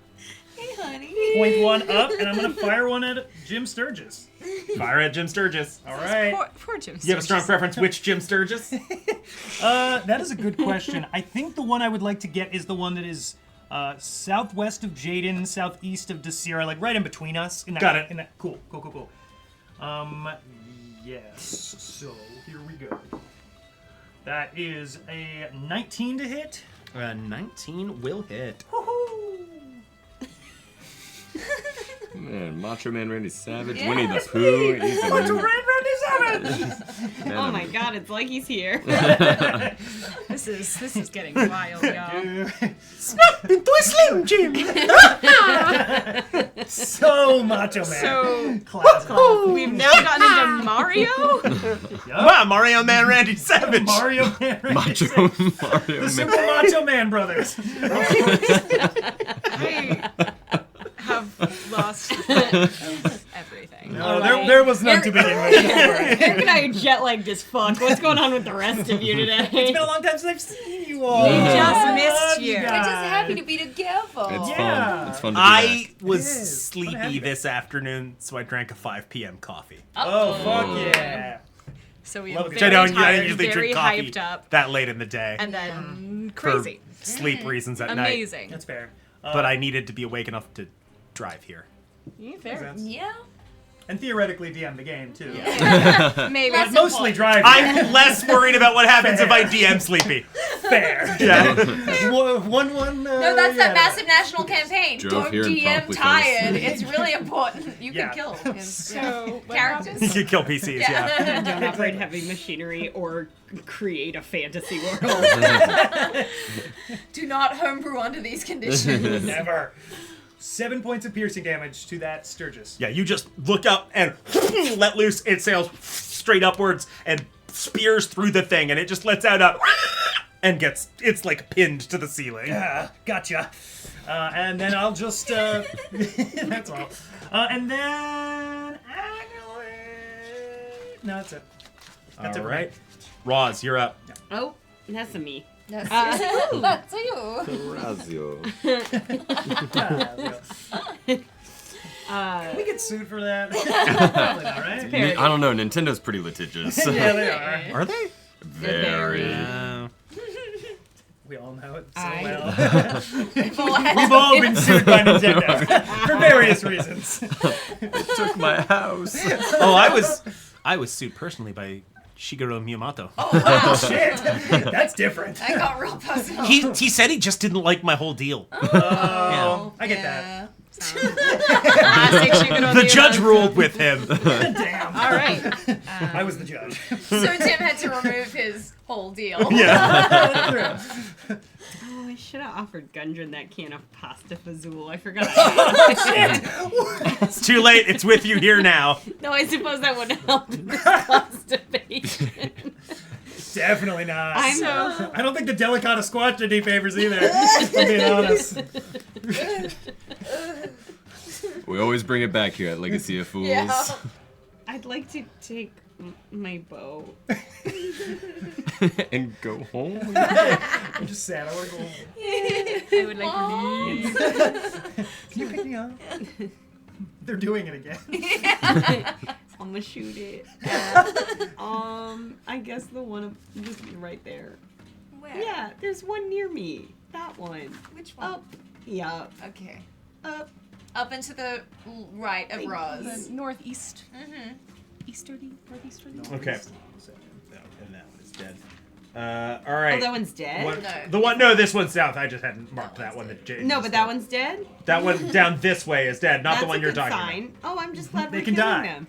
Hey, honey. point one up, and I'm gonna fire one at Jim Sturgis. Fire at Jim Sturgis. All right. Poor Jim. You have a strong preference which Jim Sturgis? That is a good question. I think the one I would like to get is the one that is southwest of Jaden, southeast of Desira, like right in between us. In that, Got it. In that, cool. Yes. So here we go. That is a 19 to hit. 19 will hit. Man, Macho Man Randy Savage, Yeah, Winnie the Pooh. He's in- Macho Man Randy Savage! Man, Oh my god, it's like he's here. This is getting wild, y'all. Snap into a Slim Jim! So Macho Man. So classic. we've now gotten into Mario. Wow, Mario Man Randy Savage! Mario Man Randy Macho Savage. Mario The Man. Super Macho Man Brothers. I have lost everything. No, there was none to begin with. Eric and I are jet lagged as fuck. What's going on with the rest of you today? It's been a long time since I've seen you all. We just I missed love you. We're just happy to be together. It's Yeah. fun. It's fun to be I back. was It is. Fun to have sleepy you this afternoon, so I drank a 5 p.m. coffee. Oh, fuck yeah. So we Love were it. Which I very don't tired, usually very drink coffee hyped up, that late in the day. and then for crazy, sleep reasons at night. amazing. That's fair. But I needed to be awake enough to drive here. Yeah, fair. Yeah. And theoretically DM the game, too. Maybe. That's Mostly drive. I'm less worried about what happens if I DM sleepy. fair. Yeah. One. No, that's that massive national campaign. Drove Don't here and DM promptly fell tired. asleep. It's really important. You Yeah. can kill his So what characters. You could kill PCs, yeah. Don't operate heavy machinery or create a fantasy world. Do not homebrew under these conditions. Never. 7 points of piercing damage to that Sturgis. Yeah, you just look up and let loose. It sails straight upwards and spears through the thing, and it just lets out a and it's like pinned to the ceiling. Gotcha. And then I'll just. That's all. And then. No, that's it. That's it All for right. Roz, you're up. Oh, that's a me. That's you. Razio. Can we get sued for that? Probably not, right? I don't know. Nintendo's pretty litigious. Yeah, they are. Are they? Very. We all know it so I- well. We've all been sued by Nintendo for various reasons. It took my house. Oh, I was sued personally by Shigeru Miyamoto. Oh wow. Shit, that's different. That got real personal. He said he just didn't like my whole deal. Oh, I get that. Classic Shigeru The judge Miyamoto. ruled with him. Damn. All right. I was the judge. So Tim had to remove his whole deal. Yeah. Oh, I should have offered Gundren that can of pasta fazool. I forgot. It's too late. It's with you here now. No, I suppose that would help with this constipation. Definitely not. I'm I don't think the Delicata squash did any favors either. If I'm being honest. We always bring it back here at Legacy of Fools. Yeah. I'd like to to take my bow. And go home. I'm just sad. I want to go home. I would like release. Can you pick me up? They're doing it again. I'm gonna shoot it. I guess the one just right there. Where? Yeah, there's one near me. That one. Which one? Up. Yeah. Okay. Up. Up into the right of Roz. The northeast. Mm-hmm. Easterly? Northeasterly? Okay. And that one is dead. All right. Oh, that one's dead? One- No. The one. No, this one's south. I just hadn't marked that one. That Jade. No, but that one's dead? That one down this way is dead, not That's the one a you're good talking sign. Oh, I'm just glad They we're can killing die. them.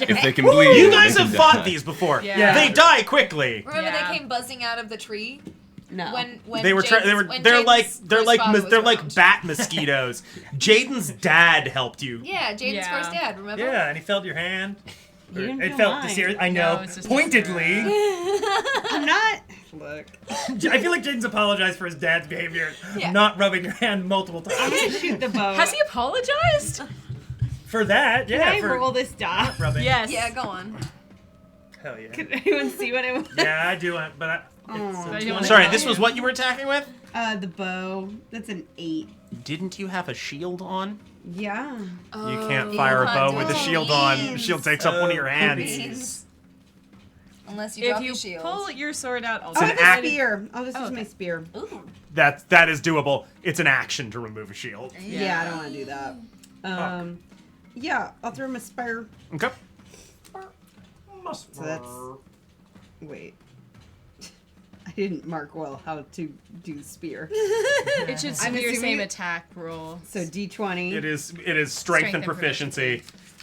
If they can bleed, You they guys can have fought die. these before. Yeah. They die quickly. Remember Yeah. they came buzzing out of the tree No. when They were. They're like. They're like bat mosquitoes. Jaden's dad helped you. Yeah, Jaden's Yeah. first dad. Remember? Yeah, and he felt your hand. You didn't It feel felt mine. serious. I know. No, it's just Pointedly. I'm not. Look. I feel like Jaden's apologized for his dad's behavior, Yeah. not rubbing your hand multiple I'm times. gonna shoot the bow. Has he apologized? For that, Can yeah. I for roll this die? rubbing. Yes. Yeah, go on. Hell yeah. Can anyone see what it was? Yeah, I do, but Oh. So you wanna Sorry, go? this was what you were attacking with? The bow. That's an 8. Didn't you have a shield on? Yeah. You can't fire a bow with a shield on. Shield takes up one of your hands. Beans. Unless you If drop you your shield. pull your sword out, Oh, also an it's a act- spear. I'll just use okay. my spear. Ooh. That is doable. It's an action to remove a shield. Yeah, I don't want to do that. Yeah, I'll throw him a spear. Okay. So that's. Wait. I didn't mark well how to do spear. it should I'm be your assuming- same attack roll. So D20. It is strength and proficiency.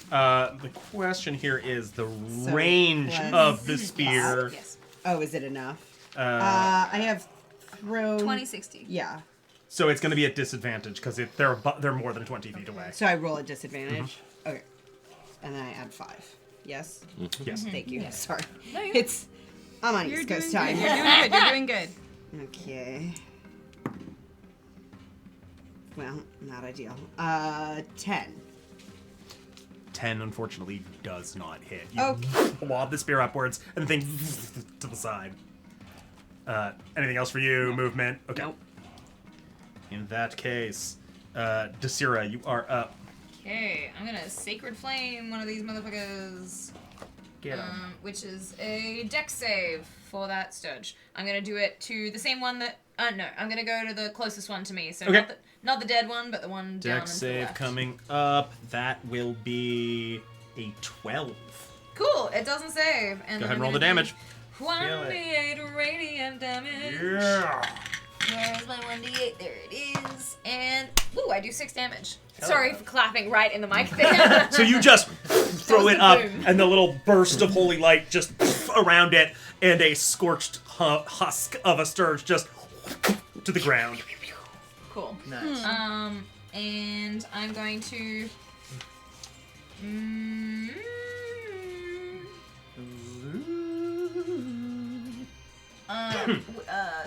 The question here is the range plus- of the spear. Yes. Oh, is it enough? Uh, I have thrown. 2060. Yeah. So it's going to be at disadvantage because they're more than 20 feet away. So I roll a disadvantage. Okay. And then I add 5. Yes. Yes. Thank you. Sorry. No, you're- It's. I'm on You're East doing Coast good. time. You're doing good. You're doing good. Okay. Well, not ideal. 10. 10 unfortunately does not hit. You Okay. lob the spear upwards and the thing to the side. Anything else for you? Movement? Okay. Nope. In that case, Desira, you are up. Okay, I'm gonna Sacred Flame one of these motherfuckers. Get him. Which is a dex save for that Sturge. I'm gonna do it to the same one that. No, I'm gonna go to the closest one to me. So Okay. not the dead one, but the one down Dex and to the save left. coming up. That will be a 12. Cool. It doesn't save. And Go ahead then and I'm roll the gonna damage. do 1d8 radiant damage. Yeah. Where's my 1d8? There it is. And I do 6 damage. Hell Sorry yeah. for clapping right in the mic there. So you just throw was it the up, boom. and the little burst of holy light just around it, and a scorched husk of a sturge just to the ground. Cool. Nice. And I'm going to.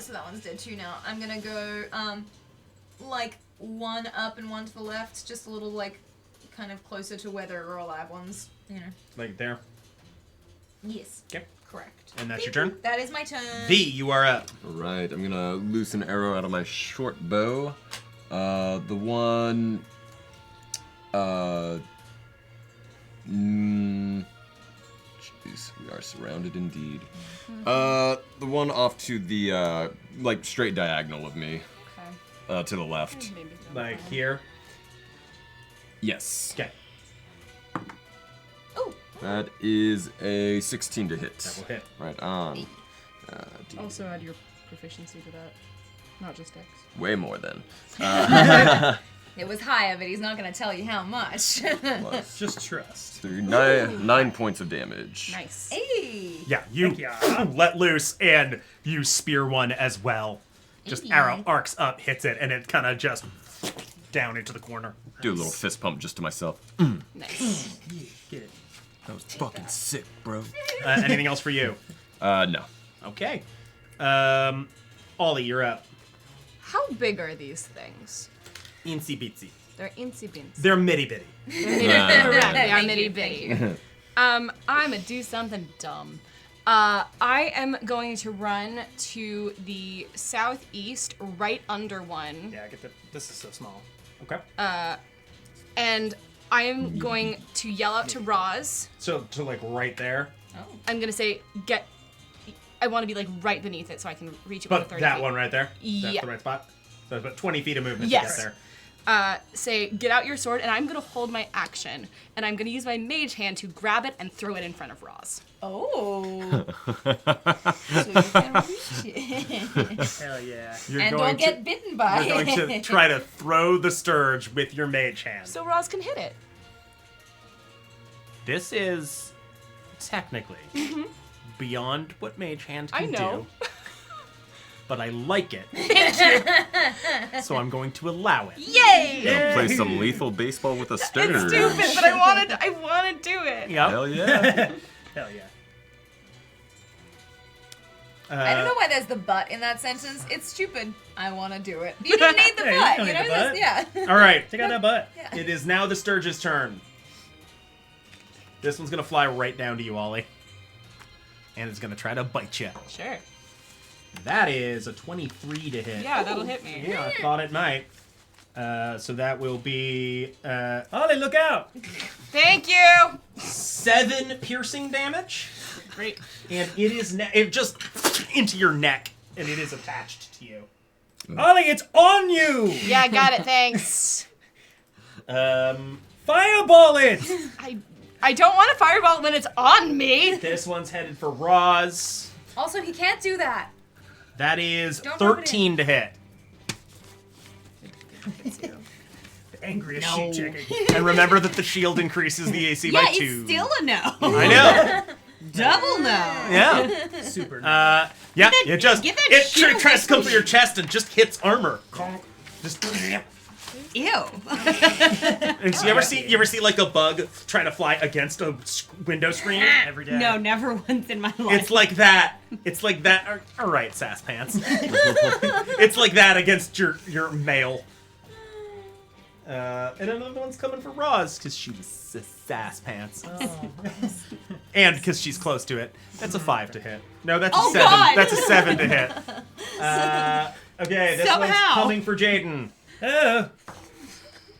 So that one's dead too now. I'm gonna go, like one up and one to the left, just a little like, kind of closer to where there are alive ones. You know. Like there. Yes. Okay. Correct. And that's your turn? That is my turn. V, you are up. Alright, I'm gonna loose an arrow out of my short bow. The one. Jeez, we are surrounded indeed. The one off to the, like, straight diagonal of me. Okay. To the left. Maybe. Like here. Yes. Okay. Oh. That is a 16 to hit. That will hit. Right on. Also add your proficiency to that, not just dex. Way more than. It was higher, but he's not gonna tell you how much. Plus Just trust. 9 points of damage. Nice. Hey. Yeah, you Heck yeah. let loose and you spear one as well. Just arrow arcs up, hits it, and it kind of just down into the corner. Do a little fist pump just to myself. Nice. Get it. That was fucking sick, bro. Anything else for you? No. Okay. Ollie, you're up. How big are these things? Insy bitsy. They're incy bins. They're mitty bitty. Correct. They are mitty bitty. I'm gonna do something dumb. I am going to run to the southeast, right under one. Yeah, this is so small. Okay. And I am going to yell out to Roz. So to like right there. I'm gonna say, I want to be like right beneath it so I can reach it with a 30 that feet. one right there? Yeah. That's the right spot? So it's about 20 feet of movement Yes. to get there. Say, get out your sword, and I'm gonna hold my action, and I'm gonna use my mage hand to grab it and throw it in front of Roz. Oh. So you can reach it. Hell yeah. And don't get bitten by it. You're going to try to throw the Sturge with your mage hand. So Roz can hit it. This is technically beyond what mage hand I can know. do. But I like it. So I'm going to allow it. Yay! Play some lethal baseball with a Sturge. It's stupid, but I want to do it. Yep. Hell yeah. Hell yeah. I don't know why there's the but in that sentence. It's stupid. I want to do it. You don't need the Yeah, but. you don't need the butt. Yeah. All right. Take out that butt. Yeah. It is now the Sturge's turn. This one's going to fly right down to you, Ollie. And it's going to try to bite you. Sure. That is a 23 to hit. Yeah, that'll hit me. Yeah, I thought it might. So that will be Ollie, look out! Thank you. 7 piercing damage. Great. And it is it just into your neck, and it is attached to you. Ollie, it's on you! Yeah, I got it. Thanks. Fireball it! I don't want to fireball when it's on me. This one's headed for Roz. Also, he can't do that. That is Don't rub it 13 to hit. The angriest sheep checking. And remember that the shield increases the AC Yeah, by it's 2. still a no. I know. Double no. Yeah. Super. Yeah. It just get that shield tries to come for your chest and just hits armor. Just. Ew. And so you ever see like a bug try to fly against a window screen? Every day. No, never once in my life. It's like that. It's like that. All right, sass pants. It's like that against your mail. And another one's coming for Roz because she was sass pants. Oh. And because she's close to it. That's a 5 to hit. No, that's Oh, a 7. God. That's a 7 to hit. Okay, this one's Somehow. coming for Jaden. Oh.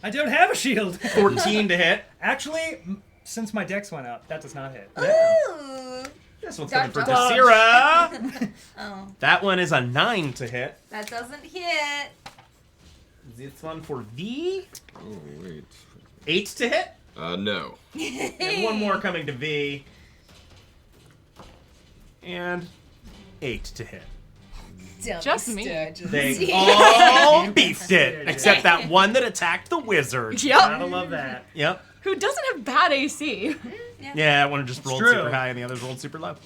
I don't have a shield. 14 to hit. Actually, since my dex went up, that does not hit. Ooh. This one's Dodge, coming for dodge. Desira. Oh, That one is a 9 to hit. that doesn't hit. This one for V. Oh, wait. 8 to hit. No. And one more coming to V. And 8 to hit. Dummy Just me. Sturges. They all beefed it, except that one that attacked the wizard. Yep. Gotta love that. Yep. Who doesn't have bad AC? Yeah, that one just rolled true. super high and the others rolled super low.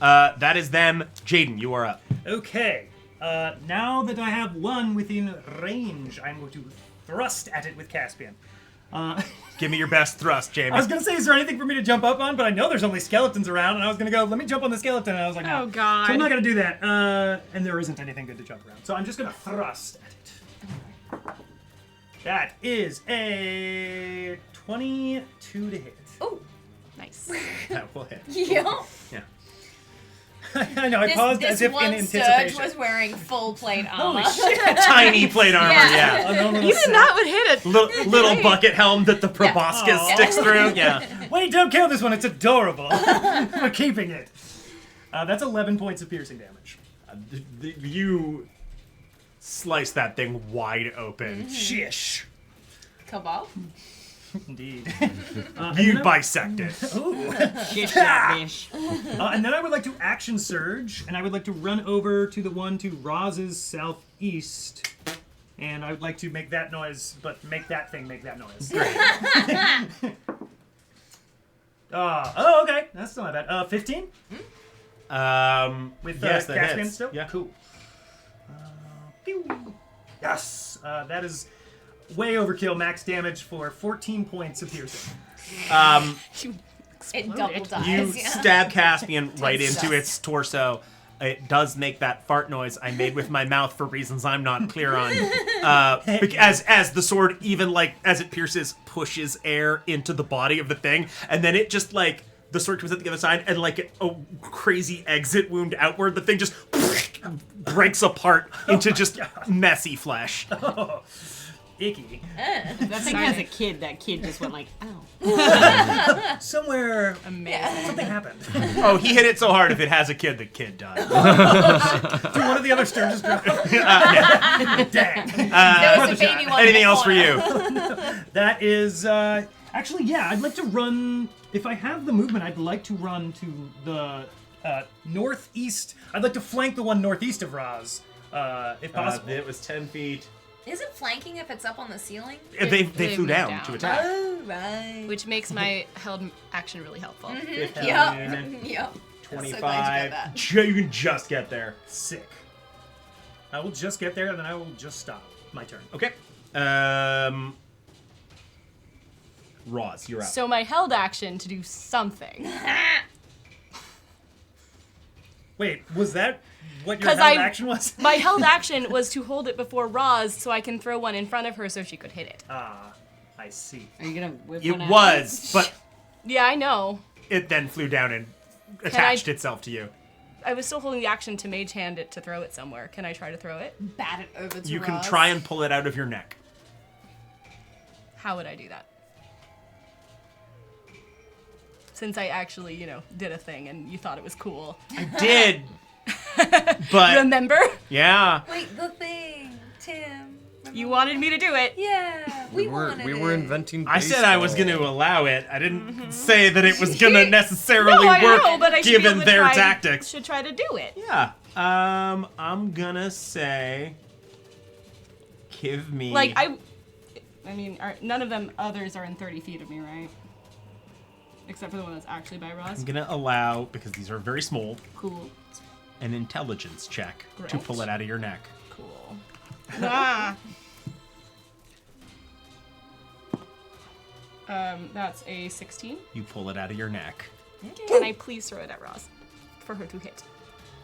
That is them. Jaden, you are up. Okay. Now that I have one within range, I'm going to thrust at it with Caspian. Give me your best thrust, Jamie. I was gonna say, is there anything for me to jump up on? But I know there's only skeletons around, and I was gonna go, let me jump on the skeleton, and I was like, no. Oh, God. So I'm not gonna do that. And there isn't anything good to jump around. So I'm just gonna thrust at it. That is a 22 to hit. Oh, Nice. That will hit. yeah. Yeah. I know, I paused this as if one in Sturge anticipation. was wearing full plate armor. Holy shit! Tiny plate armor, yeah. Oh, no, no, no, Even so- that would hit it. Little bucket helm that the proboscis Aw. sticks through. Yeah. Wait, don't kill this one, it's adorable. We're keeping it. That's 11 points of piercing damage. You slice that thing wide open. Shish. Cabal. Indeed. You bisect it. Ooh. Shish that bitch. And then I would like to action surge, and I would like to run over to the one to Roz's southeast. And I would like to make that noise, but make that thing make that noise. Great. Oh, okay. That's still not bad. 15? With Yes, that Caspian hits. still? Yeah. Cool. Pew. Yes. That is way overkill. Max damage for 14 points of piercing. It double dies. You yeah. stab Caspian right into sucks. its torso. it does make that fart noise I made with my mouth for reasons I'm not clear on. As the sword, even like as it pierces, pushes air into the body of the thing, and then it just like the sword comes out the other side, and like a crazy exit wound outward, the thing just breaks apart into just messy flesh. Oh, icky. That thing has a kid. That kid just went like, ow. Somewhere, Amazing. something happened. Oh, he hit it so hard. If it has a kid, the kid died. Did one of the other sturges drop? Dang. There was a baby one. Anything else for you? That is, actually, yeah, I'd like to run, if I have the movement, I'd like to run to the northeast. I'd like to flank the one northeast of Raz, if possible. It was 10 feet. Is it flanking if it's up on the ceiling? They flew moved down to attack. Oh, right. Which makes my held action really helpful. 15, Yep. 25. You can just get there. Sick. I will just get there, and then I will just stop. My turn. Okay. Roz, you're up. So my held action to do something. Wait, was that what your 'Cause held I- action was? My held action was to hold it before Roz so I can throw one in front of her so she could hit it. Ah, I see. Are you gonna whip It one out? was, but Yeah, I know. it then flew down and attached itself to you. I was still holding the action to mage hand it to throw it somewhere. Can I try to throw it? Bat it over to You can Roz. try and pull it out of your neck. How would I do that? Since I actually, did a thing and you thought it was cool. I did, but Remember? yeah. Wait, the thing, Tim. You wanted me to do it. Yeah, we wanted we it. were inventing. I said I was going to allow it. I didn't say that it was going to necessarily No, I work know, but I should be given able to their try- tactics. Should try to do it. Yeah. I'm gonna say, give me. Like none of them others are in 30 feet of me, right? Except for the one that's actually by Roz. I'm gonna allow, because these are very small, Cool. an intelligence check to Great. pull it out of your neck. Cool. Ah. That's a 16. You pull it out of your neck. Can I please throw it at Roz for her to hit?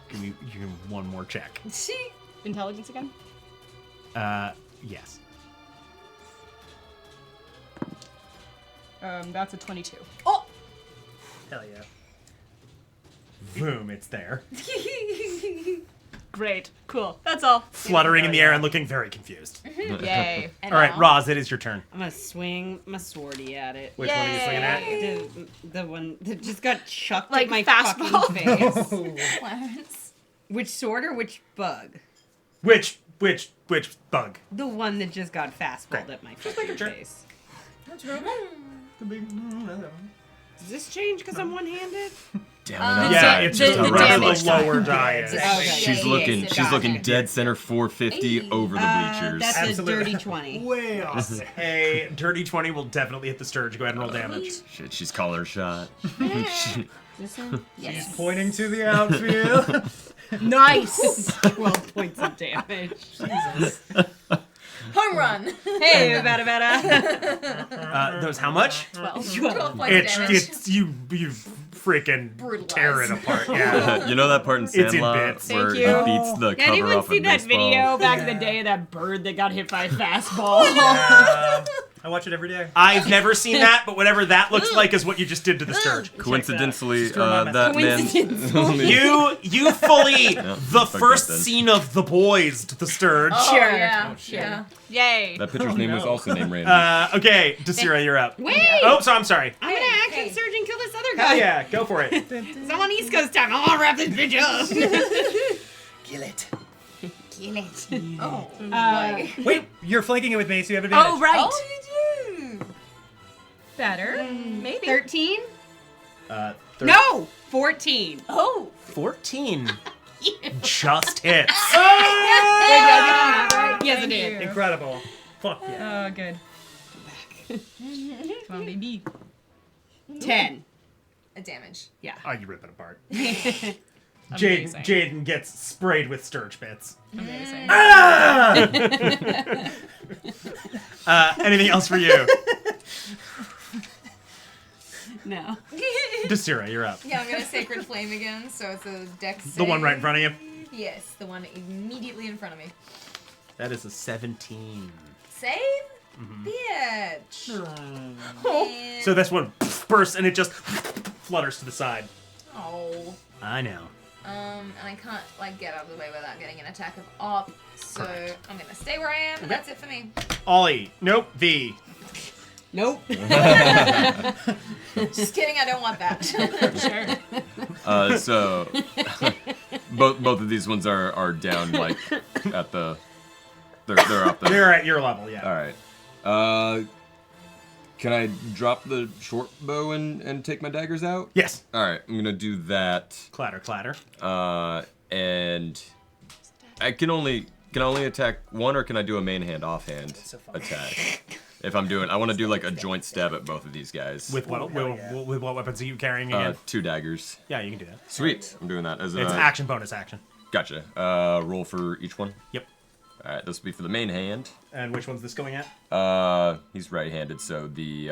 Give me one more check. Intelligence again? Yes. That's a 22. Oh! Hell yeah. Boom, it's there. Great. Cool. That's all. Fluttering in the air and looking very confused. Yay. All right, Roz, it is your turn. I'm gonna swing my swordy at it. Which one are you swinging at? The one that just got chucked Like at my fastball? fucking face. Clarence. Which sword or which bug? Which bug? The one that just got fastballed Great. at my fucking sure. face. Does this change because I'm one-handed? Damn it! Yeah, it's just the the rest damage of the lower die is. Okay. She's Yeah, looking. yeah, She's got looking it. dead center 450 over the bleachers. That's Absolutely. a dirty 20. Way off. A dirty 20 will definitely hit the Sturge. Go ahead and roll damage. Shit, she's calling her shot. This one? Yes. Pointing to the outfield. Nice! 12 points of damage. Jesus. Home run. Hey, bada. Those how much? 12 points It's damage. you freaking Brutalized. tear it apart. Yeah. You know that part in It's in Sandlot bits. where Thank he you. beats the Did cover anyone off see a that baseball? video back in the day of that bird that got hit by a fastball? I watch it every day. I've never seen that, but whatever that looks like is what you just did to the Sturge. Coincidentally, Just remind that man. You fully the fuck first that then. scene of The Boys to the Sturge. Oh, Sure. yeah. Oh, shit. Yeah. Yay. That pitcher's name was no. also named Randy. Okay, Desira, you're up. Wait! Oh, so I'm sorry. I'm gonna action hey. surge and kill this other Hell guy. yeah, go for it. It's on East Coast time. I wanna wrap this bitch up. Kill it. Kill it. Oh. Wait, you're flanking it with me, so you have advantage. Oh, right. Oh, you do. Better. Maybe. 13? 30. No! 14. Oh. 14. Just hits. Yes, it did. Incredible. Fuck yeah. Oh, good. Come on, baby. 10. A damage. Oh, you rip it apart. Amazing. Jaden gets sprayed with Sturge bits. Amazing. Anything else for you? No. Desira, you're up. Yeah, I'm gonna Sacred Flame again, so it's a dex save. The one right in front of you? Yes, the one immediately in front of me. That is a 17. Save? Bitch. Man. So this one bursts and it just flutters to the side. Oh. I know. And I can't like get out of the way without getting an attack of op, so I'm gonna stay where I am, and that's it for me. Ollie. Nope. V. Nope. Just kidding, I don't want that. Sure. So both of these ones are down like at the they're up there. They're at your level, yeah. All right. Can I drop the short bow and take my daggers out? Yes. All right, I'm gonna do that. Clatter, clatter. And I can only attack one, or can I do a main hand offhand attack? If I'm doing, I want to do like a joint stab at both of these guys. With what? With what weapons are you carrying again? 2 daggers. Yeah, you can do that. Sweet. I'm doing that as a. It's action bonus action. Gotcha. Roll for each one. Yep. All right, this will be for the main hand. And which one's this going at? He's right-handed, so the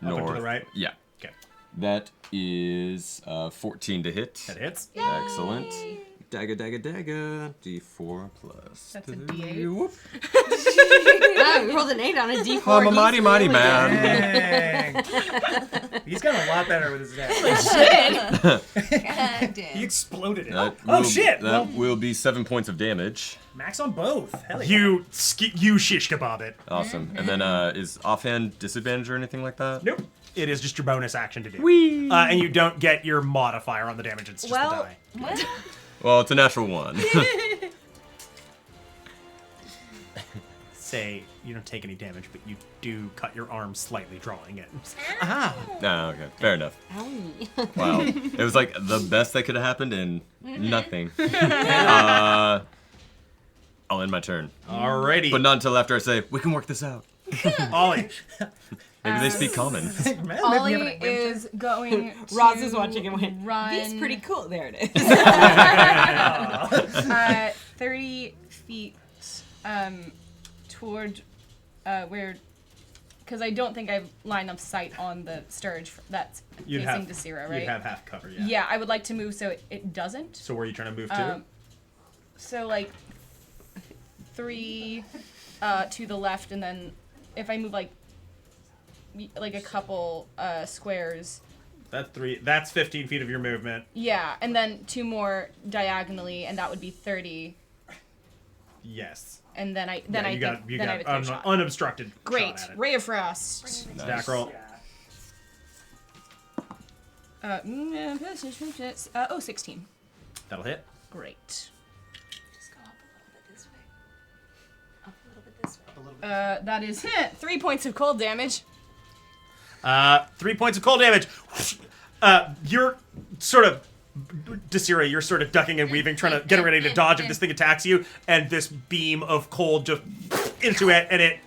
north. Up to the right? Yeah. Okay. That is 14 to hit. That hits. Excellent. Dagger, dagger, dagger. D4 plus. That's a D8. Whoop. Oh, we rolled an 8 on a D4. I'm a mighty, mighty man. Dang. He's gotten a lot better with his attack. God damn. He exploded it. That Oh will- shit! That Well, will be 7 points of damage. max on both. Hell yeah. You shish kebab it. Awesome. And then is offhand disadvantage or anything like that? Nope. It is just your bonus action to do. Whee! And you don't get your modifier on the damage. It's just the die. What? Well, it's a natural 1. Say you don't take any damage, but you do cut your arm slightly, drawing it. No, okay. Fair enough. Owie. Wow. It was like the best that could have happened and nothing. I'll end my turn. Alrighty. But not until after I say, we can work this out. Ollie. Maybe they speak common. Ollie is going to Roz is watching and went, run "This pretty cool." There it is. 30 feet toward where, because I don't think I've lined up sight on the Sturge that's facing the Sierra, right? You'd have half cover, yeah. Yeah, I would like to move so it doesn't. So where are you trying to move to? So like 3 to the left, and then if I move like a couple squares. That's 15 feet of your movement. Yeah, and then 2 more diagonally, and that would be 30. Yes. And then I You got I have a clear shot. unobstructed. Great, Shot at it. Ray of Frost. Stack roll. 16. That'll hit. Great. Just go up a little bit this way. Up a little bit this way. That is 3 points of cold damage. 3 points of cold damage. You're sort of, Desira, you're sort of ducking and weaving, trying to get ready to dodge if this thing attacks you, and this beam of cold just into it, and it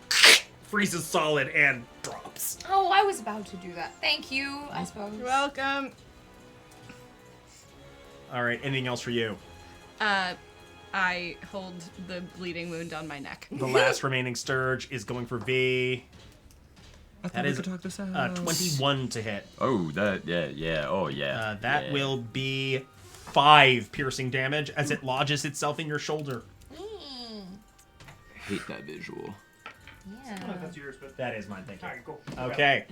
freezes solid and drops. Oh, I was about to do that. Thank you, I suppose. You're welcome. All right, anything else for you? I hold the bleeding wound on my neck. The last remaining Sturge is going for V. That is 21 to hit. Oh, yeah. That will be 5 piercing damage as it lodges itself in your shoulder. Hate that visual. Yeah. That's yours, but That is mine, thank you. Alright, cool. Okay.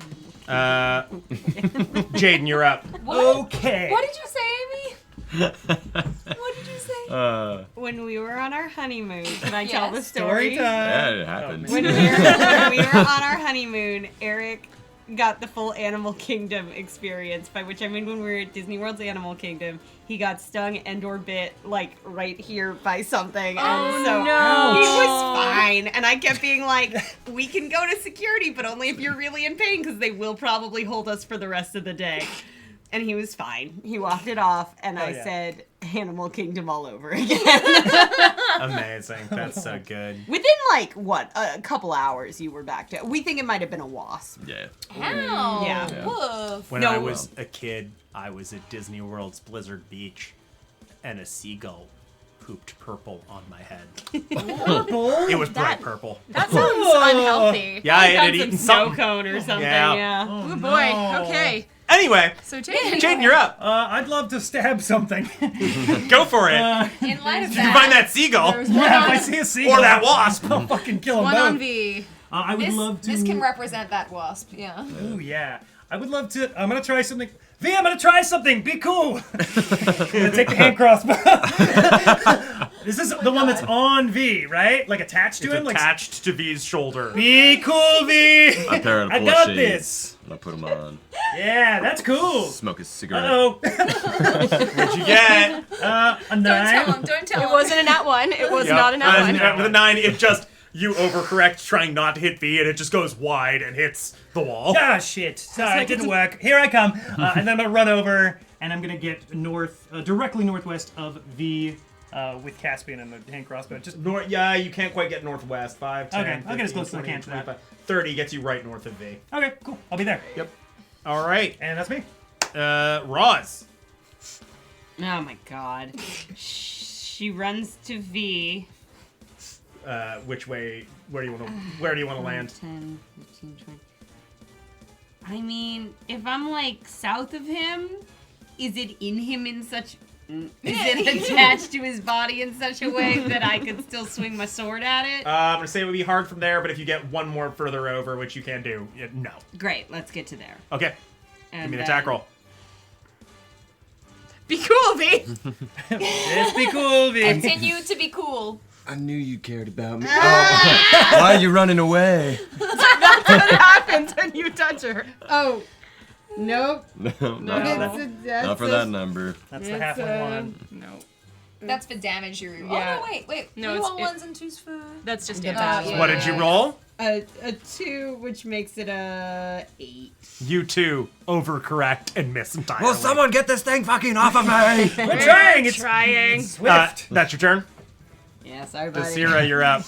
Jaden, you're up. What? Okay. What did you say, Amy? What did you say? When we were on our honeymoon, can I tell the Yes. story? Yeah, it happens. When we were on our honeymoon, Eric got the full Animal Kingdom experience, by which I mean when we were at Disney World's Animal Kingdom, he got stung and/or bit, like, right here by something, and so no. he was fine, and I kept being like, we can go to security, but only if you're really in pain, because they will probably hold us for the rest of the day. And he was fine. He walked it off, and I said, Animal Kingdom all over again. Amazing. That's so good. Within, like, what, a couple hours you were back to. We think it might have been a wasp. Yeah. How? Yeah. Woof. When No. I was a kid, I was at Disney World's Blizzard Beach, and a seagull pooped purple on my head. Purple? It was bright That- purple. That sounds unhealthy. Yeah, I Found had some eaten snow something. cone or something. Yeah. Yeah. Oh boy. Okay. Anyway, So Jaden. Jaden, you're up. I'd love to stab something. Go for it. In light of you can find that seagull. There's one Yeah, if on, I see a seagull, Or that wasp. I'll fucking kill them one both. on V. I would love to. This can represent that wasp, yeah. Ooh, yeah. I would love to. I'm gonna try something. V, I'm gonna try something. Be cool. I'm gonna take the hand crossbow. This is the one that's on V, right? Like attached to It's him. attached to V's shoulder. Be cool, V. I pair of I full got shades, this. And I put them on. Yeah, that's cool. Smoke a cigarette. Uh-oh. What'd you get? A Don't 9. tell him. Don't tell him. It wasn't a nat 1. It was Yep. not a nat 1. With a 9, it just you overcorrect trying not to hit V, and it just goes wide and hits the wall. Ah, shit. Sorry, it didn't work. Here I come. And then I'm gonna run over, and I'm gonna get directly northwest of V with Caspian and the hand crossbow. Just Yeah, you can't quite get northwest. 5, 10, Okay, I'll get as 15, close as I 20, can to that. 25. 30 gets you right north of V. Okay, cool. I'll be there. Yep. All right. And that's me. Roz. Oh my god. She runs to V. Which way? Where do you want to land? 10, 15, 20. I mean, if I'm like south of him, is it in him in such... Is it attached to his body in such a way that I could still swing my sword at it? I'm gonna say it would be hard from there, but if you get one more further over, which you can do, no. Great, let's get to there. Okay. And Give me the attack roll. Be cool, V. Let's be cool, V. Continue to be cool. I knew you cared about me. Oh, why are you running away? That's what happens when you touch her. Oh, nope. No, not for that number. That's the half one. No. That's for damage you reroll. Yeah. Oh, no, wait. No, You it's- roll ones and twos for... That's just Yeah. damage. Yeah. What did you roll? A 2, which makes it a 8. You two overcorrect and miss entirely. Will someone get this thing fucking off of me? We're trying. It's trying. swift. That's your turn. Yeah, sorry about it. Asira, you're up.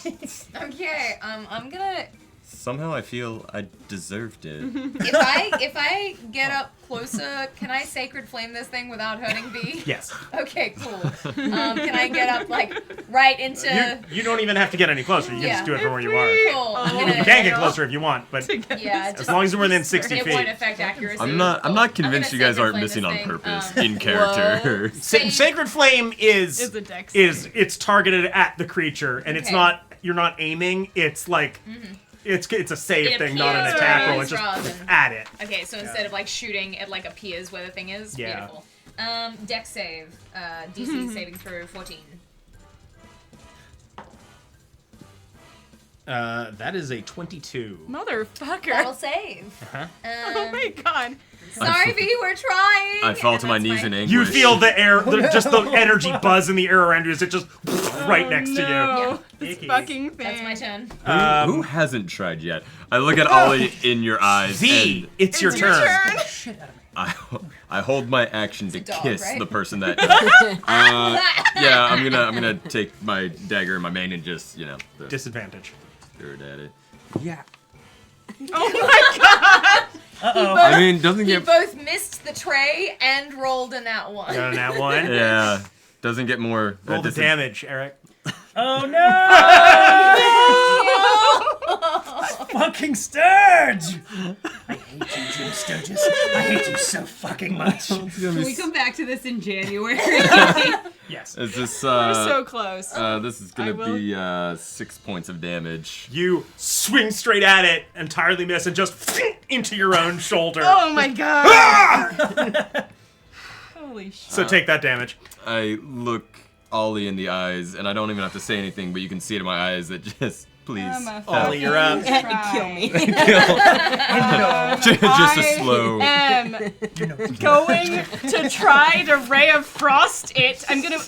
Okay, I'm gonna... Somehow I feel I deserved it. If I get up closer, can I Sacred Flame this thing without hurting V? Yes. Okay, cool. Can I get up, like, right into... You don't even have to get any closer. You can just do it from where you are. Cool. You can get closer if you want, but Yeah, as long as you're within 60 it won't feet. affect accuracy. I'm not convinced you gonna guys aren't Sacred missing Flame on this thing, purpose in character. Sacred Flame Is a dex it's targeted at the creature, and it's Okay. not you're not aiming. It's like it's a save It thing, not an appears attack roll. rather It's just than- at it. Okay, so instead of, like, shooting, it, like, appears where the thing is. Yeah. Beautiful. Dex save. DC saving throw 14. That is a 22. Motherfucker. That'll save. Oh my god. Sorry, V, we're trying. I fall And to my that's knees in anguish. You feel the air, just the energy buzz in the air around you as it just right next to you. No. This fucking thing. That's my turn. Who hasn't tried yet? I look at Ollie in your eyes, V, and it's your turn. I hold my action to dog, kiss right? the person that. Yeah, I'm gonna take my dagger in my mane and just Disadvantage. stare at it. Yeah. Oh my god. Uh-oh. I mean, doesn't You get both missed the tray and rolled in that one. Got on that one. yeah, doesn't get more. Roll the damage, Eric. Oh no! Fucking Sturge! I hate you, Jim Sturgis. I hate you so fucking much. Can we come back to this in January? Yes. Is this We're so close. this is gonna be 6 points of damage. You swing straight at it, entirely miss, and just into your own shoulder. Oh my god. Holy shit. So take that damage. I look Ollie in the eyes, and I don't even have to say anything, but you can see it in my eyes that just please. Ollie, you're up. Kill me. Just a slow. Going to try to Ray of Frost it. I'm gonna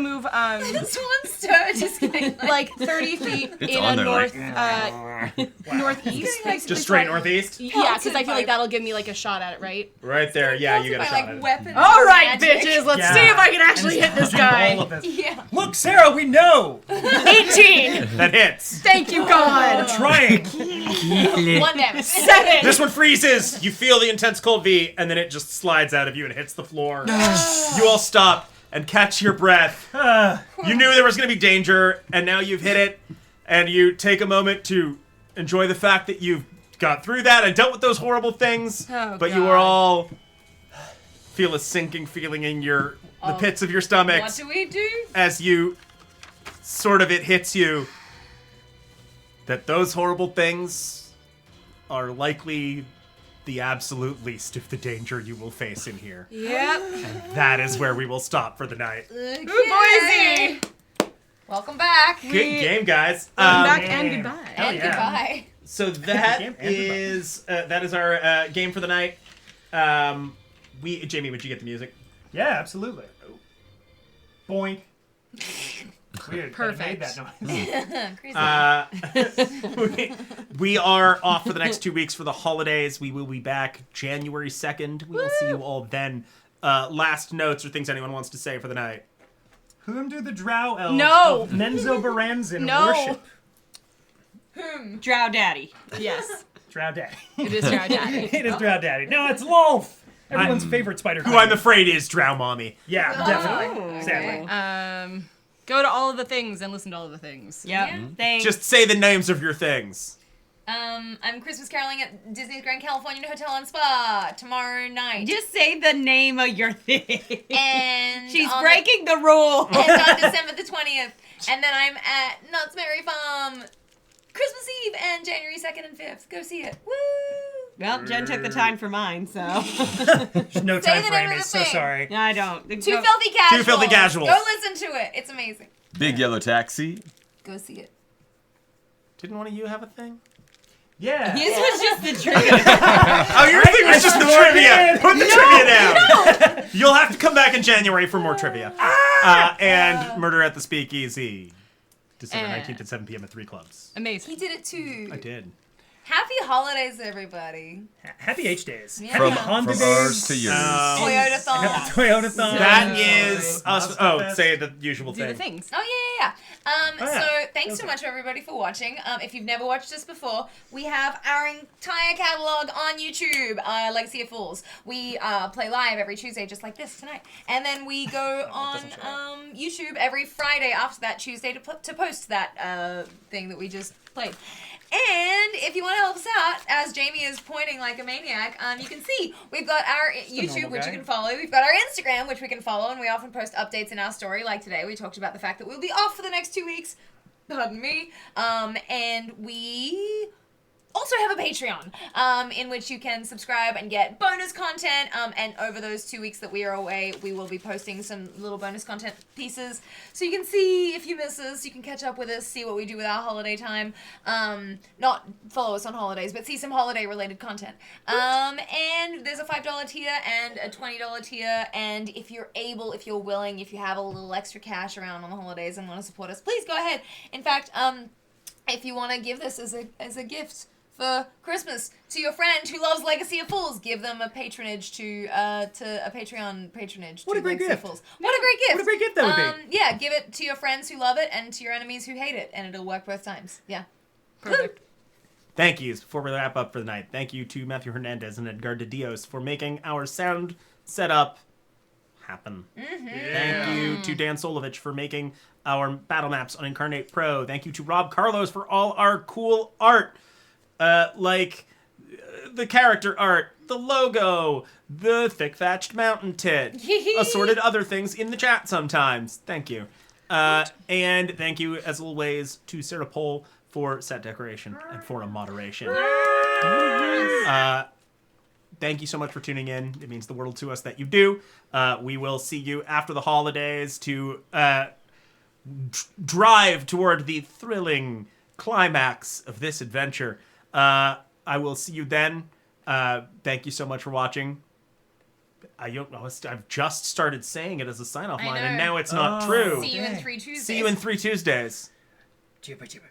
move This one Sturge is getting like 30 feet It's in on a there, northeast. Just straight northeast? Yeah, because I feel like that'll give me like a shot at it, right? Right there. Yeah, you got a shot at it. Weapons All or right, magic. bitches. Let's Yeah. see if I can actually hit this guy. All of it. Yeah. Look, Sarah, we know. 18. That hits. Thank you, God. Trying. 1 damage. 7. This one freezes. You feel the intense cold V, and then it just slides out of you and hits the floor. You all stop and catch your breath. You knew there was going to be danger, and now you've hit it, and you take a moment to enjoy the fact that you've got through that and dealt with those horrible things, but you are all feel a sinking feeling in the pits of your stomachs. What do we do? As you it hits you that those horrible things are likely the absolute least of the danger you will face in here. Yep. And that is where we will stop for the night. Okay. Welcome back. Good game, guys. Welcome back and goodbye. And goodbye. So that is our game for the night. Jamie, would you get the music? Yeah, absolutely. Boink. Weird. Perfect. That noise. We are off for the next 2 weeks for the holidays. We will be back January 2nd. We will see you all then. Last notes or things anyone wants to say for the night. Whom do the drow elves No. of Menzo Baranzin No. worship? Drow Daddy. Yes. Drow Daddy. It is Drow Daddy. It is Drow Daddy. No, it's Lolth. Everyone's favorite spider. Who I'm afraid is Drow Mommy. Yeah, definitely. Okay. Sadly. Go to all of the things and listen to all of the things. Yep. Thanks. Just say the names of your things. I'm Christmas caroling at Disney's Grand Californian Hotel and Spa tomorrow night. Just say the name of your thing. And She's breaking the rule. And on December the 20th. And then I'm at Knott's Berry Farm Christmas Eve and January 2nd and 5th. Go see it. Woo! Well, Jen took the time for mine, so. There's no Say time the for name of Amy, the so thing. sorry. I don't. Two Filthy Casuals. Two Filthy Casuals. Go listen to it. It's amazing. Big Yellow Taxi. Go see it. Didn't one of you have a thing? Yeah. His was just the trivia. Oh, your thing was just the trivia. Put the trivia down. You'll have to come back in January for more trivia. And Murder at the Speakeasy. December 19th at 7 p.m. at 3 clubs. Amazing. He did it too. I did. Happy holidays, everybody. Happy H days. Yeah. Happy From Honda days. ours to yours. Toyota-thon. Happy Toyota-thon. That is us. Oh, say the usual Do thing. the things. Oh, yeah. yeah. So thanks so much, everybody, for watching. If you've never watched us before, we have our entire catalog on YouTube, Legacy of Fools. We play live every Tuesday, just like this tonight. And then we go on YouTube every Friday after that Tuesday to post that thing that we just played. And if you want to help us out, as Jamie is pointing like a maniac, you can see we've got our YouTube, which you can follow. We've got our Instagram, which we can follow, and we often post updates in our story. Like today, we talked about the fact that we'll be off for the next 2 weeks. Pardon me. And we also have a Patreon, in which you can subscribe and get bonus content. And over those 2 weeks that we are away, we will be posting some little bonus content pieces. So you can see if you miss us, you can catch up with us, see what we do with our holiday time. Not follow us on holidays, but see some holiday related content. And there's a $5 tier and a $20 tier. And if you're able, if you're willing, if you have a little extra cash around on the holidays and want to support us, please go ahead. In fact, if you want to give this as a gift for Christmas to your friend who loves Legacy of Fools, give them a patronage to a Patreon patronage. What to a great Legacy gift. Of Fools. What a great gift! What a great gift that would be. Yeah, give it to your friends who love it and to your enemies who hate it, and it'll work both times. Yeah. Perfect. Thank yous. Before we wrap up for the night, thank you to Matthew Hernandez and Edgard de Dios for making our sound setup happen. Thank you to Dan Szolovits for making our battle maps on Incarnate Pro. Thank you to Rob Carlos for all our cool art. Like the character art, the logo, the thick-thatched mountain tit, assorted other things in the chat sometimes. Thank you. And thank you, as always, to Sarah Pohl for set decoration and forum moderation. Thank you so much for tuning in. It means the world to us that you do. We will see you after the holidays to drive toward the thrilling climax of this adventure. I will see you then. Thank you so much for watching. I've just started saying it as a sign-off line, and now it's not true. See you in 3 Tuesdays. See you in 3 Tuesdays. Jibber, jibber.